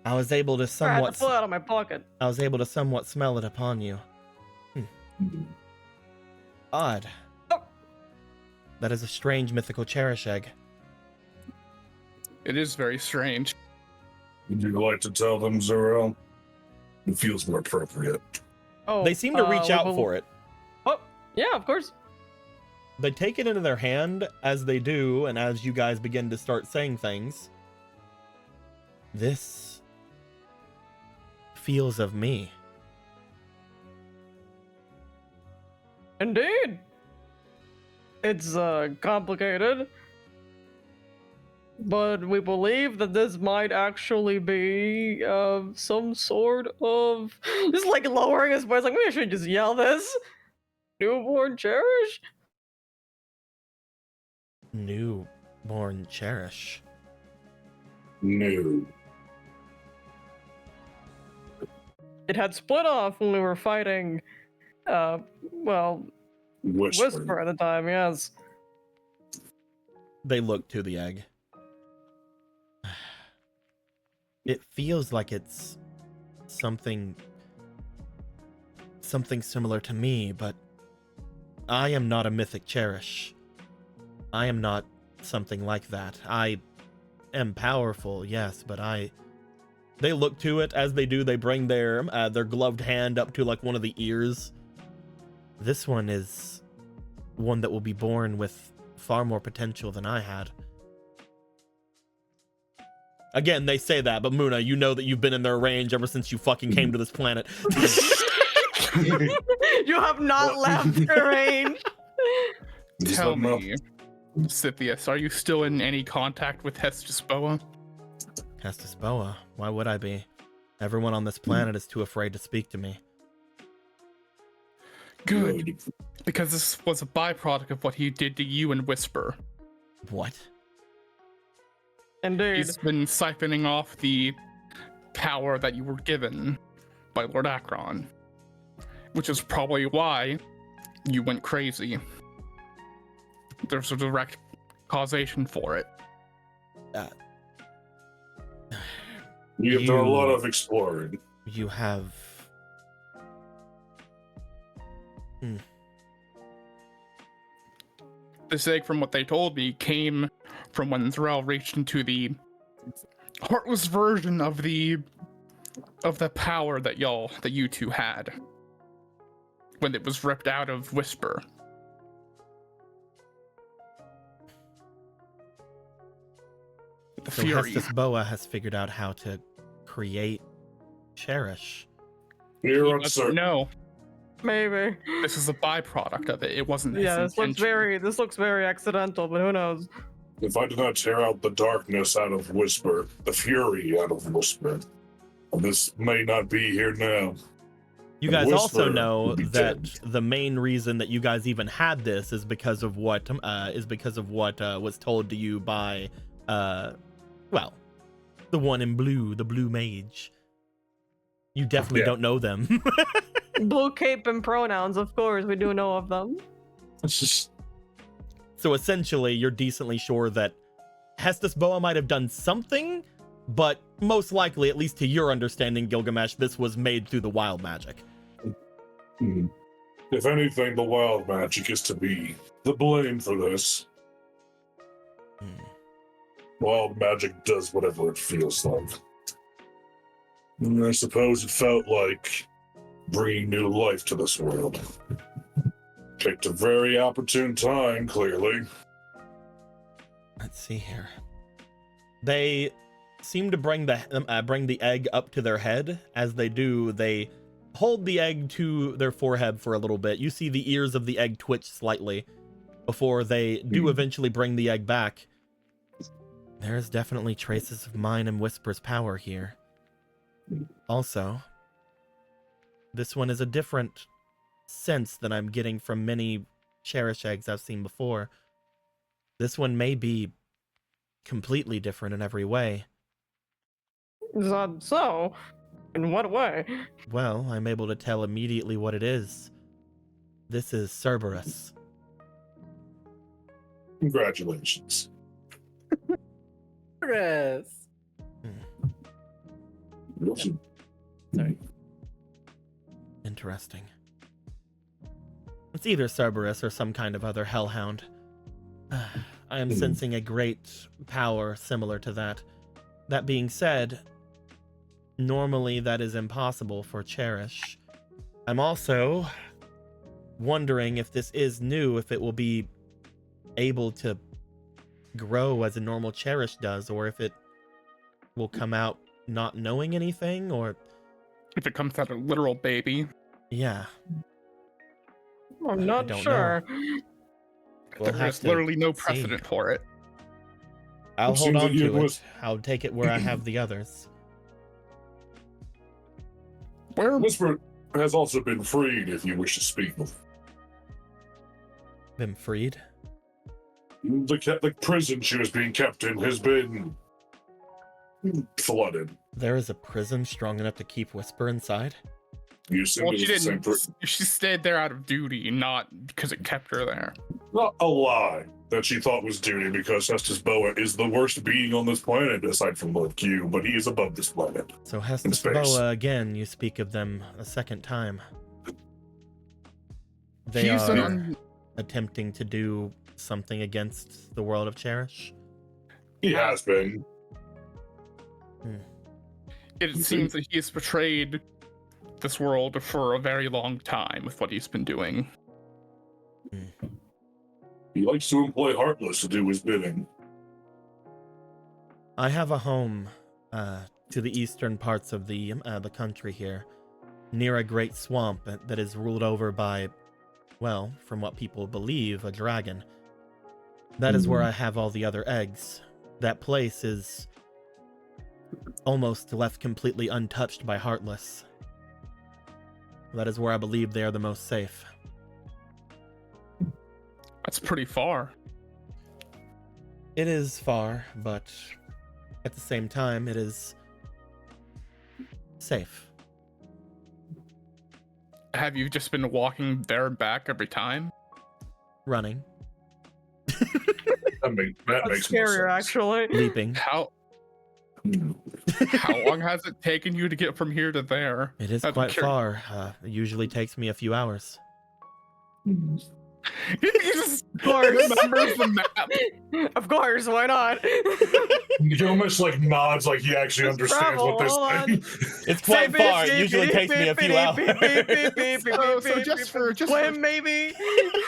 I was able to I had to somewhat pull it out of my pocket. smell it upon you. Odd. Oh. That is a strange mythical cherish egg. It is very strange. Would you like to tell them, Zero? It feels more appropriate. Oh, They seem to reach out for it. Oh, yeah, of course. They take it into their hand as they do, and as you guys begin to start saying things. This feels of me. Indeed. It's complicated, but we believe that this might actually be some sort of just like lowering his voice. Like, maybe I should just yell this. Newborn cherish. Newborn cherish. No. It had split off when we were fighting. Whisper at the time. Yes. They look to the egg. It feels like it's something similar to me, but I am not a mythic cherish. I am not something like that. I am powerful, yes, but they look to it. As they do, they bring their gloved hand up to like one of the ears. This one is one that will be born with far more potential than I had. Again, they say that, but Muna, you know that you've been in their range ever since you fucking came to this planet. You have not left their range. Just Tell let 'em know. me, Scythius, are you still in any contact with Hestisboa? Hestisboa? Why would I be? Everyone on this planet is too afraid to speak to me. Good, because this was a byproduct of what he did to you and Whisper. What? Indeed. He's been siphoning off the power that you were given by Lord Akron, which is probably why you went crazy. There's a direct causation for it. You've done a lot of exploring. You have... This egg, from what they told me, came from when Thrall reached into the heartless version of the power that you two had when it was ripped out of Whisper. The So Fury. Hestisboa has figured out how to create Cherish. You're Let's uncertain. know. Maybe. This is a byproduct of it. It wasn't his Yeah, this intention. looks very accidental, but who knows? If I did not tear out the darkness out of Whisper, the fury out of Whisper, this may not be here now. You And guys also Whisper know would be that dead. the main reason that you guys even had this is because of what was told to you by well, the one in blue, the blue mage. You definitely Yeah. don't know them. Blue cape and pronouns, of course, we do know of them. It's just So essentially, you're decently sure that Hestisboa might have done something, but most likely, at least to your understanding, Gilgamesh, this was made through the wild magic. if anything, the wild magic is to be the blame for this. Wild magic does whatever it feels like. And I suppose it felt like bringing new life to this world. Picked a very opportune time, clearly. Let's see here. They seem to bring the egg up to their head. As they do, they hold the egg to their forehead for a little bit. You see the ears of the egg twitch slightly before they do eventually bring the egg back. There's definitely traces of mine and Whisper's power here. Also, this one is a different sense than I'm getting from many Cherish eggs I've seen before. This one may be completely different in every way. Is that so? In what way? Well, I'm able to tell immediately what it is. This is Cerberus. Congratulations. Chris. Sorry. Interesting. It's either Cerberus or some kind of other hellhound. I am sensing a great power similar to that. That being said, normally that is impossible for Cherish. I'm also wondering if this is new, if it will be able to grow as a normal Cherish does, or if it will come out not knowing anything, or... If it comes out a literal baby. Yeah. I'm not don't sure. We'll have There's to literally no see. precedent for it. I'll It hold seems on that you to it. was- I'll take it where I have the others. Where Whisper has also been freed if you wish to speak with Been freed? the prison she was being kept in has been flooded. There is a prison strong enough to keep Whisper inside? You seem well, to she be the same didn't. She stayed there out of duty, not because it kept her there. Not a lie that she thought was duty, because Hestisboa is the worst being on this planet aside from Lord Q, but he is above this planet. So space. Hestisboa, again, you speak of them a second time. They He's are an attempting to do something against the world of Cherish? He has been. It seems that he has betrayed this world for a very long time with what he's been doing. He likes to employ Heartless to do his bidding. I have a home to the eastern parts of the country here, near a great swamp that is ruled over by, well, from what people believe, a dragon. That is where I have all the other eggs. That place is almost left completely untouched by Heartless. That is where I believe they are the most safe. That's pretty far. It is far, but at the same time, it is safe. Have you just been walking there and back every time? Running, That makes That's more scarier, sense. actually. leaping. How long has it taken you to get from here to there? It is I'm quite curious. far. It usually takes me a few hours. You just Of course. remembers the map. Of course, why not? He almost like nods like he actually Let's understands travel, what hold on. they're saying. It's quite far. It usually takes me a few hours. So just for Swim, maybe.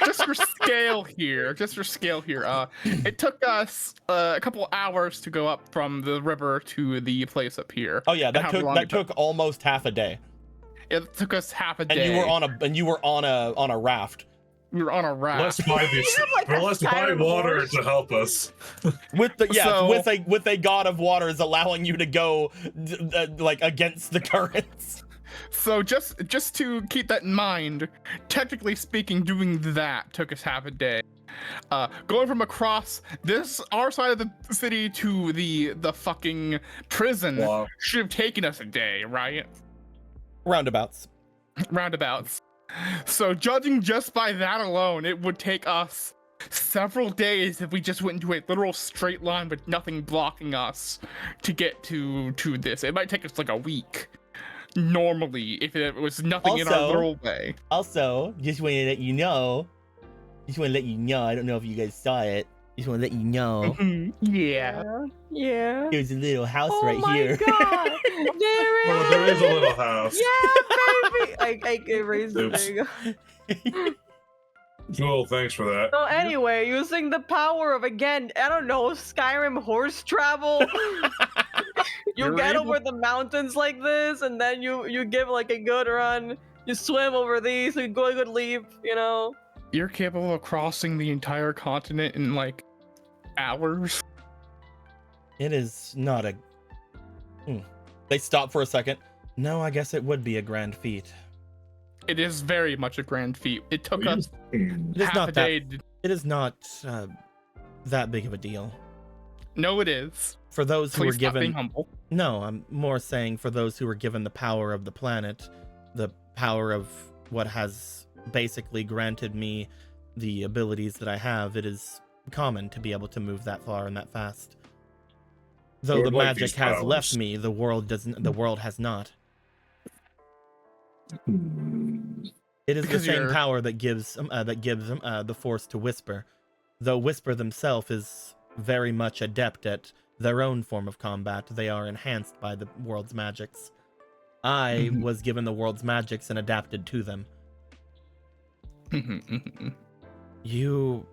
just for scale here, it took us a couple hours to go up from the river to the place up here. Oh yeah, And how long that it took- took almost half a day. It took us half a And day. you were on a raft We were on a raft. Let's buy these. have, like, a Let's buy Skyrim water horse. to help us. with the So- with a god of waters allowing you to go like against the currents. So just to keep that in mind, technically speaking, doing that took us half a day. Going from across our side of the city to the fucking prison Wow. should have taken us a day, right? Roundabouts. Roundabouts. So judging just by that alone, it would take us several days if we just went into a literal straight line with nothing blocking us to get to this. It might take us like a week. Normally, if it was nothing in our Also- literal way. Also, just want to let you know. I don't know if you guys saw it. Just want to let you know. Yeah. Yeah. There's a little house Oh right my here. god! There Well, there is a little house. Yeah, baby! I raised the Oops. thing. Cool, thanks for that. So anyway, using the power of, again, I don't know, Skyrim horse travel. You You're get able- over the mountains like this, and then you give like a good run. You swim over these, you go a good leap, you know. You're capable of crossing the entire continent in like hours. It is not a. They stop for a second. No, I guess it would be a grand feat. It is very much a grand feat. It took us It is half not a that. day. It is not that big of a deal. No, it is. For those who Please were stop being given. humble. No, I'm more saying for those who were given the power of the planet, the power of what has basically granted me the abilities that I have. It is common to be able to move that far and that fast. Though Lord, the like magic these has powers. left me, the world doesn't. The world has not. It is Because the same you're- power that gives the force to Whisper, though Whisper themselves is very much adept at their own form of combat. They are enhanced by the world's magics. I Mhm. was given the world's magics and adapted to them. You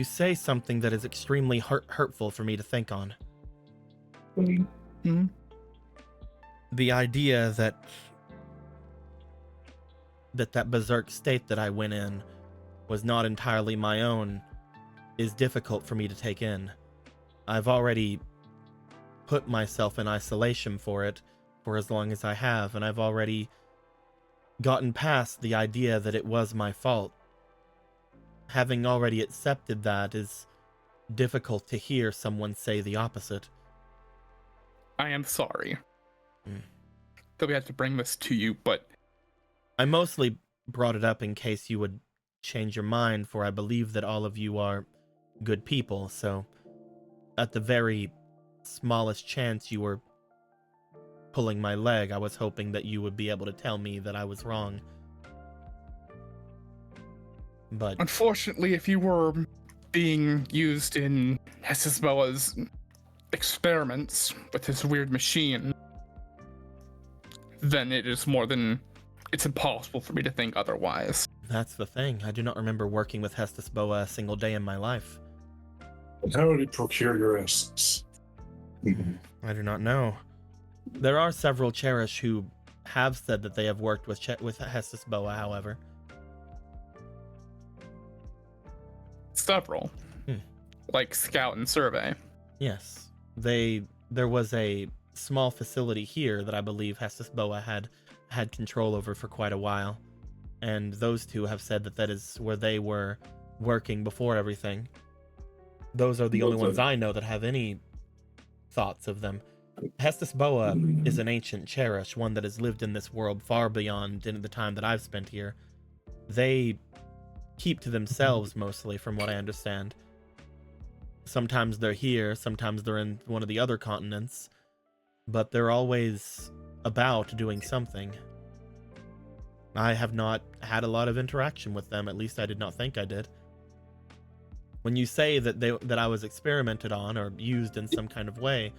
say something that is extremely hurtful for me to think on. The idea that berserk state that I went in was not entirely my own is difficult for me to take in. I've already put myself in isolation for it for as long as I have, and I've already gotten past the idea that it was my fault. Having already accepted that is difficult to hear someone say the opposite. I am sorry Mm. that we had to bring this to you, but I mostly brought it up in case you would change your mind, for I believe that all of you are good people, so at the very smallest chance you were pulling my leg, I was hoping that you would be able to tell me that I was wrong. But unfortunately, if you were being used in Hesisboa's experiments with his weird machine, then it's impossible for me to think otherwise. that's the thing. I do not remember working with Hestisboa a single day in my life. How did he procure your essence? I do not know. There are several Cherished who have said that they have worked with Hestisboa, however. Several. Like scout and survey. Yes. There was a small facility here that I believe Hestus Boa had control over for quite a while. And those two have said that is where they were working before everything. Those are the only ones I know that have any thoughts of them. Hestus Boa is an ancient Cherish, one that has lived in this world far beyond in the time that I've spent here. They keep to themselves mostly, from what I understand. Sometimes they're here, sometimes they're in one of the other continents, but they're always about doing something. I have not had a lot of interaction with them, at least I did not think I did. When you say that I was experimented on or used in some kind of way,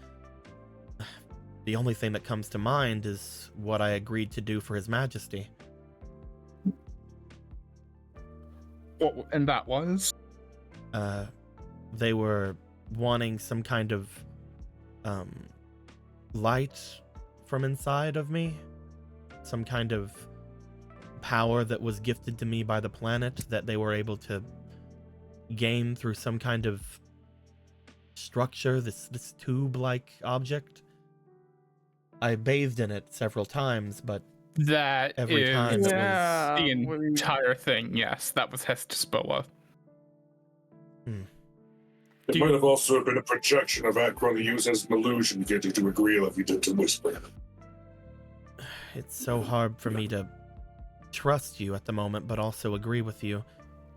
the only thing that comes to mind is what I agreed to do for His Majesty. And that was? They were wanting some kind of light from inside of me, some kind of power that was gifted to me by the planet that they were able to gain through some kind of structure, this tube-like object. I bathed in it several times, but that every time is it Yeah. the entire thing. Yes, that was Hestus Boa. It might have also been a projection of Akron used as an illusion to get you to agree like you did to Whisper. It's so hard for me to trust you at the moment, but also agree with you.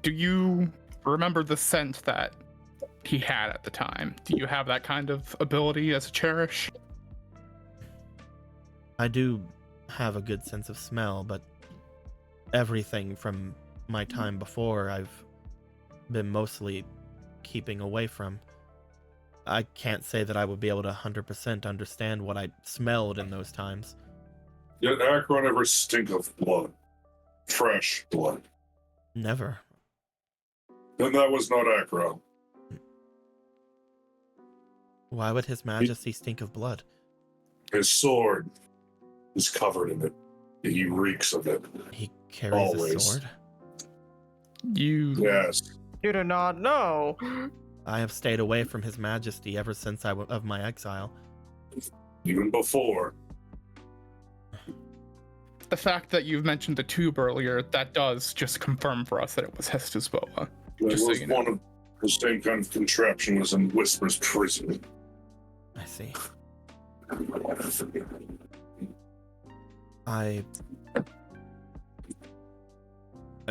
Do you remember the scent that he had at the time? Do you have that kind of ability as a Cherish? I do have a good sense of smell, but everything from my time before I've been mostly keeping away from. I can't say that I would be able to 100% understand what I smelled in those times. Did Akron ever stink of blood? Fresh blood? Never. Then that was not Akron. Why would His Majesty stink of blood? His sword is covered in it. He reeks of it. He carries a Always. sword? Yes. You do not know. I have stayed away from His Majesty ever since of my exile. Even before. The fact that you've mentioned the tube earlier, that does just confirm for us that it was Hestus Boa. It Just so was you know. one of the same kind of contraption as in Whisper's prison. I see. I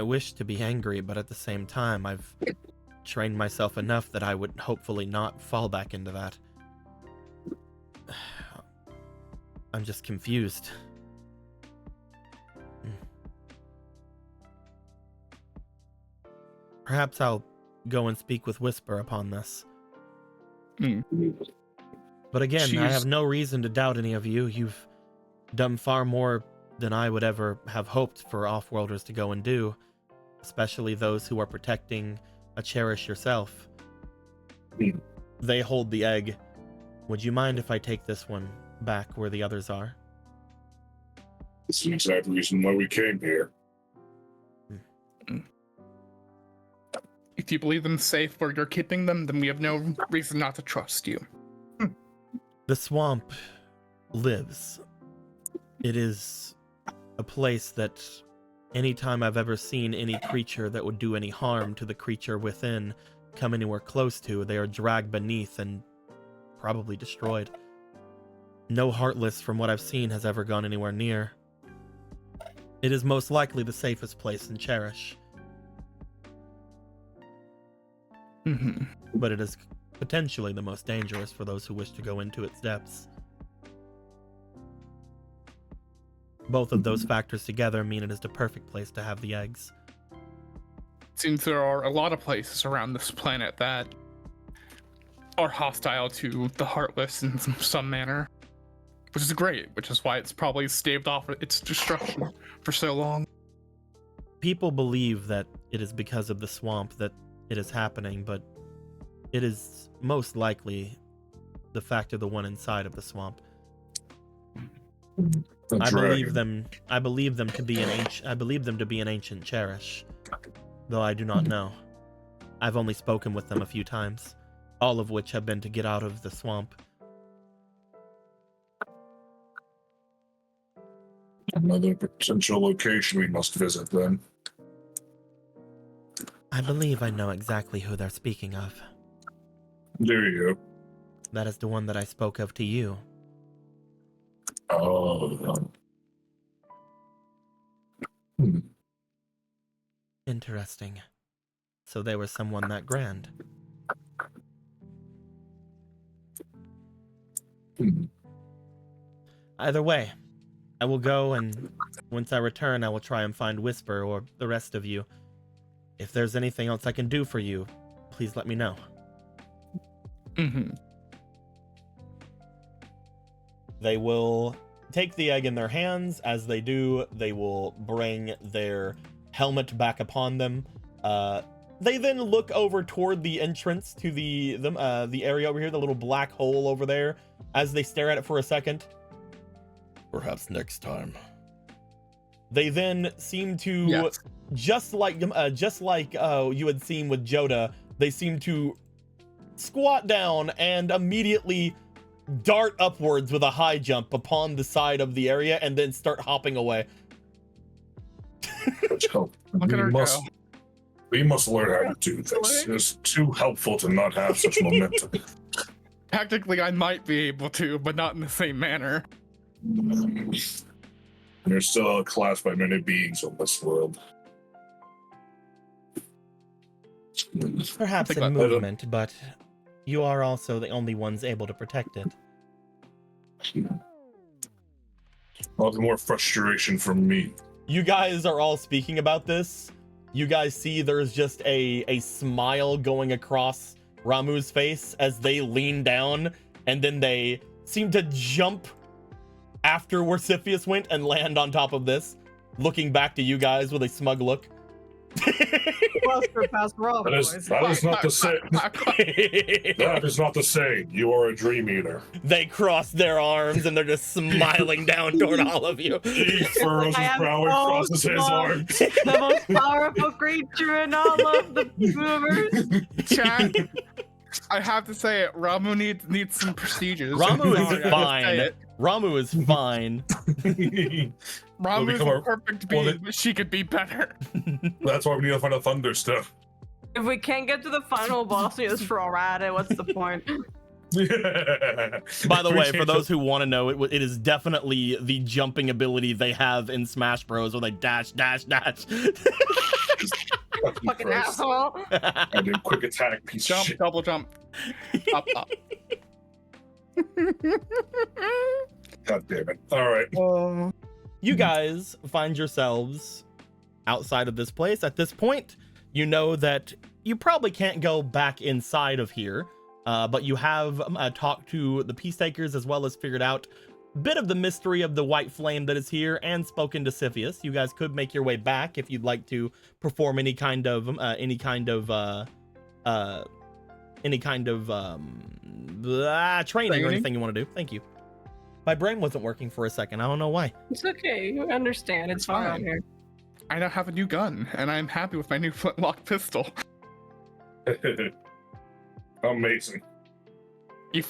wish to be angry, but at the same time, I've trained myself enough that I would hopefully not fall back into that. I'm just confused. Perhaps I'll go and speak with Whisper upon this. But again, I have no reason to doubt any of you. You've done far more than I would ever have hoped for off-worlders to go and do, especially those who are protecting a Cherish yourself. They hold the egg. Would you mind if I take this one back where the others are? It's the exact reason why we came here. If you believe them safe where you're keeping them, then we have no reason not to trust you. The swamp lives. It is a place that anytime I've ever seen any creature that would do any harm to the creature within come anywhere close to, they are dragged beneath and probably destroyed. No Heartless, from what I've seen, has ever gone anywhere near. It is most likely the safest place in Cherish, but it is potentially the most dangerous for those who wish to go into its depths. Both of those factors together mean it is the perfect place to have the eggs. It seems there are a lot of places around this planet that are hostile to the Heartless in some manner, which is great, which is why it's probably staved off its destruction for so long. People believe that it is because of the swamp that it is happening, but it is most likely the fact of the one inside of the swamp. I believe them to be an ancient Cherish, though I do not know. I've only spoken with them a few times, all of which have been to get out of the swamp. Another potential location we must visit then. I believe I know exactly who they're speaking of. Do you? That is the one that I spoke of to you. Oh. Hmm. Interesting. So they were someone that grand. Hmm. Either way, I will go, and once I return, I will try and find Whisper or the rest of you. If there's anything else I can do for you, please let me know. Mm-hmm. They will take the egg in their hands. As they do, they will bring their helmet back upon them. They then look over toward the entrance to the area over here, the little black hole over there, as they stare at it for a second. Perhaps next time. They then seem to, Yes. just like you had seen with Joda, they seem to squat down and immediately dart upwards with a high jump upon the side of the area and then start hopping away. So Look at her go. we must learn how to do this. It's too helpful to not have such momentum. Technically, I might be able to, but not in the same manner. You're still outclassed by many beings on this world. Perhaps Think in about that. movement, but you are also the only ones able to protect it. All the more frustration from me. You guys are all speaking about this. You guys see there's just a smile going across Ramu's face as they lean down, and then they seem to jump after where Siphius went and land on top of this, looking back to you guys with a smug look. Buster past Rob, That is not the same. That is not the same. You are a dream eater. They cross their arms and they're just smiling down toward all of you. He furrows I his am brow and so crosses his small. arms. The most powerful creature in all of the universe. Chat, I have to say it. Ramu needs some procedures. Ramu Sorry, I is just say fine. it. Ramu is fine. Ramu is become a a- perfect well, being, but she could be better. That's why we need to find a thunder stuff. If we can't get to the final boss, he is for a rat. What's the point? By the way, for those who want to know, it is definitely the jumping ability they have in Smash Bros. Where they dash, dash, dash. Fucking asshole. I do quick attack, piece of Jump, shit. double jump. Up, up. God damn it. All right. You guys find yourselves outside of this place. At this point, you know that you probably can't go back inside of here, but you have talked to the peace takers as well as figured out a bit of the mystery of the white flame that is here and spoken to Siphius. You guys could make your way back if you'd like to perform any kind of training or anything you want to do. Thank you. My brain wasn't working for a second. I don't know why. It's okay. I understand. It's fine out here. I now have a new gun, and I'm happy with my new flintlock pistol. Amazing. You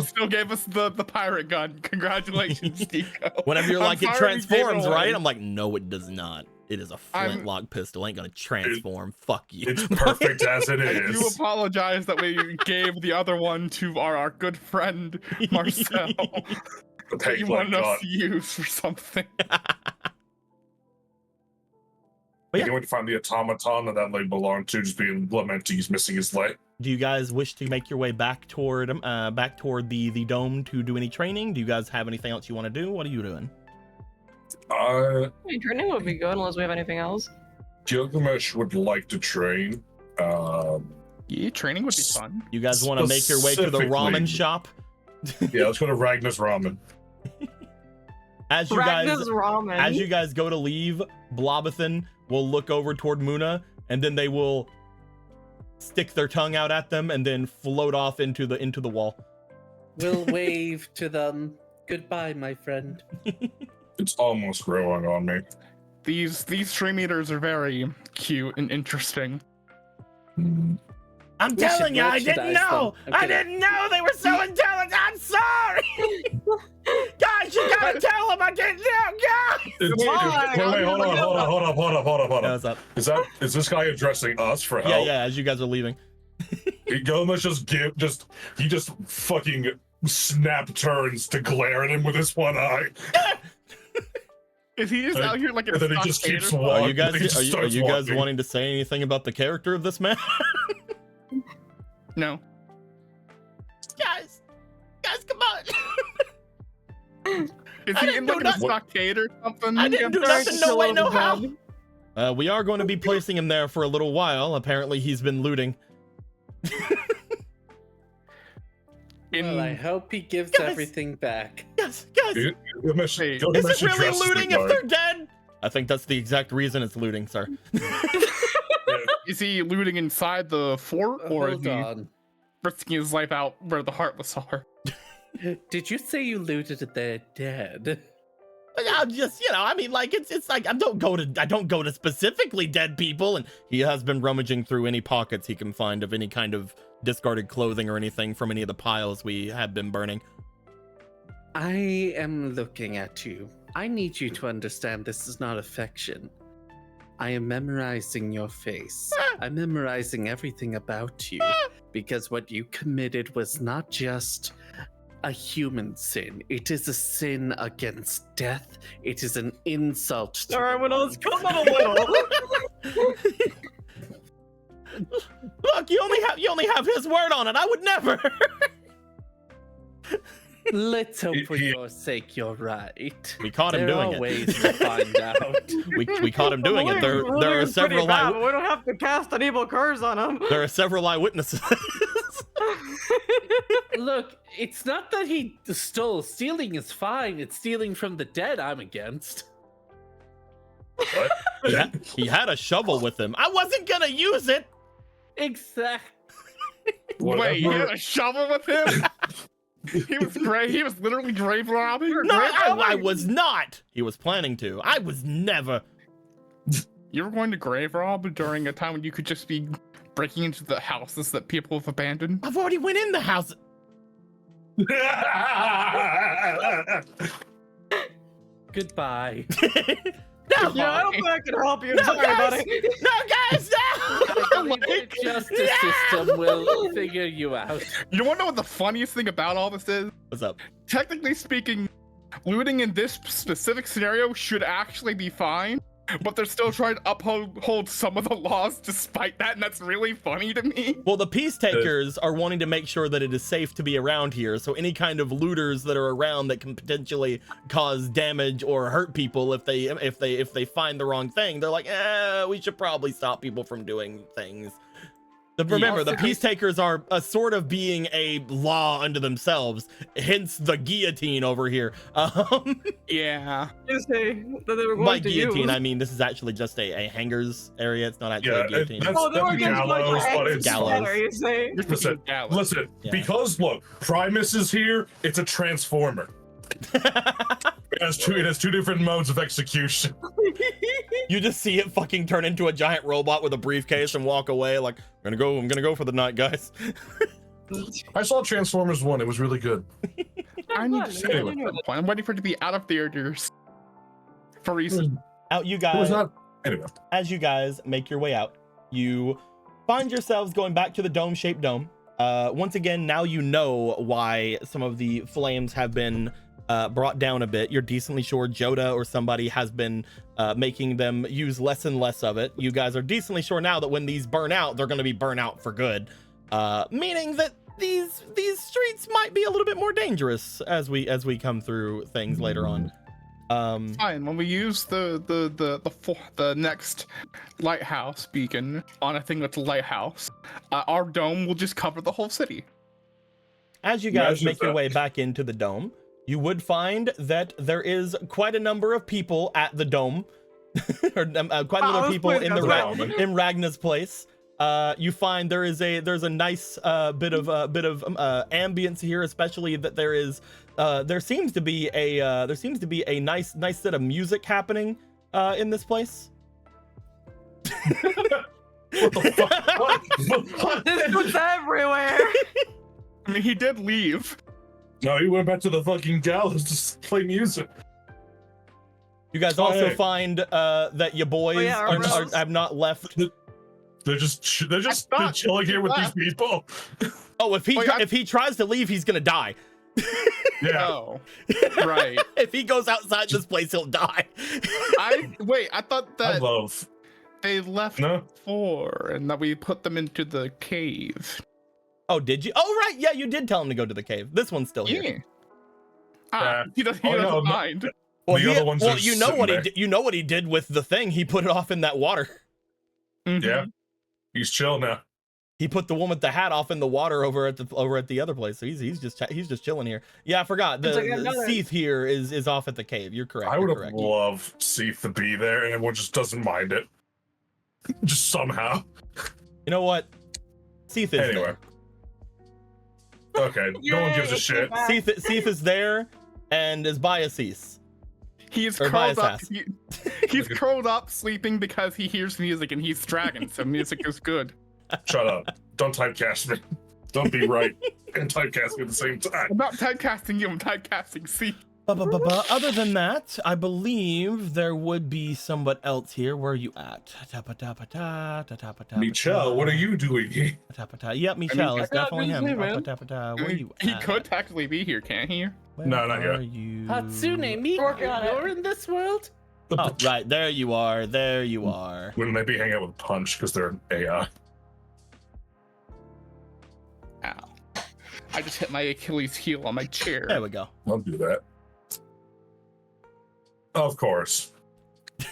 still gave us the pirate gun. Congratulations, Nico. Whenever you're I'm like, it sorry we gave transforms, away. right? I'm like, no, it does not. It is a I'm- flintlock pistol. Ain't gonna transform. Fuck you. It's perfect as it I do is. apologize that we gave the other one to our good friend Marcel. The that you peg leg wanted us gun. to use for something. But yeah. You went to find the automaton that leg belonged to, just being lamenting he's missing his leg. Do you guys wish to make your way back toward the dome to do any training? Do you guys have anything else you want to do? What are you doing? Hey, training would be good unless we have anything else. Gilgamesh would like to train. Yeah, training would be fun. You guys want to make your way to the ramen Specifically- shop? Yeah, let's go to Ragnar's Ramen. As you Ragna's ramen. As you guys go to leave, Blobothan will look over toward Muna, and then they will stick their tongue out at them and then float off into the wall. We'll wave to them. Goodbye, my friend. It's almost growing on me. These stream eaters are very cute and interesting. I'm We should telling you, I didn't merchandise know. them. I Okay. didn't know they were so intelligent. I'm sorry. Guys, you gotta tell them I didn't know, guys. Wait, hold on. Yeah, what's up? Is this guy addressing us for Yeah, help? yeah, as you guys are leaving. Gomez he just fucking snap turns to glare at him with his one eye. Is he just out here like in And a then he just stockade or keeps something? walking. Are you guys He just are you starts guys walking. wanting to say anything about the character of this man? No. guys, come on. Is I he didn't in do like a nothing. stockade or something? I didn't do Yeah. nothing. No way, no how. We are going to be placing him there for a little while. Apparently, he's been looting. Well, I hope he gives Guys. everything back. Guys, Hey, is it really looting if they're dead? I think that's the exact reason it's looting, sir. Is he looting inside the fort, or is Hold he on. risking his life out where the Heartless are? Did you say you looted their dead? I'm just, I mean, like it's like I don't go to specifically dead people, and he has been rummaging through any pockets he can find of any kind of discarded clothing or anything from any of the piles we have been burning. I am looking at you. I need you to understand this is not affection. I am memorizing your face. I'm memorizing everything about you because what you committed was not just a human sin. It is a sin against death. It is an insult to All right, the well, let's gods. come on a little. Look, you only have his word on it. I would never. Let's hope for He- your sake you're right. We caught him There doing are it. ways to find out. We caught him doing it. There are Pretty several bad, but we don't have to cast an evil curse on him. there are several eyewitnesses. Look, it's not that he stole. Stealing is fine. It's stealing from the dead I'm against. He had a shovel with him. I wasn't gonna use it. Exactly. Wait, he had a shovel with him? He was literally grave robbing? No, I was not. He was planning to. I was never. You were going to grave rob during a time when you could just be breaking into the houses that people have abandoned? I've already went in the house. Goodbye. No, Yeah, I don't think I can help you. no, Sorry, guys, buddy. no, guys, I no. believe the justice system will figure you out. You wanna know what the funniest thing about all this is? What's up? Technically speaking, looting in this specific scenario should actually be fine, but they're still trying to uphold some of the laws despite that, and that's really funny to me. Well, the peace takers are wanting to make sure that it is safe to be around here. So any kind of looters that are around that can potentially cause damage or hurt people if they find the wrong thing, they're like, we should probably stop people from doing things. Remember, the peace takers are sort of being a law unto themselves, hence the guillotine over here. Yeah. You say that they were going By to guillotine, use. I mean this is actually just a hangers area. It's not actually a guillotine. that's- Oh, they were against gallows, but it's Gallows. You say. Listen, listen. Yeah. Because look, Primus is here. It's a transformer. It has two different modes of execution. You just see it fucking turn into a giant robot with a briefcase and walk away like, I'm gonna go for the night, guys. I saw Transformers 1. It was really good. I need to see it. Anyway. I'm waiting for it to be out of theaters. For reason. Out you It guys, was not. Anyway. as you guys make your way out, you find yourselves going back to the dome-shaped dome. Once again, now you know why some of the flames have been brought down a bit. You're decently sure Joda or somebody has been making them use less and less of it. You guys are decently sure now that when these burn out, they're going to be burnt out for good. Meaning that these streets might be a little bit more dangerous as we come through things later on. Fine. When we use the next lighthouse beacon on a thing that's a lighthouse, our dome will just cover the whole city. As you guys Imagine make your that. way back into the dome, you would find that there is quite a number of people at the dome, or quite a number of this people place in got in Ragna's place. You find there's a nice bit of ambience here, especially that there seems to be a nice set of music happening in this place. What the fuck? What? This dude's everywhere. I mean, he did leave. No, he went back to the fucking gallows to play music. You guys Oh, also hey. find that your boys yeah, our bros. have not left. They're just been thought chilling here with these left. people. Oh, if he tries to leave, he's gonna die. Yeah. Oh, right. If he goes outside this place, he'll die. I thought I that love. they left No. before and that we put them into the cave. Oh, did you? Oh, right. Yeah, you did tell him to go to the cave. This one's still here. Yeah. Ah, he doesn't Oh, no, mind. Well, The other ones are you know sitting what there. he did. You know what he did with the thing. He put it off in that water. Mhm. Yeah. He's chill now. He put the one with the hat off in the water over at the other place. So he's just chilling here. Yeah, I forgot. It's like The another- Seath here is off at the cave. You're correct. I You're would have correct. loved Seath to be there, and everyone just doesn't mind it. Just somehow. You know what? Seath is Anyway. Okay, no one gives a Yay, shit. back. there. Seath is there and is by a cease. He's Or curled up. bias He's curled up sleeping because he hears music and he's dragon, so music is good. Shut up. Don't typecast me. Don't be right and typecast me at the same time. I'm not typecasting you, I'm typecasting C. Other than that, I believe there would be somewhat else here. Where are you at? Michelle, what are you doing here? Yep, Michelle is I got definitely him. news, man. Where are you He at? could technically be here, can't he? Where No, not yet. are you? Hatsune Miku, Working on it. you're in this world? Oh, right. There you are. There you are. Wouldn't they be hanging out with Punch because they're an AI? Ow. I just hit my Achilles heel on my chair. There we go. I'll do that. Of course.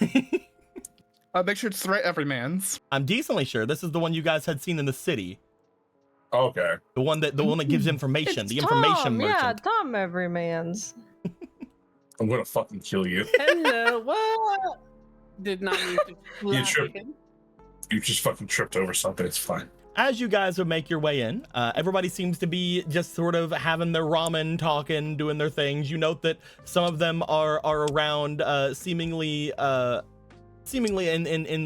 Make sure it's the right everyman's. I'm decently sure this is the one you guys had seen in the city. Okay. The one that gives information. It's The information Tom, merchant. Yeah, Tom Everyman's. I'm gonna fucking kill you. Hello, what? Did not mean to slap tripped. him. You just fucking tripped over something. It's fine. As you guys would make your way in, everybody seems to be just sort of having their ramen, talking, doing their things. You note that some of them are around, seemingly in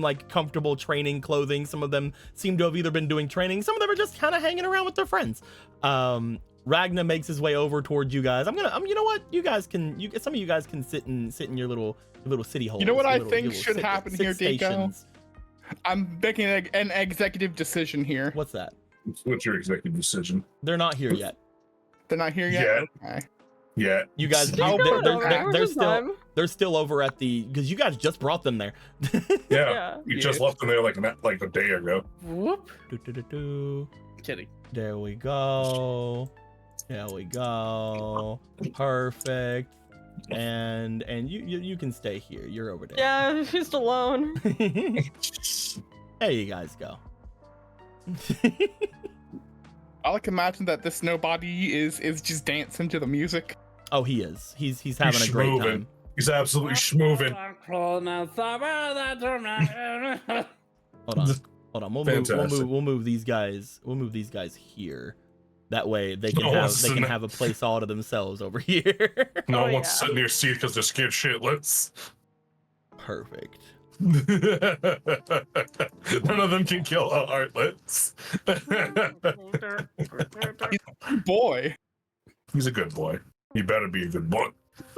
like comfortable training clothing. Some of them seem to have either been doing training. Some of them are just kind of hanging around with their friends. Ragna makes his way over towards you guys. You know what? Some of you guys can sit in your little city holes. You know what your I little- think your little should sit- happen sit here, Deco? stations. I'm making an executive decision here. What's that? What's your executive decision? They're not here yet. They're not here yet? Okay. Yeah. You guys, Oh, they're still over at the, because you guys just brought them there. Yeah. Yeah. You just left them there like a day ago. Whoop. Do-do-do-do. Kidding. There we go. There we go. Perfect. And you can stay here. You're over there. Yeah, she's alone. There you guys go. I like imagine that this nobody is just dancing to the music. Oh, he is. He's having a great schmoovin'. time. He's absolutely schmoovin'. Hold on. Fantastic. We'll move these guys. We'll move these guys here. That way they can No one's have sitting- a place all to themselves over here. No Oh, one wants yeah. to sit in your seat because they're scared shitless. Perfect. None of them can kill Heartless. Boy. He's a good boy. He better be a good boy.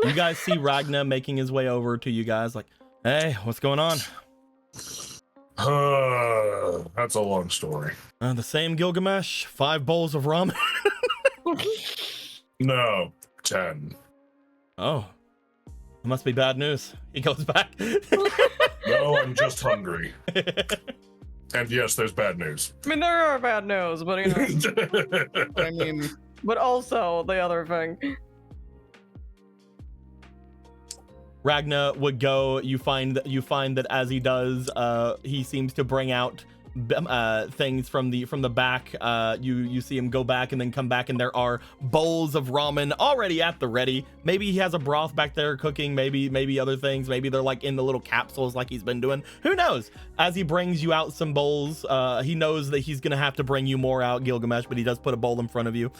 You guys see Ragna making his way over to you guys like, hey, what's going on? That's a long story. The same Gilgamesh, 5 bowls of ramen. No, 10. Oh, it must be bad news. He goes back. No, I'm just hungry. And yes, there's bad news. I mean, there are bad news, but you know, I mean, but also the other thing. Ragna would go. You find that as he does, he seems to bring out things from the back. You see him go back and then come back, and there are bowls of ramen already at the ready. Maybe he has a broth back there cooking. Maybe other things. Maybe they're like in the little capsules like he's been doing. Who knows? As he brings you out some bowls, he knows that he's gonna have to bring you more out, Gilgamesh, but he does put a bowl in front of you.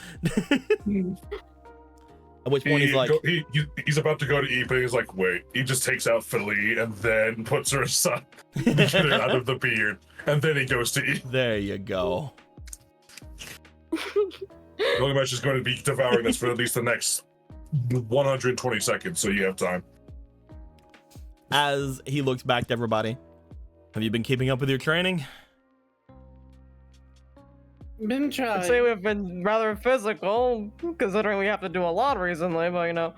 At which point he's like, he's about to go to eat, but he's like, wait. He just takes out Philly and then puts her aside to get her out of the beard, and then he goes to eat. there you go. Gilgamesh is going to be devouring this for at least the next 120 seconds, so you have time. As he looks back to everybody, have you been keeping up with your training? Been I'd trying. say we've been rather physical, considering we have to do a lot recently, but you know.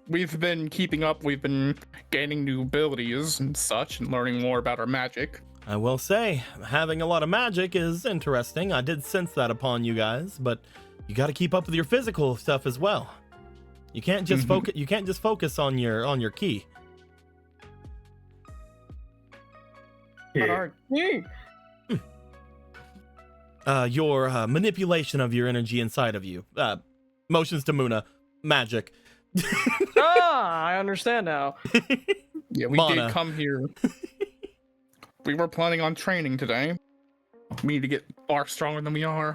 We've been keeping up. We've been gaining new abilities and such, and learning more about our magic. I will say, having a lot of magic is interesting. I did sense that upon you guys, but you got to keep up with your physical stuff as well. You can't just focus. You can't just focus on your key. But our key. Your manipulation of your energy inside of you. Motions to Muna. Magic. I understand now. Yeah, we Mana. did come here. We were planning on training today. We need to get far stronger than we are.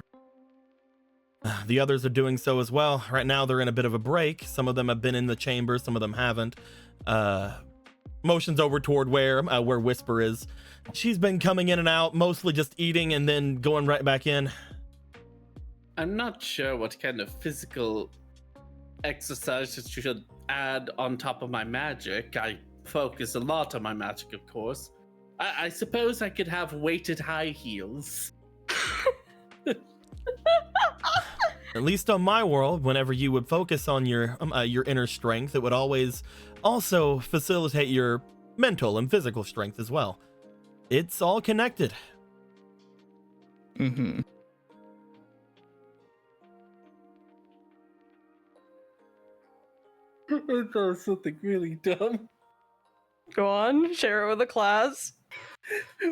The others are doing so as well. Right now, they're in a bit of a break. Some of them have been in the chamber. Some of them haven't. Motions over toward where Whisper is. She's been coming in and out, mostly just eating and then going right back in. I'm not sure what kind of physical exercises you should add on top of my magic. I focus a lot on my magic, of course. I suppose I could have weighted high heels. At least on my world, whenever you would focus on your inner strength, it would always also facilitate your mental and physical strength as well. It's all connected. Mm-hmm. I thought of something really dumb. Go on, share it with the class.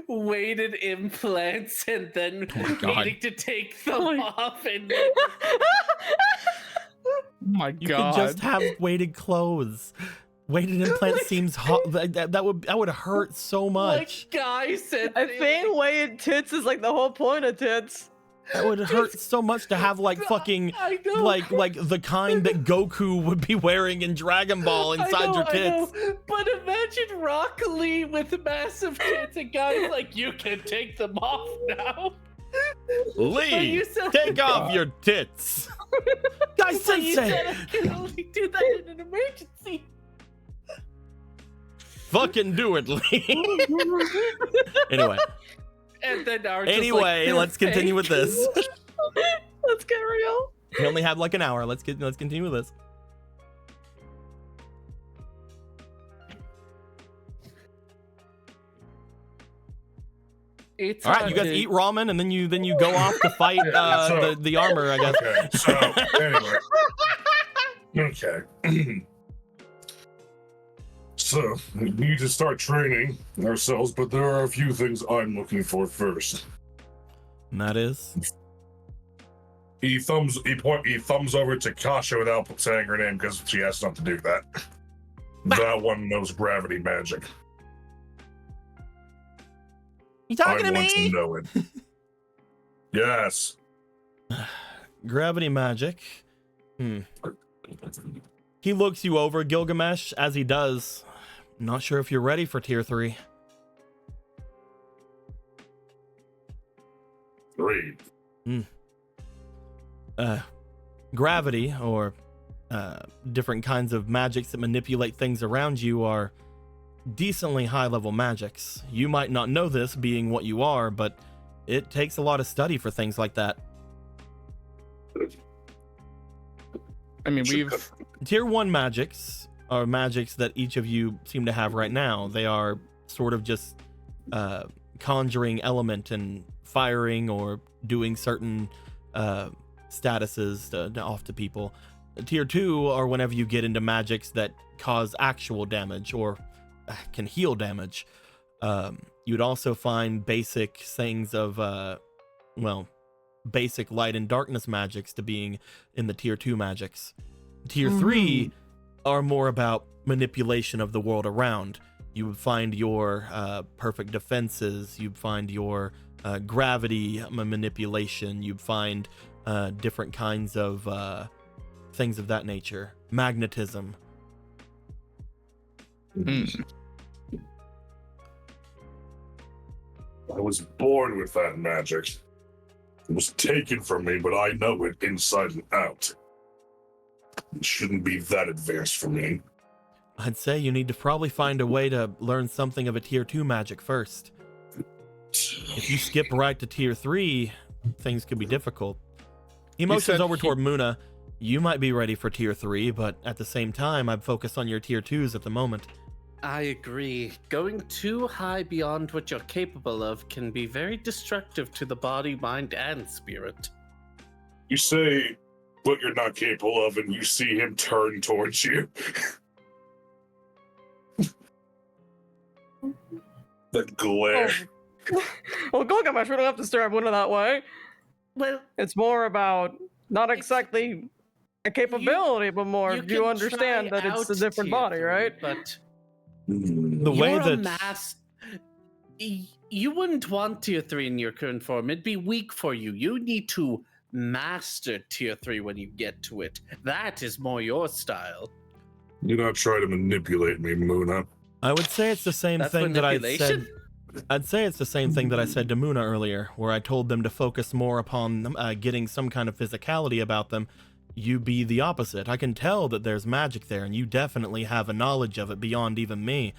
Weighted implants and then God. needing to take them Oh my- off and Oh my You god. could just have weighted clothes. Weighted implant seems hot. That would hurt so much. like Guy said. I think weighted tits is like the whole point of tits. That would hurt so much to have like fucking I know. like the kind that Goku would be wearing in Dragon Ball inside your tits. I know. But imagine Rock Lee with massive tits and guys like, you can take them off now. But Lee, you said- take off your tits. Guy But you Sensei. said I can only do that in an emergency. Fucking do it, Lee. Anyway, And then our just anyway, like, let's continue with this. Let's get real. We only have like an hour. Let's continue with this. It's All right, hard you guys to- eat ramen and then you go off to fight Yeah, so- the armor, I guess. Okay, so anyway. Okay. So, we need to start training ourselves, but there are a few things I'm looking for first. And that is He thumbs over to Kasha without saying her name because she has not to do that. That one knows gravity magic. you I talking to want me? to know it. Yes. Gravity magic. He looks you over, Gilgamesh, as he does. Not sure if you're ready for tier 3. 3. Gravity, or different kinds of magics that manipulate things around you, are decently high level magics. You might not know this being what you are, but it takes a lot of study for things like that. I mean, we've Tier 1 magics are magics that each of you seem to have right now. They are sort of just conjuring element and firing or doing certain statuses off to people. Tier 2 are whenever you get into magics that cause actual damage or can heal damage. You'd also find basic things of, basic light and darkness magics to being in the tier 2 magics. Tier 3 are more about manipulation of the world around. You would find your perfect defenses, you'd find your gravity manipulation, you'd find different kinds of things of that nature, magnetism. Mm. I was born with that magic. It was taken from me, but I know it inside and out. It shouldn't be that advanced for me. I'd say you need to probably find a way to learn something of a tier 2 magic first. If you skip right to tier 3, things could be difficult. He motions over toward Muna. You might be ready for tier 3, but at the same time, I'd focus on your tier 2s at the moment. I agree. Going too high beyond what you're capable of can be very destructive to the body, mind, and spirit. You say what you're not capable of, and you see him turn towards you. That glare. Well, Gilgamesh, we don't have to stare at Muna that way. Well, It's more about not exactly a capability, but more you you can understand try that it's a out different tier body, 3, right? But The way you're a that you wouldn't want tier 3 in your current form. It'd be weak for you. You need to master tier 3 when you get to it. That is more your style. Do not try to manipulate me, Muna. I would say it's the same That's thing that I said. manipulation? I'd say it's the same thing that I said to Muna earlier, where I told them to focus more upon getting some kind of physicality about them. You be the opposite. I can tell that there's magic there, and you definitely have a knowledge of it beyond even me.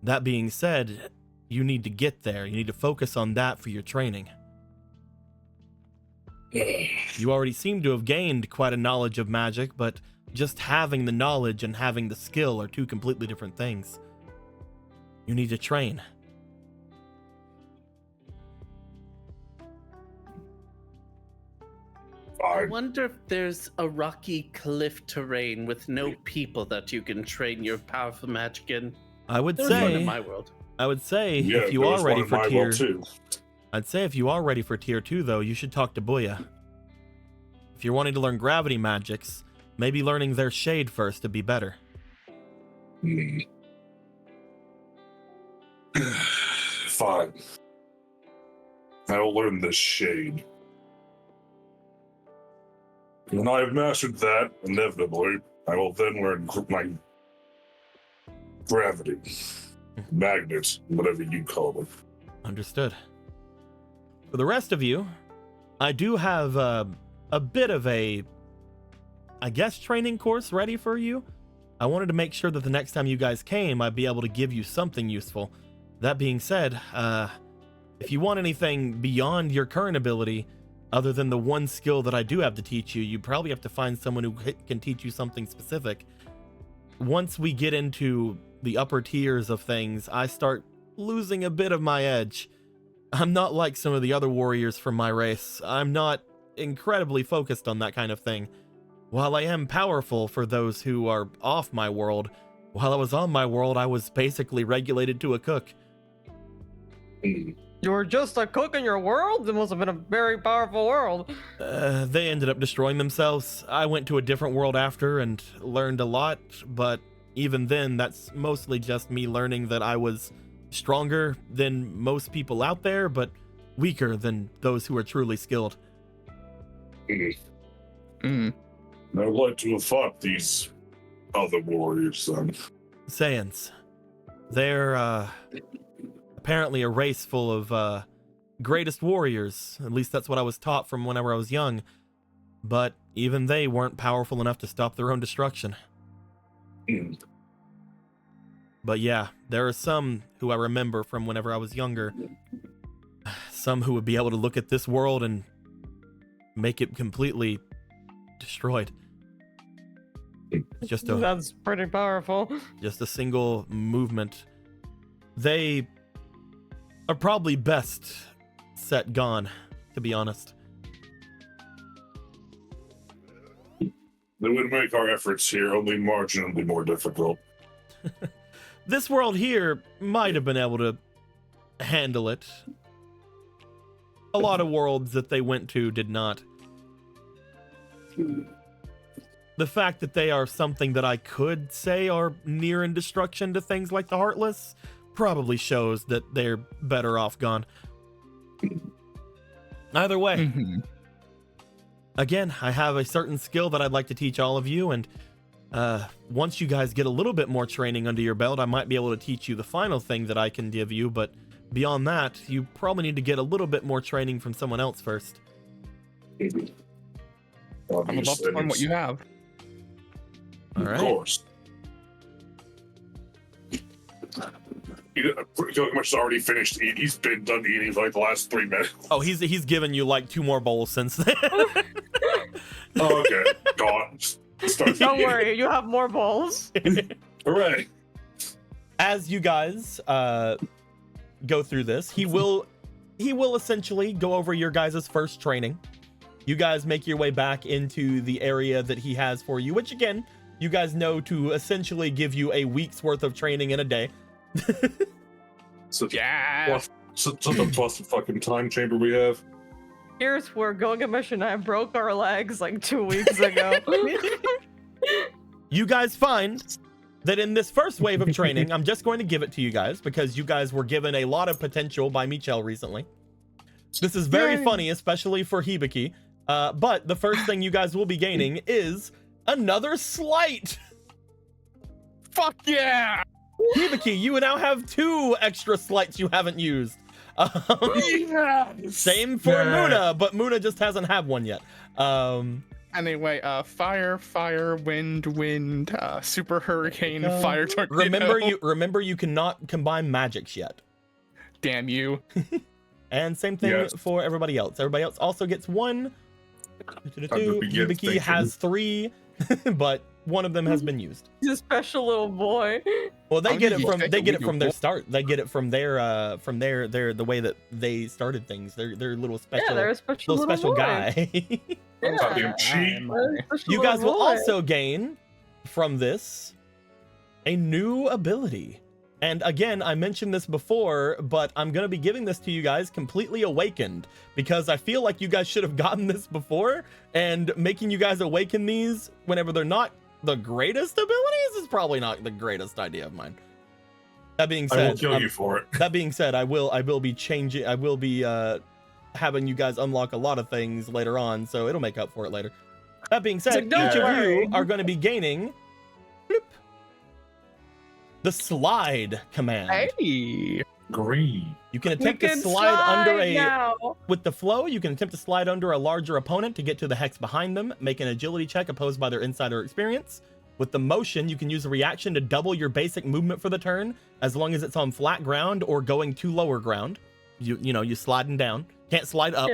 That being said, you need to get there. You need to focus on that for your training. You already seem to have gained quite a knowledge of magic, but just having the knowledge and having the skill are two completely different things. You need to train. I wonder if there's a rocky cliff terrain with no people that you can train your powerful magic in. I would There's one in say, my world. Yeah, if you there are was ready one in for my tier, world too. I'd say if you are ready for tier 2 though, you should talk to Booya. If you're wanting to learn gravity magics, maybe learning their shade first to be better. Fine. I will learn this shade. When I have mastered that, inevitably, I will then learn my gravity, magnets, whatever you call them. Understood. For the rest of you, I do have a bit of a, I guess, training course ready for you. I wanted to make sure that the next time you guys came, I'd be able to give you something useful. That being said, if you want anything beyond your current ability, other than the one skill that I do have to teach you, you probably have to find someone who can teach you something specific. Once we get into the upper tiers of things, I start losing a bit of my edge. I'm not like some of the other warriors from my race. I'm not incredibly focused on that kind of thing. While I am powerful for those who are off my world, while I was on my world, I was basically regulated to a cook. You were just a cook in your world? It must have been a very powerful world. They ended up destroying themselves. I went to a different world after and learned a lot, but even then, that's mostly just me learning that I was stronger than most people out there, but weaker than those who are truly skilled. I would like to have fought these other warriors then. Saiyans. They're apparently a race full of greatest warriors. At least that's what I was taught from whenever I was young. But even they weren't powerful enough to stop their own destruction. But yeah, there are some who I remember from whenever I was younger. Some who would be able to look at this world and make it completely destroyed. That's pretty powerful. Just a single movement. They are probably best set gone, to be honest. They would make our efforts here only marginally more difficult. This world here might have been able to handle it. A lot of worlds that they went to did not. The fact that they are something that I could say are near in destruction to things like the Heartless probably shows that they're better off gone. Either way, again, I have a certain skill that I'd like to teach all of you, and once you guys get a little bit more training under your belt, I might be able to teach you the final thing that I can give you, but beyond that, you probably need to get a little bit more training from someone else first. I would love to learn what you have. All right. Of course. Pretty much already finished eating. He's been done eating for like the last 3 minutes. Oh, he's given you like 2 more bowls since then. Oh, okay. God. Don't worry, you have more bowls. Hooray. As you guys go through this, he will essentially go over your guys' first training. You guys make your way back into the area that he has for you, which again, you guys know to essentially give you a week's worth of training in a day. So Yeah. So the plus fucking time chamber we have. Here's where Gilgamesh and I broke our legs like 2 weeks ago. You guys find that in this first wave of training, I'm just going to give it to you guys because you guys were given a lot of potential by Michel recently. This is very funny, especially for Hibiki. But the first thing you guys will be gaining is another sleight. Fuck yeah. Hibiki, you now have 2 extra sleights you haven't used. Yes. Same for Muna, but Muna just hasn't had one yet. Anyway, fire, wind, super hurricane, fire tornado. Remember you cannot combine magics yet. Damn you. And same thing for everybody else. Everybody else also gets 1. Hibiki has 3, but 1 of them has been used. He's a special little boy. Well, they get it from their start. They get it from their the way that they started things. They're little special. Yeah, they're a special little boy. Guy. Yeah. You guys will also gain from this a new ability. And again, I mentioned this before, but I'm going to be giving this to you guys completely awakened because I feel like you guys should have gotten this before, and making you guys awaken these whenever they're not the greatest abilities is probably not the greatest idea of mine. That being said, I will kill you for it. That being said, I will be changing. I will be having you guys unlock a lot of things later on, so it'll make up for it later. That being said, each of you are going to be gaining the slide command. Hey. Green. You can attempt to slide under with the flow. You can attempt to slide under a larger opponent to get to the hex behind them. Make an agility check opposed by their insider experience. With the motion, you can use a reaction to double your basic movement for the turn, as long as it's on flat ground or going to lower ground. You sliding down. Can't slide up.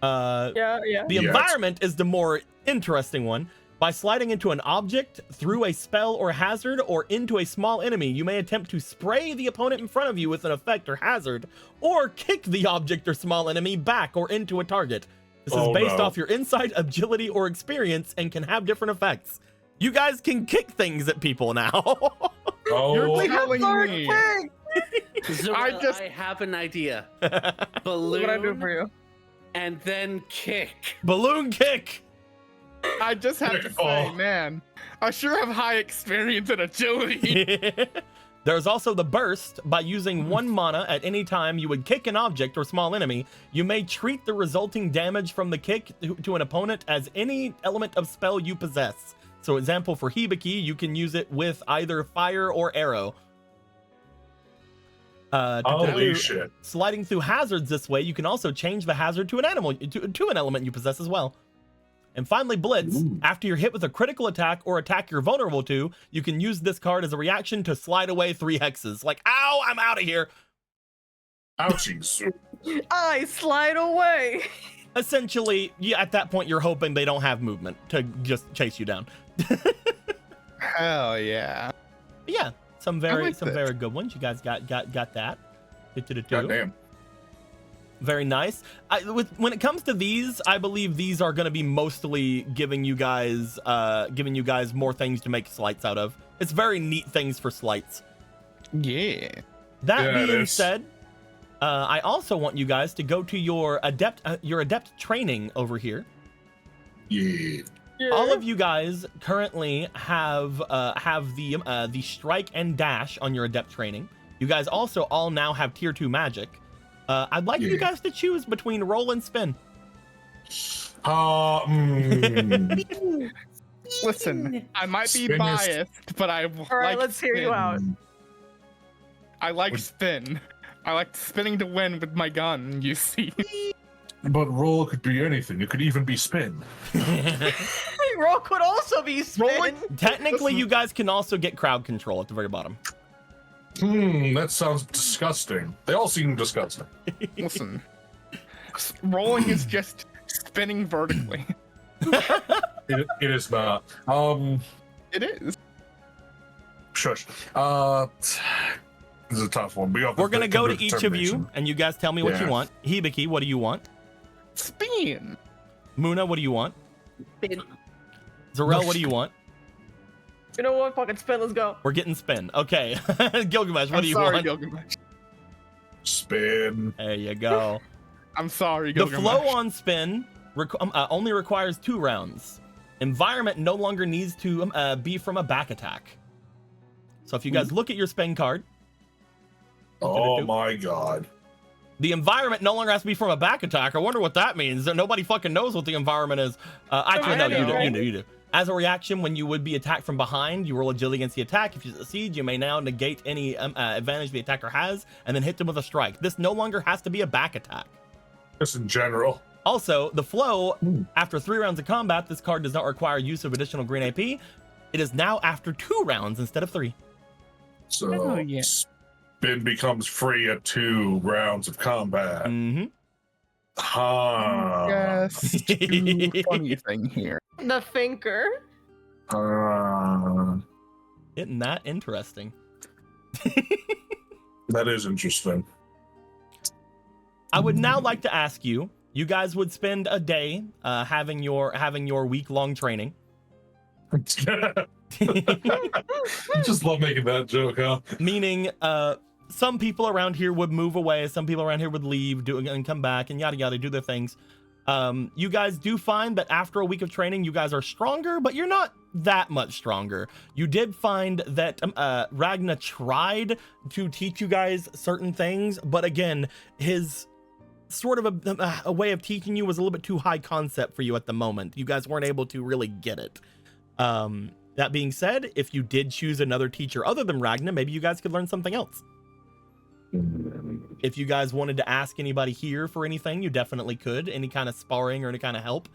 The environment is the more interesting one. By sliding into an object, through a spell or hazard, or into a small enemy, you may attempt to spray the opponent in front of you with an effect or hazard, or kick the object or small enemy back or into a target. This is based off your insight, agility, or experience, and can have different effects. You guys can kick things at people now. You're telling me. I have an idea. Balloon. What I do for you? And then kick. Balloon kick. I just have to say, man, I sure have high experience and agility. There's also the burst. By using 1 mana at any time you would kick an object or small enemy, you may treat the resulting damage from the kick to an opponent as any element of spell you possess. So example for Hibiki, you can use it with either fire or arrow. Holy shit. Sliding through hazards this way, you can also change the hazard to an animal to an element you possess as well. And finally, Blitz. Ooh. After you're hit with a critical attack or attack you're vulnerable to, you can use this card as a reaction to slide away 3 hexes. Like, ow, I'm out of here. Ouchies. I slide away. Essentially, at that point, you're hoping they don't have movement to just chase you down. Hell yeah. Yeah, some very good ones. You guys got that. Goddamn. Very nice. When it comes to these, I believe these are going to be mostly giving you guys more things to make sleights out of. It's very neat things for sleights. Yeah. That being said, I also want you guys to go to your adept training over here. Yeah. All of you guys currently have the strike and dash on your adept training. You guys also all now have tier 2 magic. I'd like you guys to choose between roll and spin. Listen, I might be Spin is- biased, but I All right, like let's hear you spin. out. I like spin. I like spinning to win with my gun, you see. But roll could be anything. It could even be spin. Roll could also be spin. Technically, you guys can also get crowd control at the very bottom. That sounds disgusting. They all seem disgusting. Listen, rolling is just spinning vertically. It is not. It is. Shush. This is a tough one. We're gonna go to each of you, and you guys tell me what you Yeah. want. Hibiki, what do you want? Spin. Muna, what do you want? Spin. Zarel, what do you want? You know what? Fucking spin. Let's go. We're getting spin. Okay. Gilgamesh, what I'm do you sorry, want? Gilgamesh. Spin. There you go. I'm sorry, The Gilgamesh. flow on spin only requires 2 rounds. Environment no longer needs to be from a back attack. So if you guys look at your spin card, Oh my god. the environment no longer has to be from a back attack. I wonder what that means. Nobody fucking knows what the environment is. Actually, no, you do. You do. As a reaction, when you would be attacked from behind, you roll agility against the attack. If you succeed, you may now negate any advantage the attacker has and then hit them with a strike. This no longer has to be a back attack. Just in general. Also, the flow, after 3 rounds of combat, this card does not require use of additional green AP. It is now after 2 rounds instead of 3. So Oh, yeah. spin becomes free at 2 rounds of combat. Mm-hmm. Huh. Too funny thing here. The thinker. Isn't that interesting? That is interesting. I would now like to ask you, you guys would spend a day having your week-long training. Just love making that joke, huh? Meaning, some people around here would move away, some people around here would leave, and come back, and yada yada, do their things. You guys do find that after a week of training, you guys are stronger, but you're not that much stronger. You did find that Ragna tried to teach you guys certain things, but again, his sort of a way of teaching you was a little bit too high concept for you at the moment. You guys weren't able to really get it. That being said, if you did choose another teacher other than Ragna, maybe you guys could learn something else. If you guys wanted to ask anybody here for anything, you definitely could. Any kind of sparring or any kind of help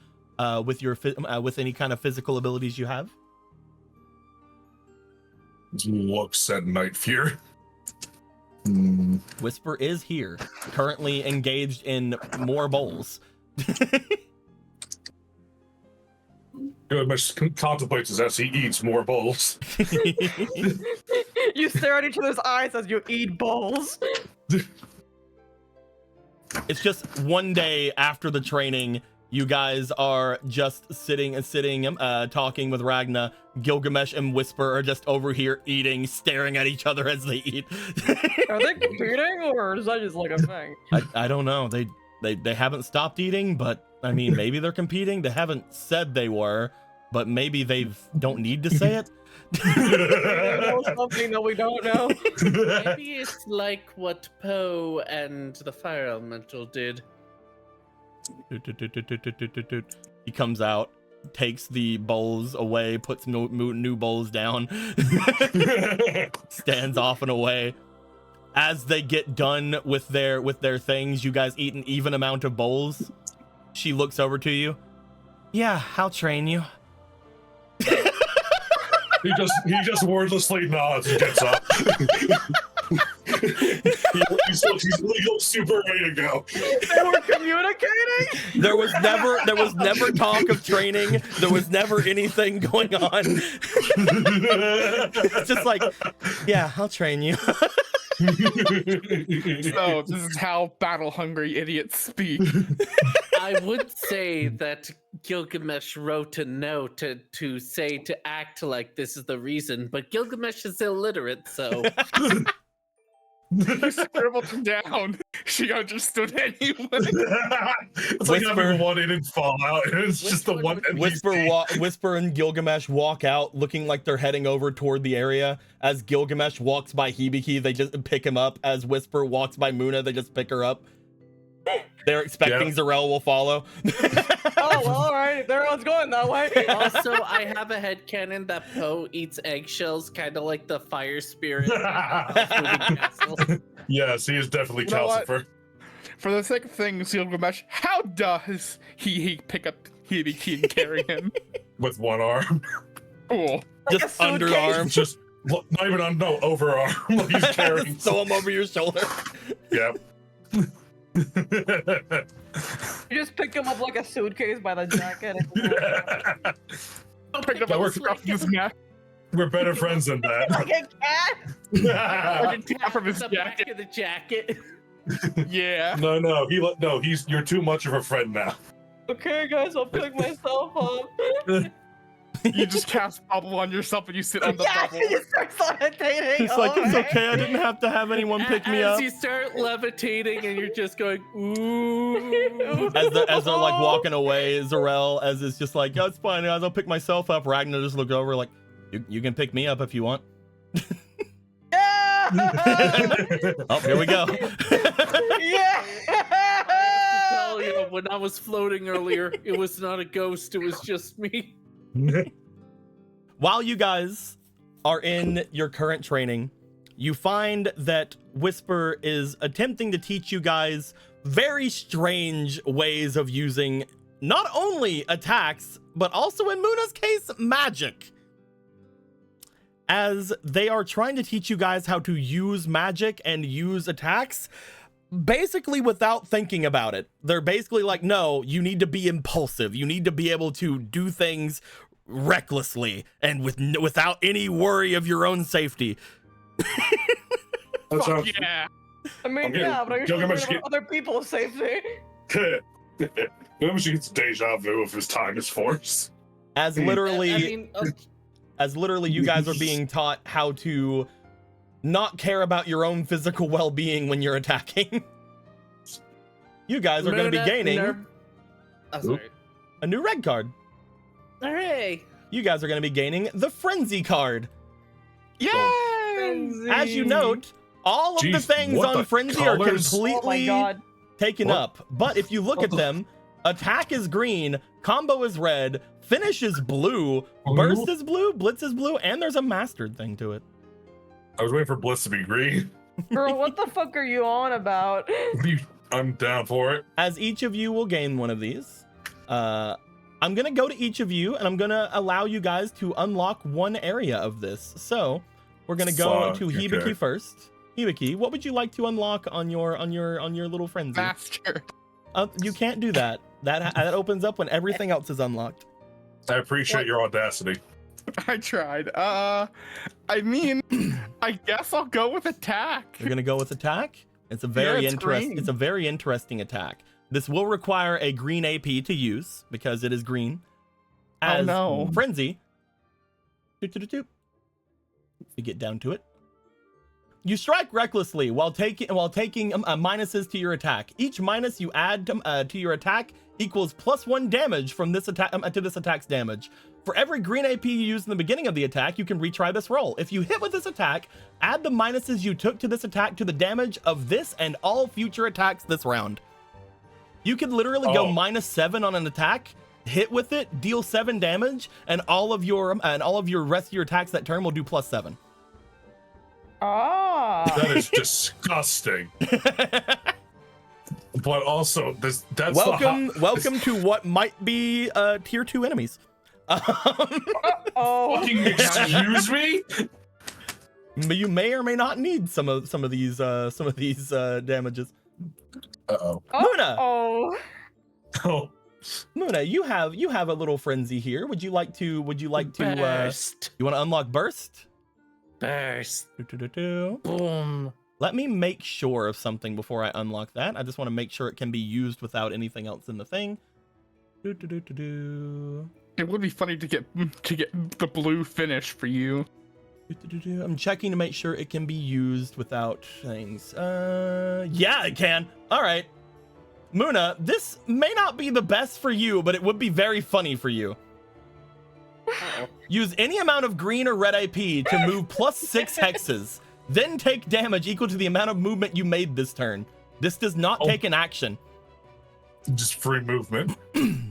with your with any kind of physical abilities you have. Looks at Night Fear. Whisper is here, currently engaged in more bowls. Gilgamesh contemplates as he eats more bowls. You stare at each other's eyes as you eat bowls. It's just one day after the training, you guys are just sitting, talking with Ragna. Gilgamesh and Whisper are just over here eating, staring at each other as they eat. Are they competing, or is that just like a thing? I don't know. They haven't stopped eating, but I mean, maybe they're competing. They haven't said they were, but maybe they don't need to say it. Know something that we don't know. Maybe it's like what Poe and the Fire Elemental did. He comes out, takes the bowls away, puts new bowls down, stands off and away. As they get done with their things, you guys eat an even amount of bowls. She looks over to you. Yeah, I'll train you. He just wordlessly nods and gets up. He's super ready to go. They were communicating. There was never talk of training. There was never anything going on. It's just like, yeah, I'll train you. So this is how battle-hungry idiots speak. I would say that Gilgamesh wrote a note to say to act like this is the reason, but Gilgamesh is illiterate, so He scribbled them down. She understood anyway. It's like having one in and Fallout. It's just the one. Whisper and Gilgamesh walk out looking like they're heading over toward the area. As Gilgamesh walks by Hibiki, they just pick him up. As Whisper walks by Muna, they just pick her up. They're expecting Zarel will follow. Oh, well, all right. If everyone's going that way. Also, I have a headcanon that Poe eats eggshells, kind of like the fire spirit. Yes, he is definitely You know what? Calcifer. For the sake of things, Gilgamesh, how does he pick up Hibiki and carry him? With one arm. Cool. Like Just a suitcase. underarm. Just not even on no overarm. Like he's carrying. Throw him over your shoulder. Yep. You just pick him up like a suitcase by the jacket. Pick him up and scruff his neck. We're better friends than that. Like a cat. Like a tap from his The back jacket. of the jacket. Yeah. No, you're too much of a friend now. Okay, guys, I'll pick myself up. You just cast bubble on yourself and you sit on the Yeah, bubble. you start levitating. It's like, it's alright. okay. I didn't have to have anyone pick me As up. you start levitating and you're just going, ooh. As they're like walking away, Zarel, as it's just like, oh, it's fine, guys. I'll pick myself up. Ragnar just looked over like, you can pick me up if you want. Yeah! Oh, here we go. Yeah! Tell you, when I was floating earlier, it was not a ghost, it was just me. While you guys are in your current training, you find that Whisper is attempting to teach you guys very strange ways of using not only attacks, but also in Muna's case, magic. As they are trying to teach you guys how to use magic and use attacks, basically without thinking about it. They're basically like, no, you need to be impulsive. You need to be able to do things recklessly and without any worry of your own safety. That sounds. Yeah. I mean, Okay, yeah, but are you Gilgamesh worried about other people's safety? Gilgamesh gets deja vu of his time as force. As I literally, mean, you guys are being taught how to not care about your own physical well-being when you're attacking. You guys are going to be gaining Oh, sorry. a new red card. Hooray! You guys are going to be gaining the Frenzy card. Yay! As you note, all of the Jeez, things what on the Frenzy are colors? Oh my completely god. taken What? up. But if you look at them, attack is green, combo is red, finish is blue, burst is blue, blitz is blue, and there's a mastered thing to it. I was waiting for Bliss to be green. Girl, what the fuck are you on about? I'm down for it. As each of you will gain one of these, I'm gonna go to each of you and I'm gonna allow you guys to unlock one area of this. So we're gonna go Fuck, to Hibiki okay. first. Hibiki, what would you like to unlock on your little frenzy? Master. You can't do that. That opens up when everything else is unlocked. I appreciate your audacity. I tried. I mean, I guess I'll go with attack. You're gonna go with attack. It's a very it's green. It's a very interesting attack. This will require a green AP to use because it is green. As no. Frenzy. You get down to it. You strike recklessly while taking minuses to your attack. Each minus you add to your attack equals +1 damage from this attack to this attack's damage. For every green AP you use in the beginning of the attack, you can retry this roll. If you hit with this attack, add the minuses you took to this attack to the damage of this and all future attacks this round. You could literally go -7 on an attack, hit with it, deal 7 damage, and all of your rest of your attacks that turn will do +7. Ah. That is disgusting. But also, that's welcome to what might be tier 2 enemies. Oh. Fucking excuse me. You may or may not need some of these damages. Uh-oh. Muna, Oh. Oh. Muna, you have a little frenzy here. Would you like to Burst. you want to unlock burst? Burst. Do-do-do-do. Boom. Let me make sure of something before I unlock that. I just want to make sure it can be used without anything else in the thing. Do-do-do-do-do. It would be funny to get the blue finish for you. Do-do-do-do. I'm checking to make sure it can be used without things. Yeah, it can. All right. Muna, this may not be the best for you, but it would be very funny for you. Uh-oh. Use any amount of green or red AP to move +6 hexes. Then take damage equal to the amount of movement you made this turn. This does not take an action. Just free movement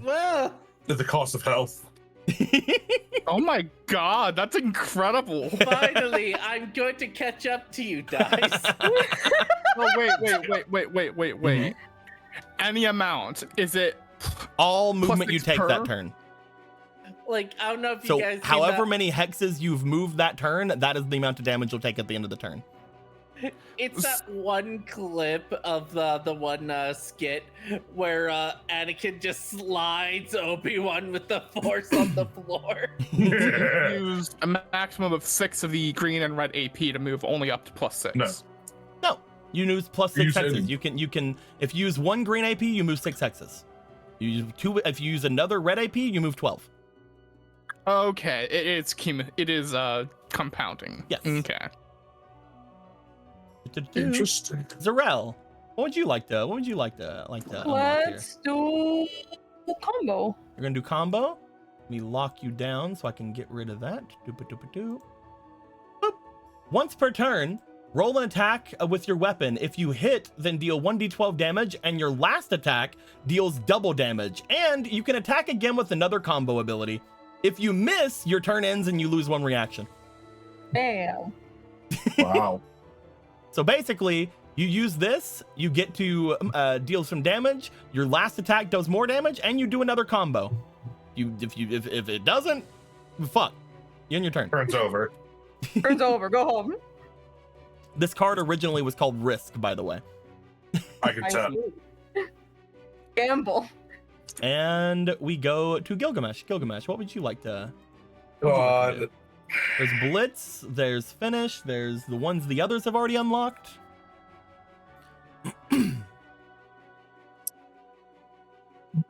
Well, at the cost of health. Oh my god, that's incredible. finally, I'm going to catch up to you, Dice. Oh, wait. Any amount. Is it All movement you 6 take per? that turn. Like, I don't know if you So guys seen however that. many hexes you've moved that turn, that is the amount of damage you'll take at the end of the turn. It's that one clip of the one skit where Anakin just slides Obi-Wan with the Force on the floor. use a maximum of 6 of the green and red AP to move only up to +6? No. No, you use plus 6 Use hexes. any- You can if you use 1 green AP, you move 6 hexes. You use 2 if you use another red AP, you move 12. Okay, it is compounding. Yes. Okay. Interesting. Zarel, what would you like to unlock here? Let's do the combo. You're gonna do combo. Let me lock you down so I can get rid of that. Boop. Once per turn, roll an attack with your weapon. If you hit, then deal 1d12 damage, and your last attack deals double damage. And you can attack again with another combo ability. If you miss, your turn ends and you lose 1 reaction. Damn. Wow. So basically, you use this, you get to deal some damage, your last attack does more damage, and you do another combo. If it doesn't, fuck. You end your turn. Turns over. Turn's over. Go home. This card originally was called Risk, by the way. I can I tell. see. Gamble. And we go to Gilgamesh. Gilgamesh, what would you like to do? God. There's Blitz, there's Finish, there's the ones the others have already unlocked.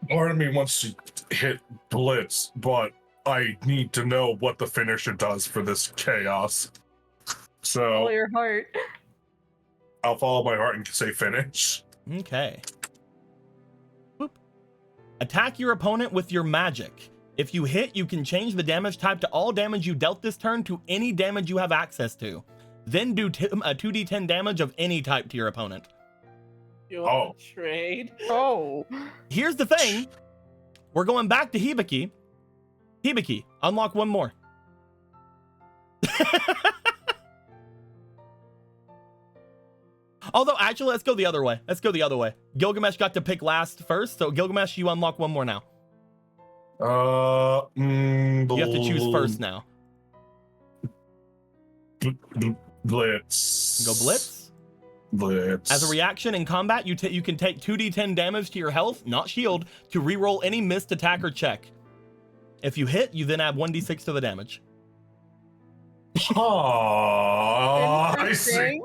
Part of me wants to hit Blitz, but I need to know what the finisher does for this chaos. Follow So your heart. I'll follow my heart and say finish. Okay. Boop. Attack your opponent with your magic. If you hit, you can change the damage type to all damage you dealt this turn to any damage you have access to. Then do 2d10 damage of any type to your opponent. You want Oh. to trade? Oh. Here's the thing. We're going back to Hibiki. Hibiki, unlock 1 more. Although, actually, let's go the other way. Gilgamesh got to pick last first, so Gilgamesh, you unlock 1 more now. You have to choose first now. Blitz. Go Blitz. Blitz. As a reaction in combat, you can take 2d10 damage to your health, not shield, to reroll any missed attack or check. If you hit, you then add 1d6 to the damage. Oh, I see.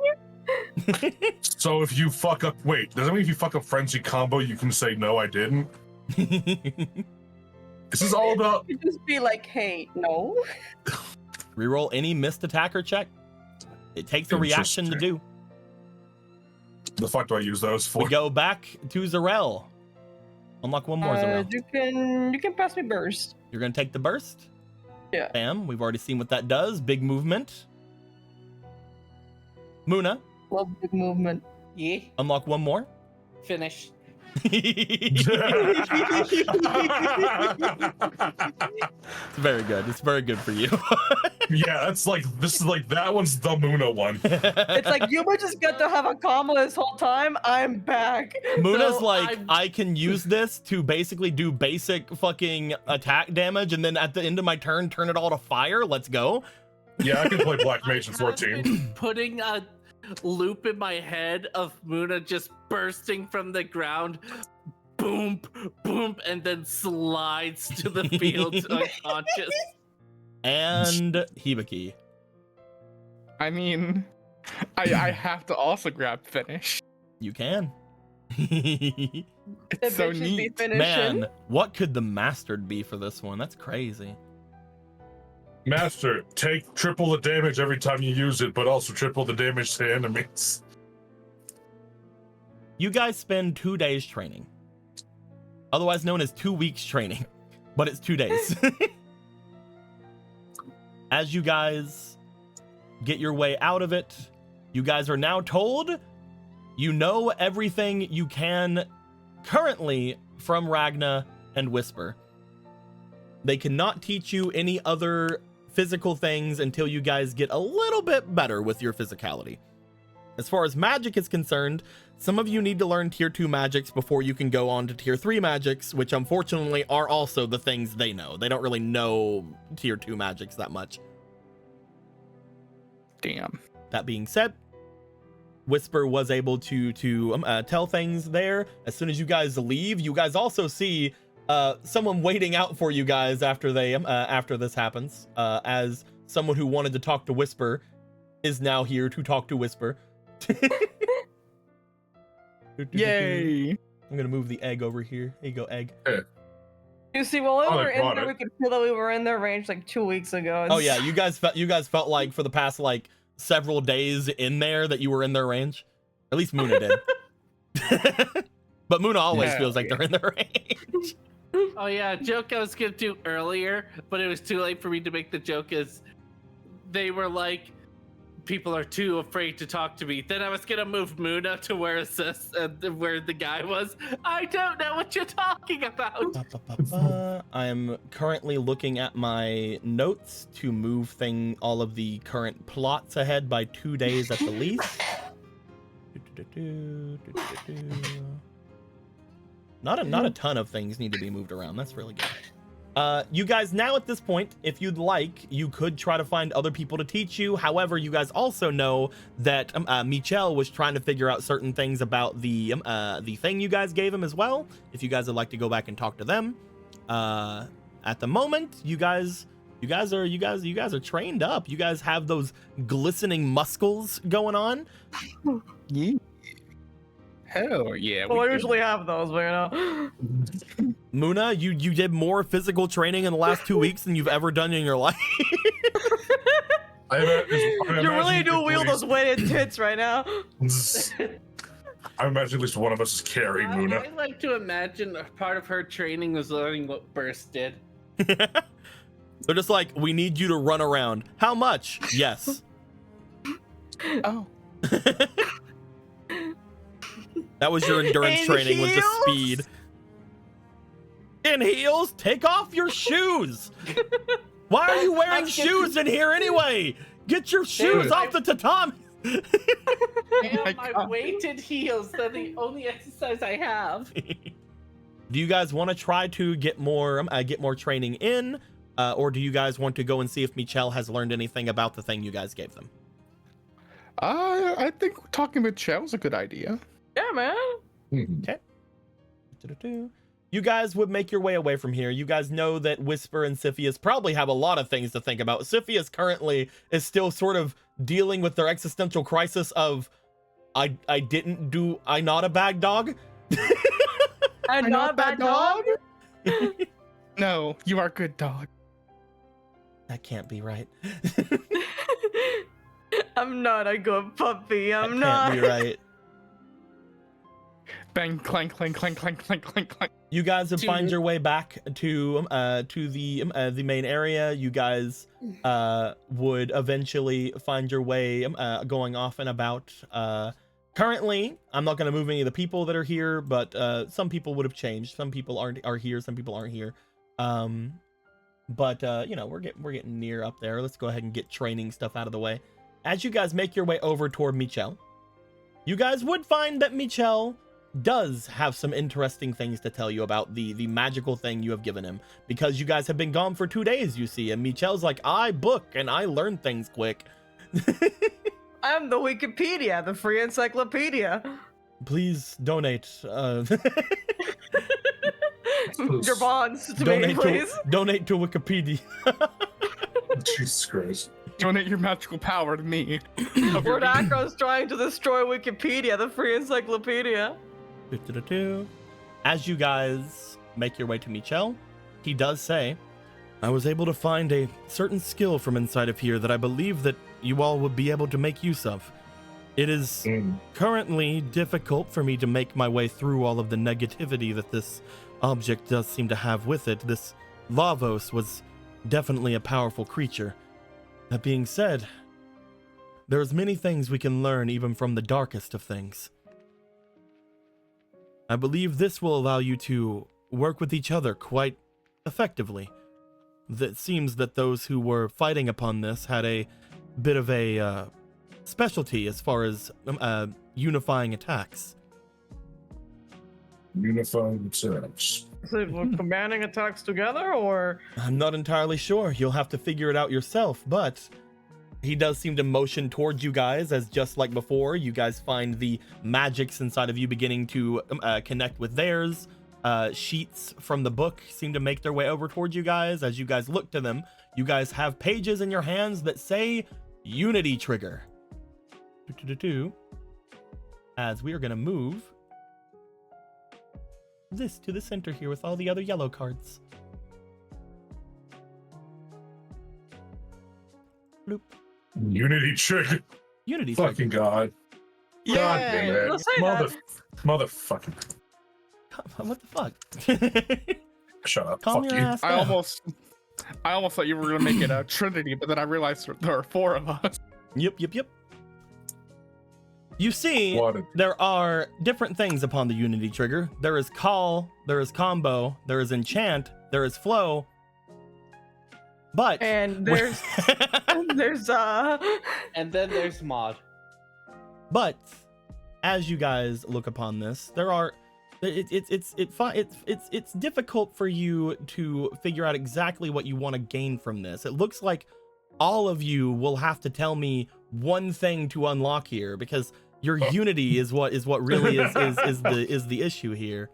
Interesting. So if you fuck up, wait, does that mean if you fuck up frenzy combo, you can say no, I didn't? This is all about. You just be like, hey, no. Reroll any missed attack or check. It takes a reaction to do. The fuck do I use those for? We go back to Zarel. Unlock 1 more, Zarel. You can pass me burst. You're gonna take the burst. Yeah. Bam. We've already seen what that does. Big movement. Muna, Love big movement. Yeah. unlock 1 more. Finish. It's very good. It's very good for you. Yeah, this is like that one's the Muna one. It's like you might just get to have a combo this whole time. I'm back. Muna's So like, I'm- I can use this to basically do basic fucking attack damage, and then at the end of my turn, turn it all to fire. Let's go. Yeah, I can play Black Mage in I've 14. been putting a loop in my head of Muna just bursting from the ground, boom, boom, and then slides to the field unconscious. And Hibiki. I mean, I have to also grab finish. You can. The It's so bitches be neat. finishing. Man, what could the mastered be for this one? That's crazy. Master, take triple the damage every time you use it, but also triple the damage to enemies. You guys spend 2 days training. Otherwise known as 2 weeks training. But it's 2 days. As you guys get your way out of it, you guys are now told you know everything you can currently from Ragna and Whisper. They cannot teach you any other physical things until you guys get a little bit better with your physicality. As far as magic is concerned, some of you need to learn tier 2 magics before you can go on to tier 3 magics, which unfortunately are also the things they know. They don't really know tier 2 magics that much. Damn. That being said, Whisper was able to tell things there. As soon as you guys leave, you guys also see someone waiting out for you guys after this happens. As someone who wanted to talk to Whisper is now here to talk to Whisper. Yay. I'm gonna move the egg over here. Here you go, egg. You see, while we Oh, they were in brought there, it. we could feel that we were in their range like 2 weeks ago. Oh yeah, you guys felt like for the past like several days in there that you were in their range. At least Muna did. But Muna always Yeah, feels like they're in their range. Oh yeah, a joke I was gonna do earlier, but it was too late for me to make the joke. Is they were like, people are too afraid to talk to me. Then I was gonna move Muna to where where the guy was. I don't know what you're talking about. I'm currently looking at my notes to move all of the current plots ahead by 2 days at the least. Not a ton of things need to be moved around. That's really good. You guys, now at this point, if you'd like, you could try to find other people to teach you. However, you guys also know that Michel was trying to figure out certain things about the thing you guys gave him as well. If you guys would like to go back and talk to them, at the moment, you guys are trained up. You guys have those glistening muscles going on. Yeah. Hell yeah. Well, we I usually have those, but Muna, you did more physical training in the last 2 weeks than you've ever done in your life. You really do wield those weighted tits right now. I imagine at least one of us is carrying Muna. I like to imagine part of her training was learning what Burst did. They're just like, we need you to run around. How much? Yes. Oh. That was your endurance In training, was the heels? speed. In heels? Take off your shoes. Why are you wearing shoes in here anyway? Get your shoes Dude, off the tatami. And my weighted heels, they're the only exercise I have. Do you guys want to try to get more training in, or do you guys want to go and see if Michel has learned anything about the thing you guys gave them? I think talking with Chel's a good idea. Yeah, man. Okay. You guys would make your way away from here. You guys know that Whisper and Siphius probably have a lot of things to think about. Siphius currently is still sort of dealing with their existential crisis of, I'm not a bad dog. I'm not a bad dog. No, you are a good dog. That can't be right. I'm not a good puppy. That I'm not. can't be right. Bang, clank, clank, clank, clank, clank, clank, clank. You guys would find your way back to the main area. You guys would eventually find your way going off and about. Currently, I'm not going to move any of the people that are here, but some people would have changed. Some people are here. Some people aren't here. But you know, we're getting near up there. Let's go ahead and get training stuff out of the way. As you guys make your way over toward Michel, you guys would find that Michel does have some interesting things to tell you about the magical thing you have given him, because you guys have been gone for 2 days, you see, and Michel's like, I book and I learn things quick. I'm the Wikipedia, the free encyclopedia. Please donate. Your bonds to me, please. Donate to Wikipedia. Jesus Christ. Donate your magical power to me. Lord Acro's trying to destroy Wikipedia, the free encyclopedia. As you guys make your way to Michel, he does say, I was able to find a certain skill from inside of here that I believe that you all would be able to make use of. It is currently difficult for me to make my way through all of the negativity that this object does seem to have with it. This Lavos was definitely a powerful creature. That being said, there's many things we can learn even from the darkest of things. I believe this will allow you to work with each other quite effectively. It seems that those who were fighting upon this had a bit of a specialty as far as unifying attacks. Unifying attacks. Is it we're commanding attacks together, or I'm not entirely sure. You'll have to figure it out yourself, but he does seem to motion towards you guys as just like before. You guys find the magics inside of you beginning to connect with theirs. Sheets from the book seem to make their way over towards you guys. As you guys look to them, you guys have pages in your hands that say Unity Trigger. As we are going to move this to the center here with all the other yellow cards. Bloop. Unity Trigger. Unity Fucking Trigger. God. God damn it. Let's say that. Motherfucking. What the fuck? Shut up. Calm Fuck your you. ass I down. almost thought you were gonna make it a Trinity, but then I realized there are 4 of us. Yep. You see, What a- there are different things upon the Unity Trigger. There is Call, there is Combo, there is Enchant, there is Flow. But and there's there's And then there's mod. But as you guys look upon this, there are it's difficult for you to figure out exactly what you want to gain from this. It looks like all of you will have to tell me one thing to unlock here, because your unity is what really is the issue here.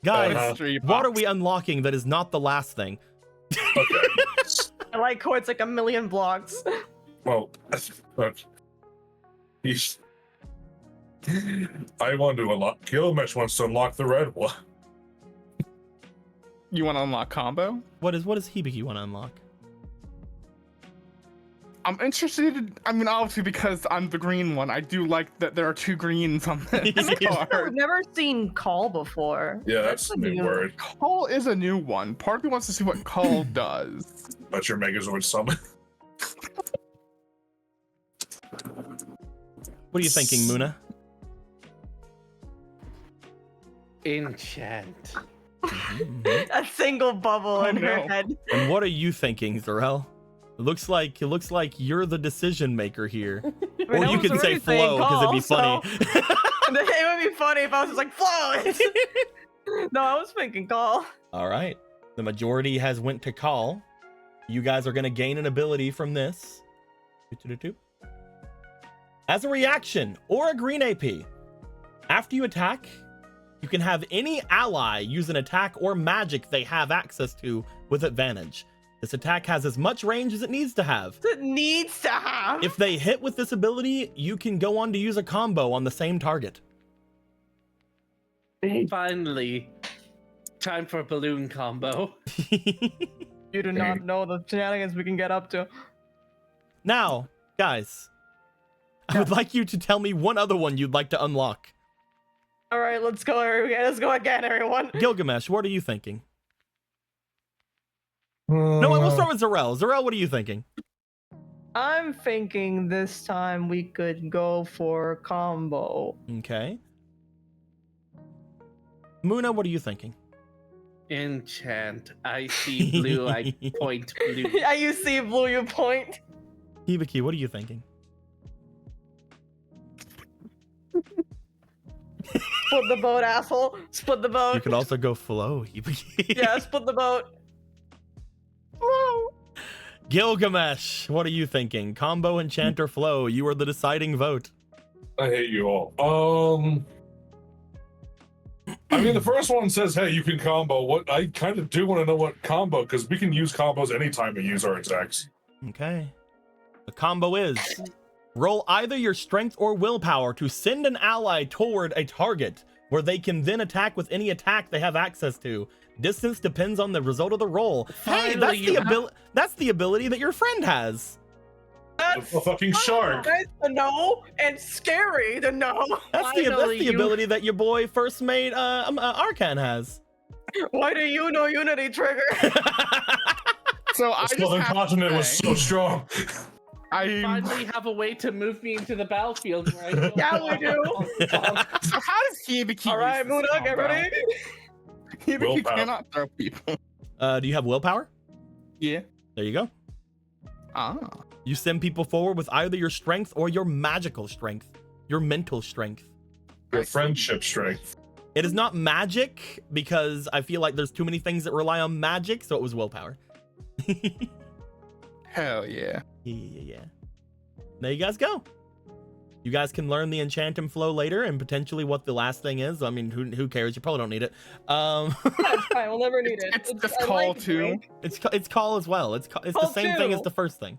Guys, Mystery what are box. we unlocking that is not the last thing? I like how it's like a million blocks. Well, look. I want to unlock. Gilgamesh wants to unlock the red one. You want to unlock combo? What is Hibiki want to unlock? I'm interested. I mean, obviously because I'm the green one. I do like that there are 2 greens on this I've card. never seen call before. Yeah, that's a new word. Call is a new one. Part of me wants to see what Call does. But your Megazord summon. What are you thinking, Muna? Enchant. A single bubble in her no. head. And what are you thinking, Zarel? It looks like you're the decision maker here. I mean, Or I you was could say already saying flow, because it'd be call, funny. so- It would be funny if I was just like flow. No, I was thinking call. All right. The majority has went to call. You guys are going to gain an ability from this. As a reaction or a green AP, after you attack, you can have any ally use an attack or magic they have access to with advantage. This attack has as much range as it needs to have. It needs to have. If they hit with this ability, you can go on to use a combo on the same target. Finally, time for a balloon combo. You do not know the shenanigans we can get up to. Now, guys, I would like you to tell me one other one you'd like to unlock. All right, let's go. Let's go again, everyone. Gilgamesh, what are you thinking? No, we'll start with Zarel. Zarel, what are you thinking? I'm thinking this time we could go for combo. Okay. Muna, what are you thinking? Enchant. I see blue, I point blue. You see blue, you point. Hibiki, what are you thinking? Split the boat, asshole. Split the You boat. could also go flow, Hibiki. Yeah, split the boat. Gilgamesh, what are you thinking? Combo, enchant, or flow? You are the deciding vote. I hate you all. I mean, the first one says, "Hey, you can combo." What I kind of do want to know what combo, because we can use combos anytime we use our attacks. Okay. The combo is roll either your strength or willpower to send an ally toward a target where they can then attack with any attack they have access to. Distance depends on the result of the roll. Hey, that's Finally, that's the ability that your friend has. That's A fucking shark. nice to know and scary to know. That's Finally, the you- ability that your boy first made Arcan has. Why do you know Unity Trigger? So I The just Southern have to continent was say, so strong. I finally have a way to move me into the battlefield. Where I don't Yeah, we do. So how does Hibiki All right, use this Muna, get combo? ready. Hibiki Willpower. cannot throw people. Do you have willpower? Yeah. There you go. Ah. You send people forward with either your strength or your magical strength, your mental strength. Your friendship strength. It is not magic because I feel like there's too many things that rely on magic, so it was willpower. Hell yeah. Yeah. There you guys go. You guys can learn the enchant and flow later, and potentially what the last thing is. I mean, who cares? You probably don't need it. That's fine. We'll never need it. It's I call like too. drink. it's call as well. It's the Call same thing as too. the first thing.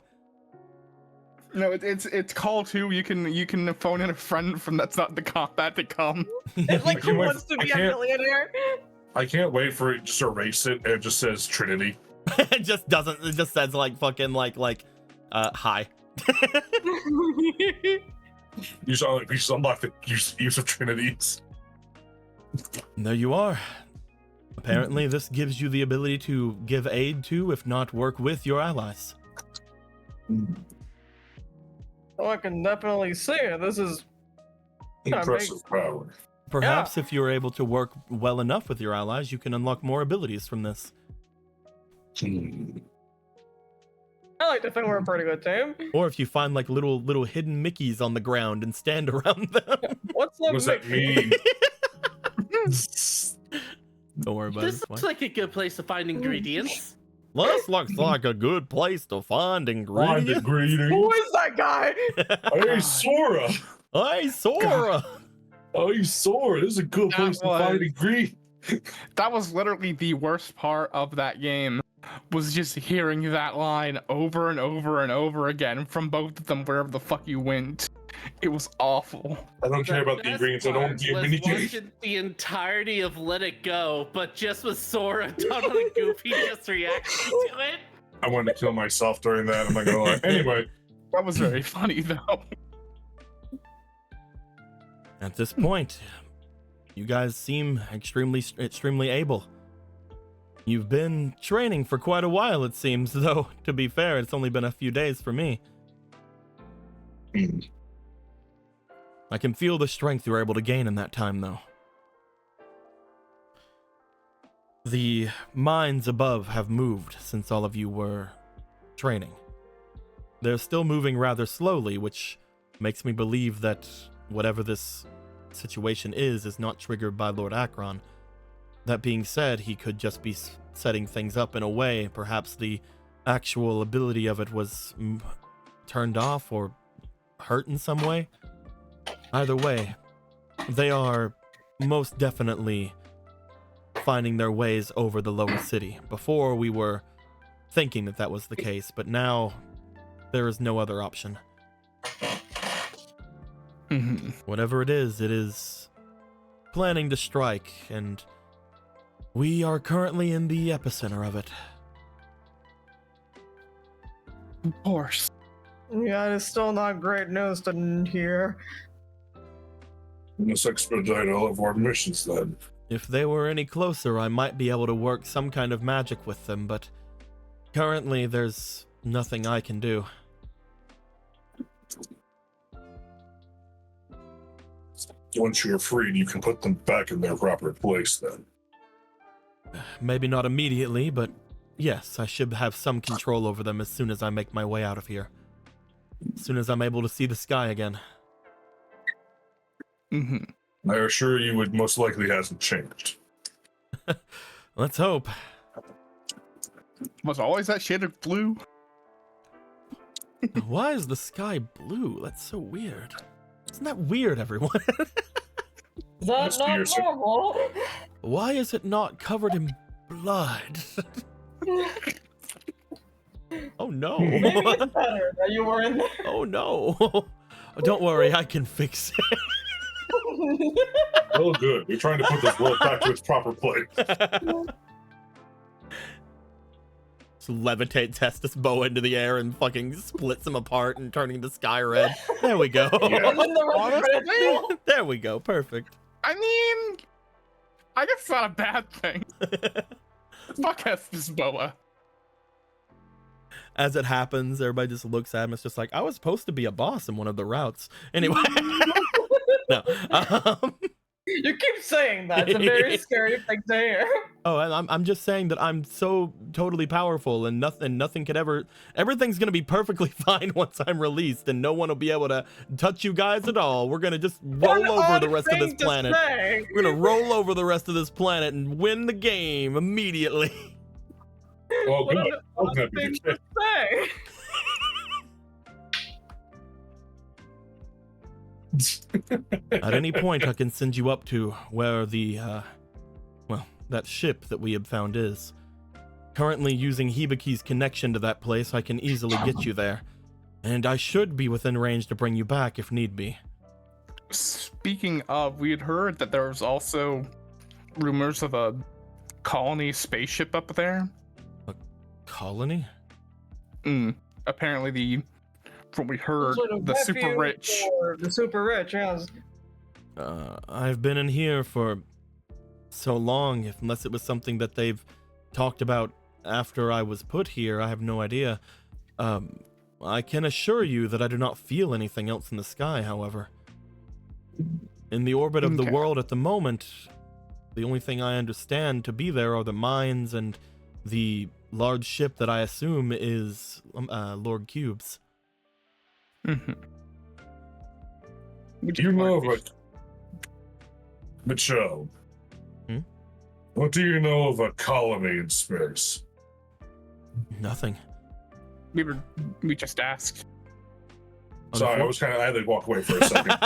No, it's call too. You can phone in a friend from that's not the combat to come. It's like, who Wait, wants to I be a can't- millionaire? I can't wait for it just erase it and it just says Trinity. It just doesn't. It just says like fucking like hi. You just unlock the use of Trinities. There you are. Apparently, this gives you the ability to give aid to, if not work with, your allies. Oh, I can definitely see it. This is Impressive power. Perhaps if you're able to work well enough with your allies, you can unlock more abilities from this. I like to think we're a pretty good team. Or if you find like little hidden Mickeys on the ground and stand around them. What's the What does that mean? Don't worry about This it. looks like a good place to find ingredients. This looks like a good place to find Find ingredients. ingredients. Who is that guy? Hey, Sora. Hey, Sora! Hey, Sora. This is a good That place to find was- ingredients. That was literally the worst part of that game. Was just hearing that line over and over and over again from both of them wherever the fuck you went. It was awful. I don't care about the Best ingredients. I don't part give was mini watching the entirety of Let It Go, but just with Sora totally goofy just reacting to it. I wanted to kill myself during that. I'm not gonna lie. Anyway, That was very funny though. At this point, you guys seem extremely able. You've been training for quite a while, it seems, though, to be fair, it's only been a few days for me. I can feel the strength you were able to gain in that time, though. The mines above have moved since all of you were training. They're still moving rather slowly, which makes me believe that whatever this situation is not triggered by Lord Akron. That being said, he could just be setting things up in a way. Perhaps the actual ability of it was turned off or hurt in some way. Either way, they are most definitely finding their ways over the lower city. Before, we were thinking that that was the case, but now there is no other option. Whatever it is planning to strike, and we are currently in the epicenter of it. Of course. Yeah, it's still not great news to hear. let's expedite all of our missions then. If they were any closer, I might be able to work some kind of magic with them, but currently there's nothing I can do. Once you're freed, you can put them back in their proper place then. Maybe not immediately, but yes, I should have some control over them as soon as I make my way out of here. As soon as I'm able to see the sky again. I assure you it most likely hasn't changed. Let's hope. Was always that shade of blue? Why is the sky blue? That's so weird. Isn't that weird, everyone? Is that Must be not your normal? Why is it not covered in blood? Oh no. Maybe it's better that you were in there. Oh no. Don't worry, I can fix it. Oh, good. We're trying to put this world back to its proper place. So levitate Testis bow into the air and fucking splits him apart and turning the sky red. There we go. Yeah. And then the rest of it- There we go. Perfect. I mean, I guess it's not a bad thing. Fuck Estes Boa. as it happens, everybody just looks at him. It's just like, I was supposed to be a boss in one of the routes. Anyway, no. You keep saying that. It's a very scary thing to hear. Oh, and I'm just saying that I'm so totally powerful, and nothing could ever. Everything's gonna be perfectly fine once I'm released, and no one will be able to touch you guys at all. We're gonna just roll over the rest of this planet. We're gonna roll over the rest of this planet and win the game immediately. Well, What good. an odd thing to say. At any point, I can send you up to where the, that ship that we have found is. Currently using Hibaki's connection to that place, I can easily get you there. And I should be within range to bring you back if need be. Speaking of, we had heard that there was also rumors of a colony spaceship up there. Colony? Apparently from what we heard, Sort of the super refuge rich. for the super rich, yes. I've been in here for so long, unless it was something that they've talked about after I was put here, I have no idea. I can assure you that I do not feel anything else in the sky, however. In the orbit of the world at the moment, the only thing I understand to be there are the mines and the large ship that I assume is Lord Cube's. Mm-hmm. Do you know of a Michelle? What do you know of a colony in space? Nothing. We just asked. Sorry, I had to walk away for a second.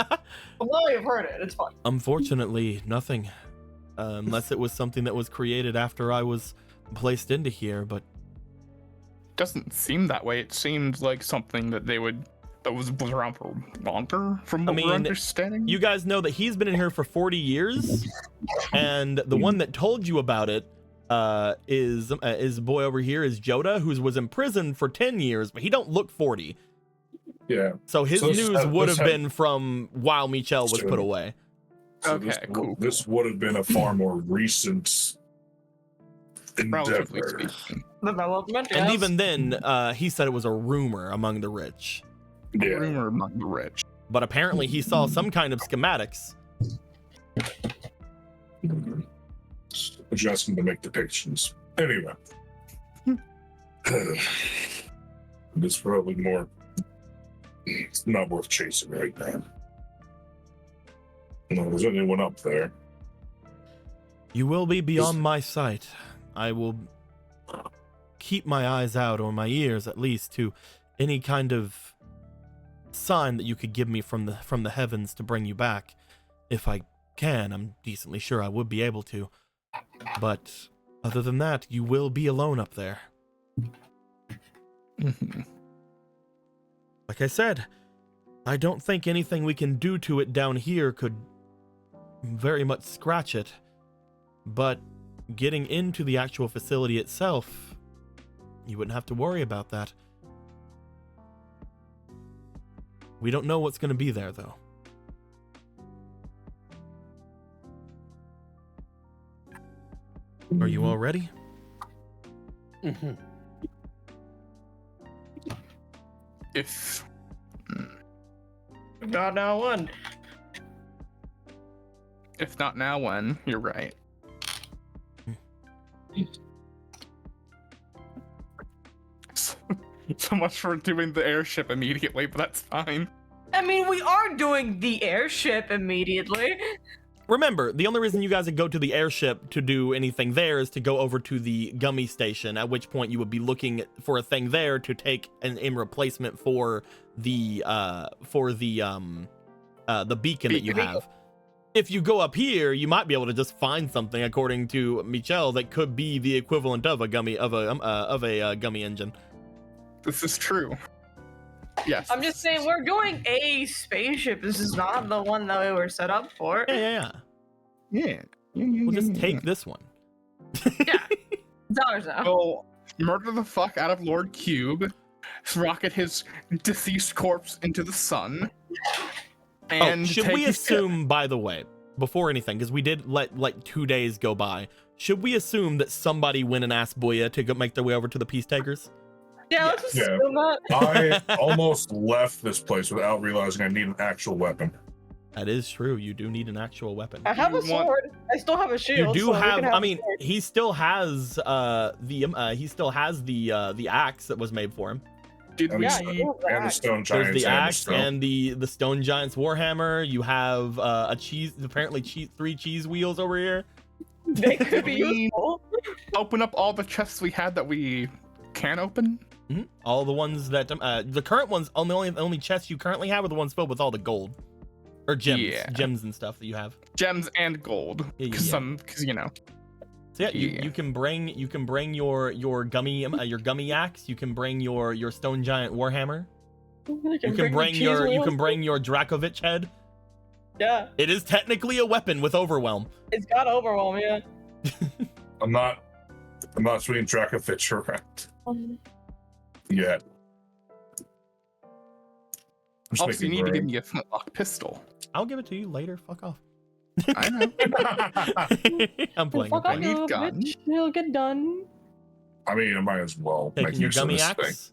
Well, you've heard it. It's fine. Unfortunately, nothing. Unless it was something that was created after I was placed into here, but Doesn't seem that way. It seemed like something that was around for longer, from what we're understanding. you guys know that he's been in here for 40 years, and the one that told you about it is a boy over here, is Joda, who was in prison for 10 years, but he don't look 40. Yeah. So his news would have this been from while Michel was put away. So Okay, cool. This would have been a far more recent Relatively endeavor. speaking. Development, And yes. even then, he said it was a rumor among the rich. Yeah. Rumor among the rich. But apparently he saw some kind of schematics. But you asked him to make depictions. Anyway. It's probably more. It's not worth chasing right now. No, there's anyone up there. You will be beyond my sight. I will keep my eyes out, or my ears at least, to any kind of sign that you could give me from the heavens to bring you back. If I can, I'm decently sure I would be able to. But other than that, you will be alone up there. Like I said, I don't think anything we can do to it down here could very much scratch it. But getting into the actual facility itself, you wouldn't have to worry about that. We don't know what's going to be there, though. Are you all ready? Mm-hmm. If God now one. If not now, when? You're right. So much for doing the airship immediately, but that's fine. I mean, we are doing the airship immediately. Remember, the only reason you guys would go to the airship to do anything there is to go over to the gummy station, at which point you would be looking for a thing there to take in replacement for the beacon that you have. If you go up here, you might be able to just find something, according to Michel, that could be the equivalent of a gummy engine. This is true. Yes. I'm just saying, we're doing a spaceship. This is not the one that we were set up for. Yeah. Yeah. We'll just take this one. Yeah. It's ours now. We'll murder the fuck out of Lord Cube, rocket his deceased corpse into the sun, and should we assume, by the way, before anything, because we did let like 2 days go by, should we assume that somebody went and asked Booya to go make their way over to the Peace Takers? Yeah, let's just Yeah. assume that. I almost left this place without realizing I need an actual weapon. That is true. You do need an actual weapon. I have a You want- sword. I still have a You shield. do so we have. can I a mean, sword. he still has the axe that was made for him. Did And, we? Yeah, the, you have the and the axe. stone There's giants the and axe stone. and the stone giant's warhammer. You have a cheese, apparently 3 cheese wheels over here. They could be We- useful. Open up all the chests we had that we can open. All the ones that the current ones, only chests you currently have are the ones filled with all the gold or gems and stuff that you have. Gems and gold. Yeah, Because yeah. you know. So yeah, Yeah. you can bring your gummy axe. You can bring your stone giant warhammer. You can bring cheese your wheels. Drakovich head. Yeah, It is technically a weapon with overwhelm. it's got overwhelm. Yeah. I'm not swinging Drakovich around yet. I'm just Also, you making need to give room. me a flintlock pistol. I'll give it to you later. Fuck off. I know. I'm playing. Fuck I'm off, playing. need you gun. bitch. It'll get done. I mean, I might as well make Taking your use of gummy this thing. axe.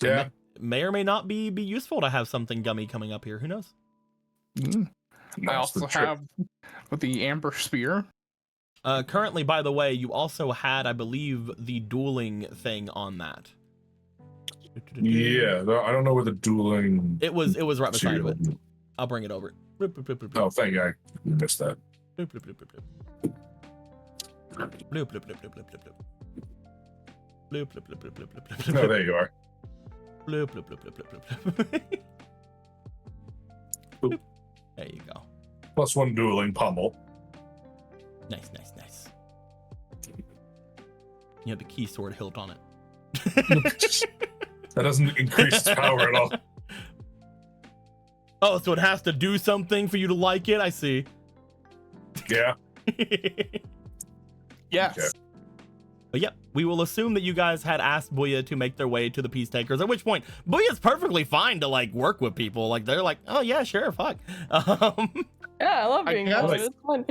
Yeah. May or may not be useful to have something gummy coming up here. Who knows? Mm. I That's the also trick. have with the amber spear. Currently, by the way, you also had, I believe, the dueling thing on that. Yeah, I don't know where the dueling. It was right beside of it. shield- I'll bring it over. Oh, thank you. I missed that. Bloop, bloop, bloop, bloop, bloop. Bloop, bloop, bloop, bloop, bloop, bloop, bloop. Bloop, bloop, bloop, bloop, bloop, bloop, bloop, Oh, bloop. there you are. Bloop, bloop, bloop, bloop, bloop, bloop. Boop. There you go. Plus one dueling pummel. Nice, nice, nice. You have the key sword hilt on it. That doesn't increase its power at all. Oh, so it has to do something for you to like it? I see. Yeah. Yes. Okay. But yep, we will assume that you guys had asked Booyah to make their way to the Peace Takers, at which point Booyah's perfectly fine to like work with people. Like they're like, oh yeah, sure, fuck. Yeah, I love I being guess- helped. It's fun.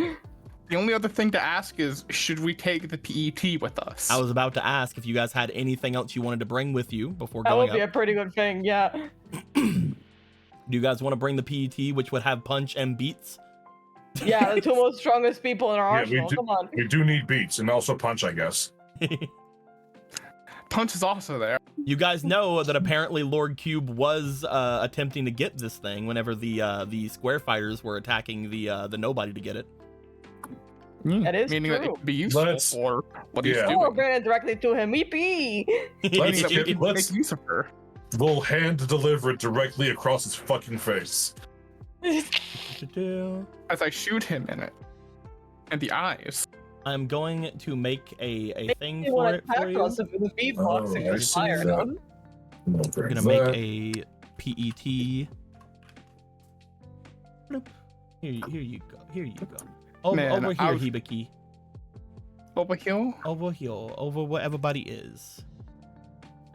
The only other thing to ask is, should we take the PET with us? I was about to ask if you guys had anything else you wanted to bring with you before That going would be up. a pretty good thing. Yeah. Do you guys want to bring the PET, which would have punch and beats? Yeah, the two most strongest people in our Yeah, we arsenal. do- Come on. We do need beats and also punch, I guess. Punch is also there. You guys know that apparently Lord Cube was attempting to get this thing whenever the square fighters were attacking the nobody to get it. That is Meaning that it true. could be useful Let's- for what he's yeah. doing. Or bring it directly to him. Weepy. Let's Meaning that we get- can let's- make use of her. We'll hand deliver it directly across his fucking face. As I shoot him in it. And the eyes. I'm going to make a thing They for want it to for attack you. us with the beatboxing Oh, I and see fire. that. Them. I'm I'm gonna make a PET. Bloop. Here you go. Here you go. Over, Man, over here, I was- Hibiki. Over here? Over here. Over where everybody is.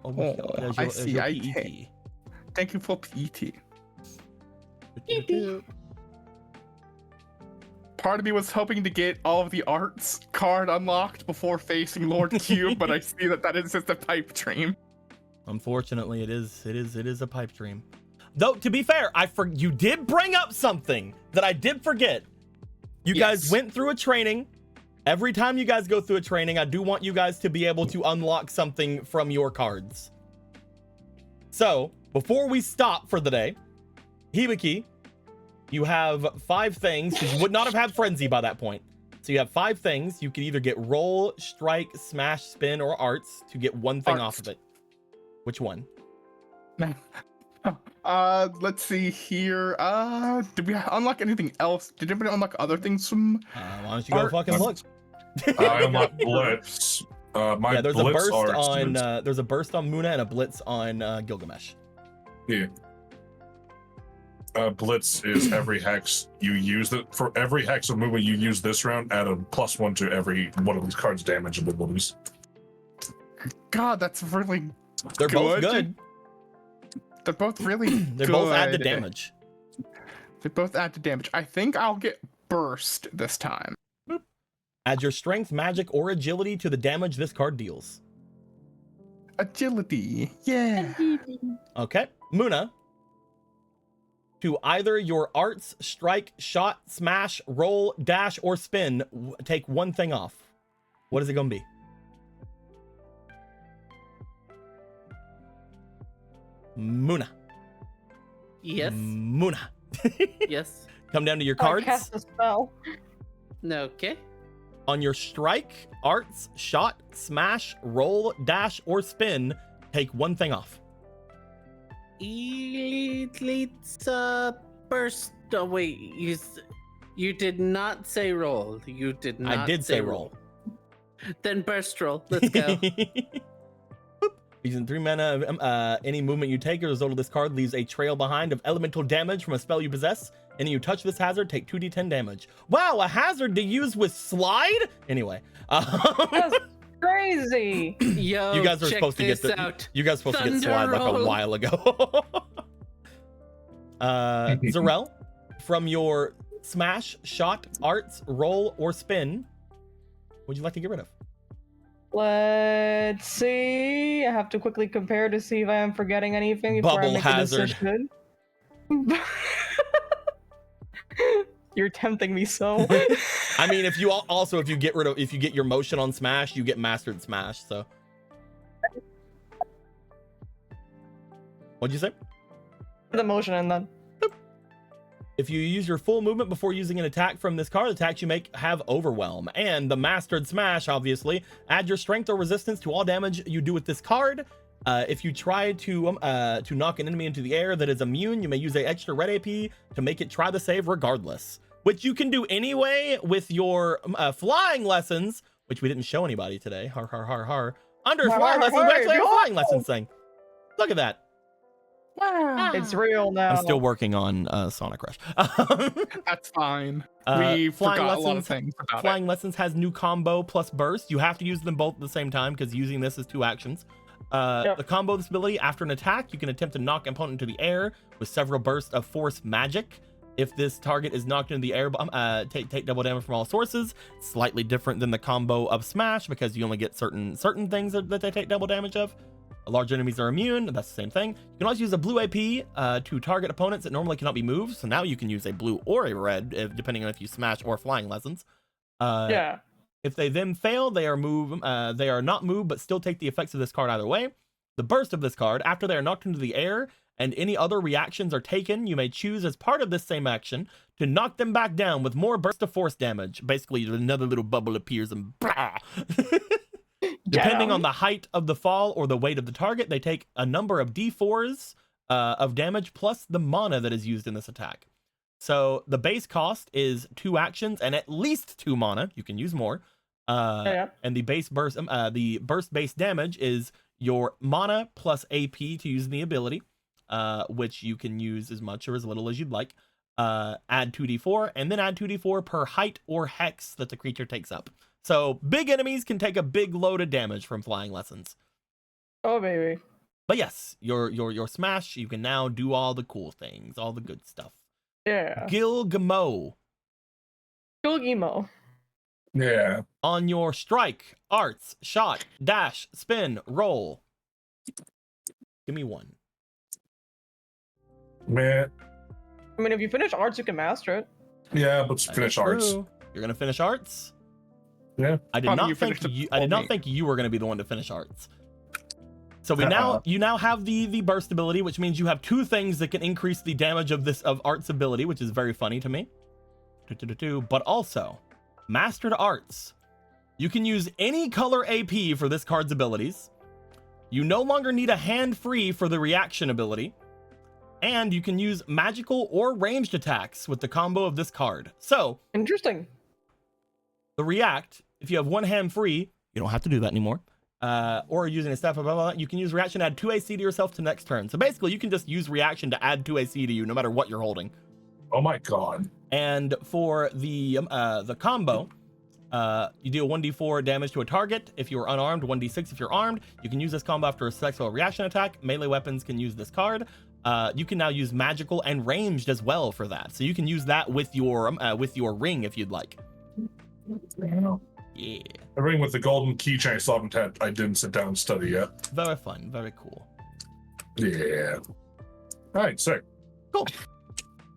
Over here. Oh, There's I your, there's see, your I PET. can. Thank you for PET. Part of me was hoping to get all of the arts card unlocked before facing Lord Cube, but I see that is just a pipe dream. Unfortunately, it is a pipe dream. Though to be fair, you did bring up something that I did forget. You guys Yes. went through a training. Every time you guys go through a training, I do want you guys to be able to unlock something from your cards. So, before we stop for the day, Hibiki, you have 5 things, because you would not have had Frenzy by that point. So you have 5 things. You can either get Roll, Strike, Smash, Spin, or Arts to get one thing off Arts. of it. Which one? Let's see here. Did we unlock anything else? Did anybody unlock other things from? Why don't you go Art- fucking look? I unlock Blitz. My Yeah, there's a Blitz burst arts on is- there's a burst on Muna and a blitz on Gilgamesh. Blitz is every hex you use. For every hex of movement you use this round, add a +1 to every one of these cards' damage abilities. God, that's really. They're both good. They're both really. They both add the good. damage. They both add to damage. I think I'll get burst this time. Add your strength, magic, or agility to the damage this card deals. agility. Yeah. Okay, Muna. To either your arts, strike, shot, smash, roll, dash, or spin, take one thing off. What is it gonna be? Muna. Yes. Muna. Yes. Come down to your I cards. cast a spell. Okay. On your strike, arts, shot, smash, roll, dash, or spin, take one thing off. Let's burst. Oh wait, you did not say roll. You did not. I did say roll. Then burst roll. Let's go. Boop. Using 3 mana, any movement you take as a result of this card leaves a trail behind of elemental damage from a spell you possess. Any you touch this hazard take 2d10 damage. Wow, a hazard to use with slide? Anyway. That's crazy. Yo, You guys are check supposed to get this the, out. you guys are supposed to get slide like a Thunder roll. while ago. Zarel, from your smash, shot, arts, roll, or spin, what would you like to get rid of? Let's see. I have to quickly compare to see if I am forgetting anything before Bubble I make hazard. a decision. You're tempting me so. I mean, if you also if you get your motion on smash, you get mastered smash. So, what'd you say? The motion and then. If you use your full movement before using an attack from this card, attacks you make have overwhelm. And the mastered smash, obviously, add your strength or resistance to all damage you do with this card. If you try to knock an enemy into the air that is immune, you may use an extra red AP to make it try the save regardless, which you can do anyway with your flying lessons, which we didn't show anybody today. Har har har har. Under Har, flying har, lessons, we actually have a har. flying lessons thing. Look at that. It's real now. I'm still working on Sonic Rush. That's fine. flying We forgot a lot of lessons. things about Flying lessons has new combo plus burst. You have to use them both at the same time because using this is 2 actions. The combo of this ability, after an attack, you can attempt to knock an opponent into the air with several bursts of force magic. If this target is knocked into the air, take double damage from all sources. Slightly different than the combo of Smash because you only get certain things that they take double damage of. Large enemies are immune. That's the same thing. You can also use a blue AP to target opponents that normally cannot be moved. So now you can use a blue or a red, depending on if you smash or flying lessons. Yeah. If they then fail, they are not moved, but still take the effects of this card either way. The burst of this card, after they are knocked into the air and any other reactions are taken, you may choose as part of this same action to knock them back down with more burst of force damage. Basically, another little bubble appears and blah. Depending on the height of the fall or the weight of the target, they take a number of d4s of damage plus the mana that is used in this attack. So the base cost is 2 actions and at least 2 mana. You can use more. And the base burst, the burst base damage is your mana plus AP to use the ability, which you can use as much or as little as you'd like. Add 2d4 and then add 2d4 per height or hex that the creature takes up. So big enemies can take a big load of damage from flying lessons. Oh baby. But yes, your smash, you can now do all the cool things, all the good stuff. Yeah. Gilgamo. Gilgamo. Yeah. On your strike, arts, shot, dash, spin, roll. Give me 1. Man. I mean, if you finish arts, you can master it. Yeah, but finish arts. True. You're gonna finish arts? Yeah. I did Probably not you think finished it you. I did before not me. think you were gonna be the one to finish arts. So Uh-uh. you now have the burst ability, which means you have 2 things that can increase the damage of arts ability, which is very funny to me. But also, mastered arts. You can use any color AP for this card's abilities. You no longer need a hand free for the reaction ability. And you can use magical or ranged attacks with the combo of this card. So, Interesting. the react, if you have 1 hand free, you don't have to do that anymore. Or using a staff, blah, blah, blah, you can use reaction to add 2 AC to yourself to next turn. So basically, you can just use reaction to add 2 AC to you no matter what you're holding. Oh my god. And for the combo, you deal 1d4 damage to a target if you are unarmed, 1d6 if you're armed. You can use this combo after a successful reaction attack. Melee weapons can use this card. You can now use magical and ranged as well for that. So you can use that with your ring if you'd like. Yeah. The ring with the golden keychain I saw in tent. I didn't sit down and study yet. Very fun. Very cool. Yeah. All right, sick. Cool.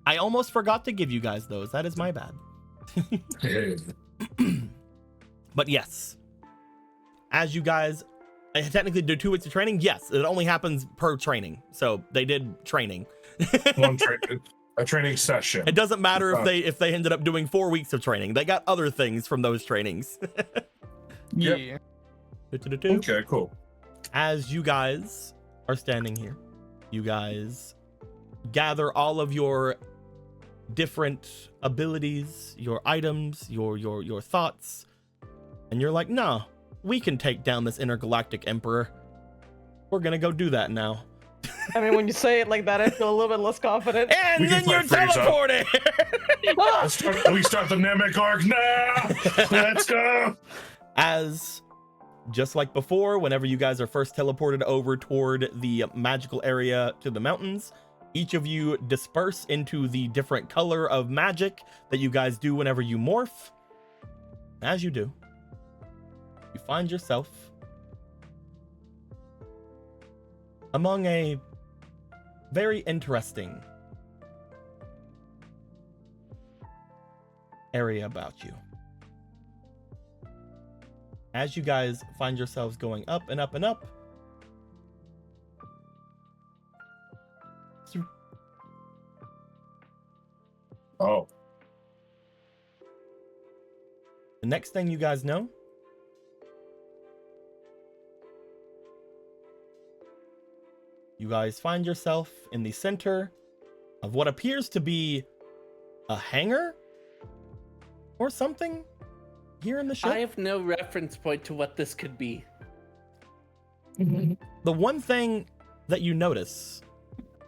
I almost forgot to give you guys those. That is my bad. Hey. But yes, as you guys technically do 2 weeks of training, yes, it only happens per training. So they did training. A training session. It doesn't matter if they ended up doing 4 weeks of training. They got other things from those trainings. Yeah. Okay, cool. As you guys are standing here, you guys gather all of your different abilities, your items, your thoughts, and you're like, no, we can take down this intergalactic emperor. We're gonna go do that now. I mean, when you say it like that, I feel a little bit less confident. And then you're teleported. We start the Namek arc now. Let's go. As just like before, whenever you guys are first teleported over toward the magical area to the mountains, each of you disperse into the different color of magic that you guys do whenever you morph. As you do, you find yourself among a very interesting area about you. As you guys find yourselves going up and up and up, Oh. the next thing you guys know, you guys find yourself in the center of what appears to be a hangar or something here in the ship. I have no reference point to what this could be. The one thing that you notice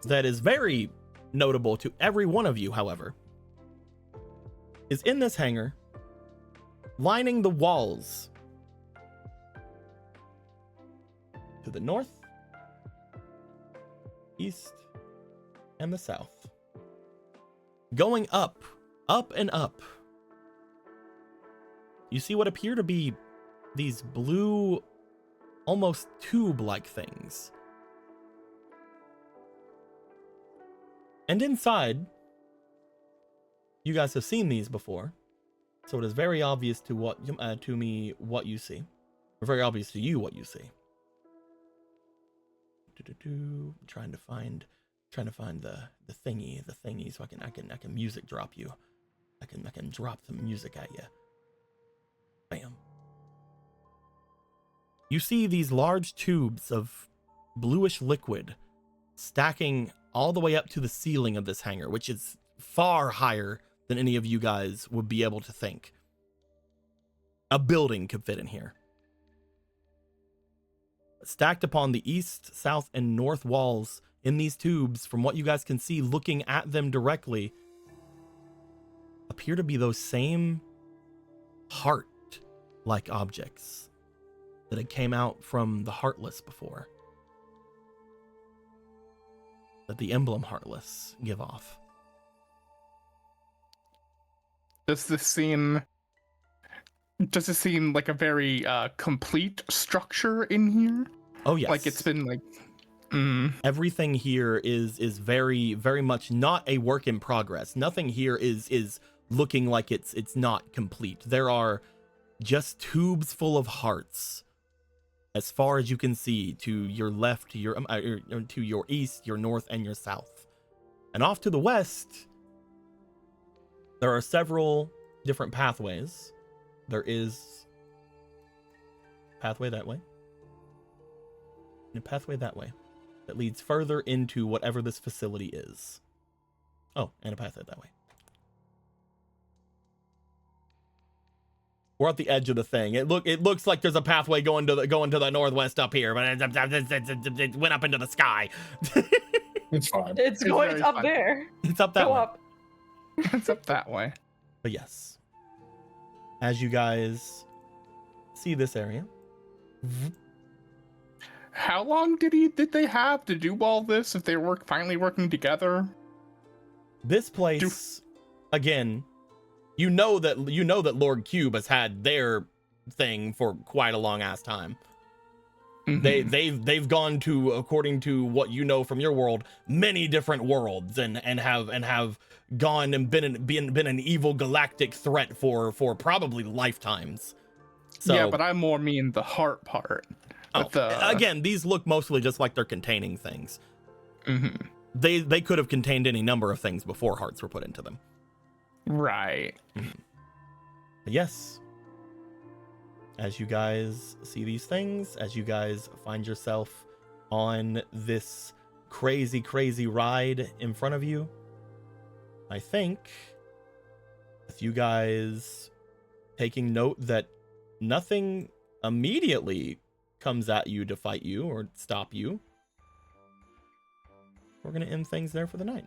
that is very notable to every one of you, however, is in this hangar, lining the walls to the north, east, and the south, going up and up, you see what appear to be these blue, almost tube-like things. And inside, you guys have seen these before, so it is very obvious to me what you see, or very obvious to you what you see. Trying to find the thingy, so I can music drop you. I can drop some music at you. Bam. You see these large tubes of bluish liquid stacking all the way up to the ceiling of this hangar, which is far higher than any of you guys would be able to think. A building could fit in here. Stacked upon the east, south, and north walls in these tubes, from what you guys can see looking at them directly, appear to be those same heart-like objects that had came out from the Heartless before, that the emblem Heartless give off. Does this seem like a very complete structure in here? Oh yes. Like it's been like everything here is very, very much not a work in progress. Nothing here is looking like it's not complete. There are just tubes full of hearts as far as you can see, to your left, to your east, your north, and your south. And off to the west, there are several different pathways. There is a pathway that way, and a pathway that way that leads further into whatever this facility is. Oh, and a pathway that way. We're at the edge of the thing. It looks like there's a pathway going to the northwest up here, but it went up into the sky. It's fine. It's up there. It's up that Go way. up. it's up that way. But yes, as you guys see this area, How long did they have to do all this if they were finally working together? this place, again, you know that Lord Cube has had their thing for quite a long ass time. Mhm. They've gone to, according to what you know from your world, many different worlds and have gone and been an evil galactic threat for probably lifetimes. So Yeah, but I more mean the heart part. oh, again, these look mostly just like they're containing things. Mhm. They could have contained any number of things before hearts were put into them. Right. But yes, as you guys see these things, as you guys find yourself on this crazy ride in front of you, I think with you guys taking note that nothing immediately comes at you to fight you or stop you, we're going to end things there for the night.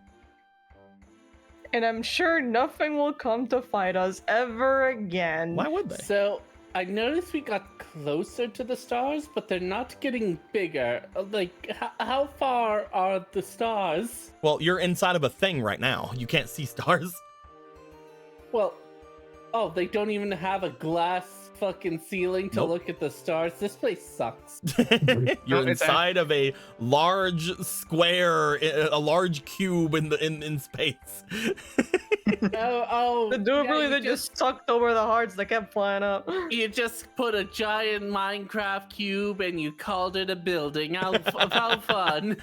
And I'm sure nothing will come to fight us ever again. Why would they? So I noticed we got closer to the stars, but they're not getting bigger. Like, how far are the stars? Well, you're inside of a thing right now. You can't see stars. Well, oh, they don't even have a glass fucking ceiling to Nope. look at the stars. This place sucks. You're No, it's inside of a large square, a large cube in space. Oh, The dude yeah, really you they just sucked over the hearts that kept flying up. You just put a giant Minecraft cube and you called it a building. How fun.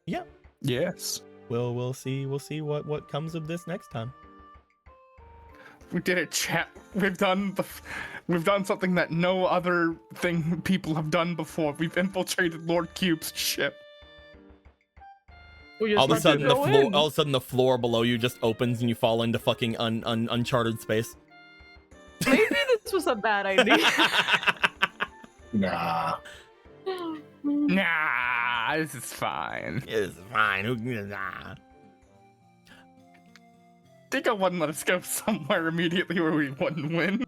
Yep. Yes. We'll see what comes of this next time. We did it, chat. We've done something that no other thing people have done before. We've infiltrated Lord Cube's ship. We just All of a let sudden them the go floor, in. all of a sudden the floor below you just opens and you fall into fucking uncharted space. Maybe this was a bad idea. Nah. Nah, this is fine. It's fine. Nah. Dingo wouldn't let us go somewhere immediately where we wouldn't win.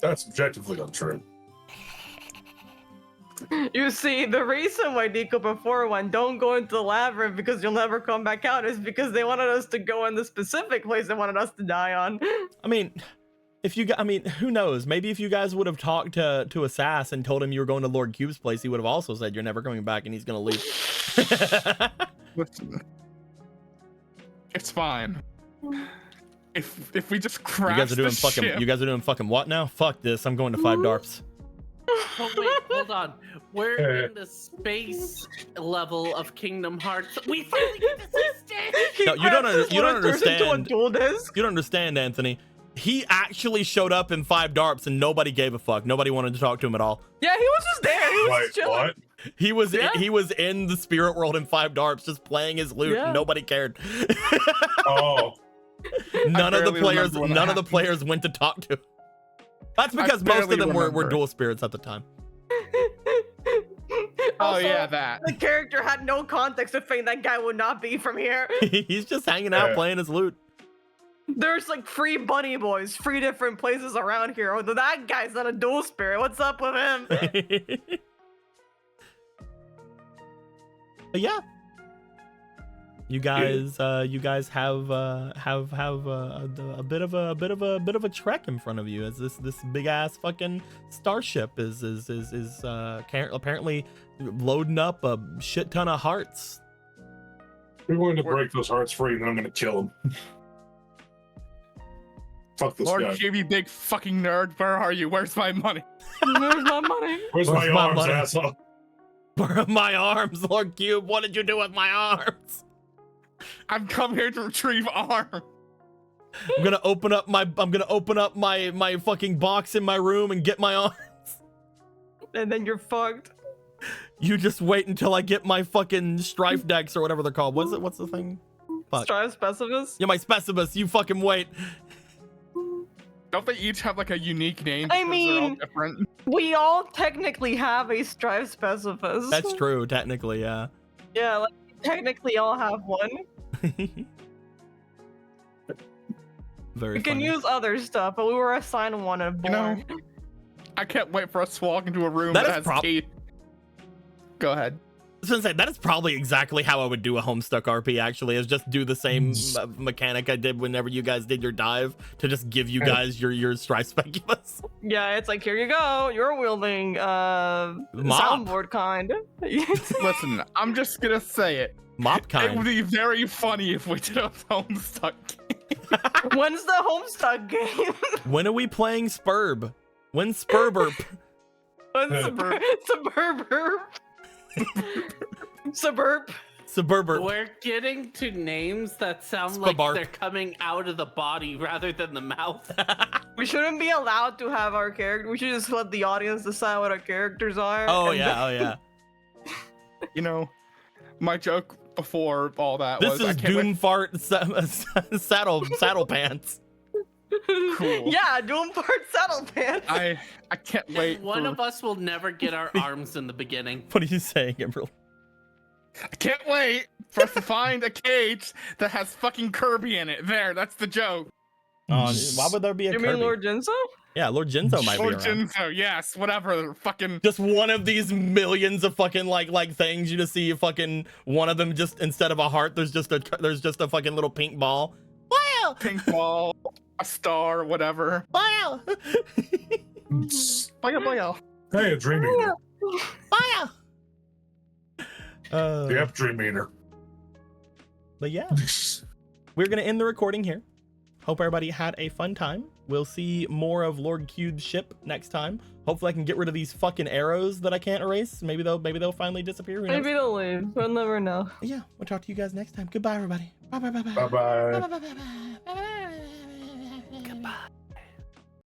That's objectively untrue. You see, the reason why Nico before went, don't go into the labyrinth because you'll never come back out, is because they wanted us to go in the specific place they wanted us to die on. I mean, who knows? Maybe if you guys would have talked to Assassin and told him you were going to Lord Cube's place, he would have also said you're never coming back and he's gonna leave. Listen, it's fine. If we just crash You guys are doing the fucking. ship, You guys are doing fucking what now? Fuck this. I'm going to 5 DARPs. Oh wait, hold on. We're in the space level of Kingdom Hearts. We finally get to see Stitch! No, you don't understand. Into a dual disc. You don't understand, Anthony. He actually showed up in 5 DARPs and nobody gave a fuck. Nobody wanted to talk to him at all. Yeah, he was just there. He was Wait, just chilling. what? He was in the spirit world in 5 DARPs just playing his loot. Yeah. And nobody cared. Oh, None of the barely players remember when that none of the happened. players went to talk to him. That's because most barely of them were remember. dual spirits at the time. oh Also, yeah, that. The character had no context to think that guy would not be from here. He's just hanging out Yeah. playing his loot. There's like 3 bunny boys, 3 different places around here. Oh, that guy's not a dual spirit. What's up with him? But yeah, you guys have a bit of a trek in front of you as this big ass fucking starship is apparently loading up a shit ton of hearts. we're going to break those hearts free, and then I'm going to kill him. Fuck this Lord guy. Cube, you big fucking nerd. Where are you? Where's my money? There's my money. Where's Where's my my arms, money? asshole? Where are my arms, Lord Cube? What did you do with my arms? I've come here to retrieve arm. I'm gonna open up my fucking box in my room and get my arms. And then you're fucked. You just wait until I get my fucking strife decks or whatever they're called. What's the thing? Fuck. Strive specificus. Yeah, my specibus. You fucking wait. Don't they each have like a unique name? I because they're all mean- different. We all technically have a strive specificus. That's true, technically, yeah. Yeah, like we technically all have one. Very We can funny. use other stuff, but we were assigned one and You know, born. I can't wait for us to walk into a room That that, is has prob- teeth. Go ahead. was gonna say, that is probably exactly how I would do a Homestuck RP, actually, is just do the same mechanic I did whenever you guys did your dive, to just give you guys your Strife Speculous. Yeah, it's like, here you go. You're wielding soundboard kind. Listen, I'm just gonna say it. Mop It kind. would be very funny if we did a Homestuck game. When's the Homestuck game? When are we playing Spurb? When's Spurburp? When's Suburb? Suburburp. We're getting to names that sound like Spabarp. they're coming out of the body rather than the mouth. We shouldn't be allowed to have our character. We should just let the audience decide what our characters are. Oh and yeah, oh yeah. You know, my joke before all that This was I is can't wait- Doom Fart saddle pants. Cool. Yeah, Doom Part Saddle Pants. I can't wait. One for- of us will never get our arms in the beginning. What are you saying, Emerald? I can't wait for us to find a cage that has fucking Kirby in it. There, that's the joke. Oh, why would there be a You Kirby? mean Lord Jinzo? Yeah, Lord Jinzo might Lord be around. Jinzo, yes, whatever. Fucking Just one of these millions of fucking like things. You just see fucking one of them, just instead of a heart, there's just a fucking little pink ball. Wow! pink ball, a star, whatever. Wow! Boya. Hey, a dream eater. Wow! Yep, dream eater. But yeah, we're gonna end the recording here. Hope everybody had a fun time. We'll see more of Lord Q's ship next time. Hopefully I can get rid of these fucking arrows that I can't erase. Maybe they'll finally disappear. Who knows? Maybe they'll leave. We'll never know. Yeah, we'll talk to you guys next time. Goodbye, everybody. Bye bye bye bye. Bye bye. Bye bye bye bye.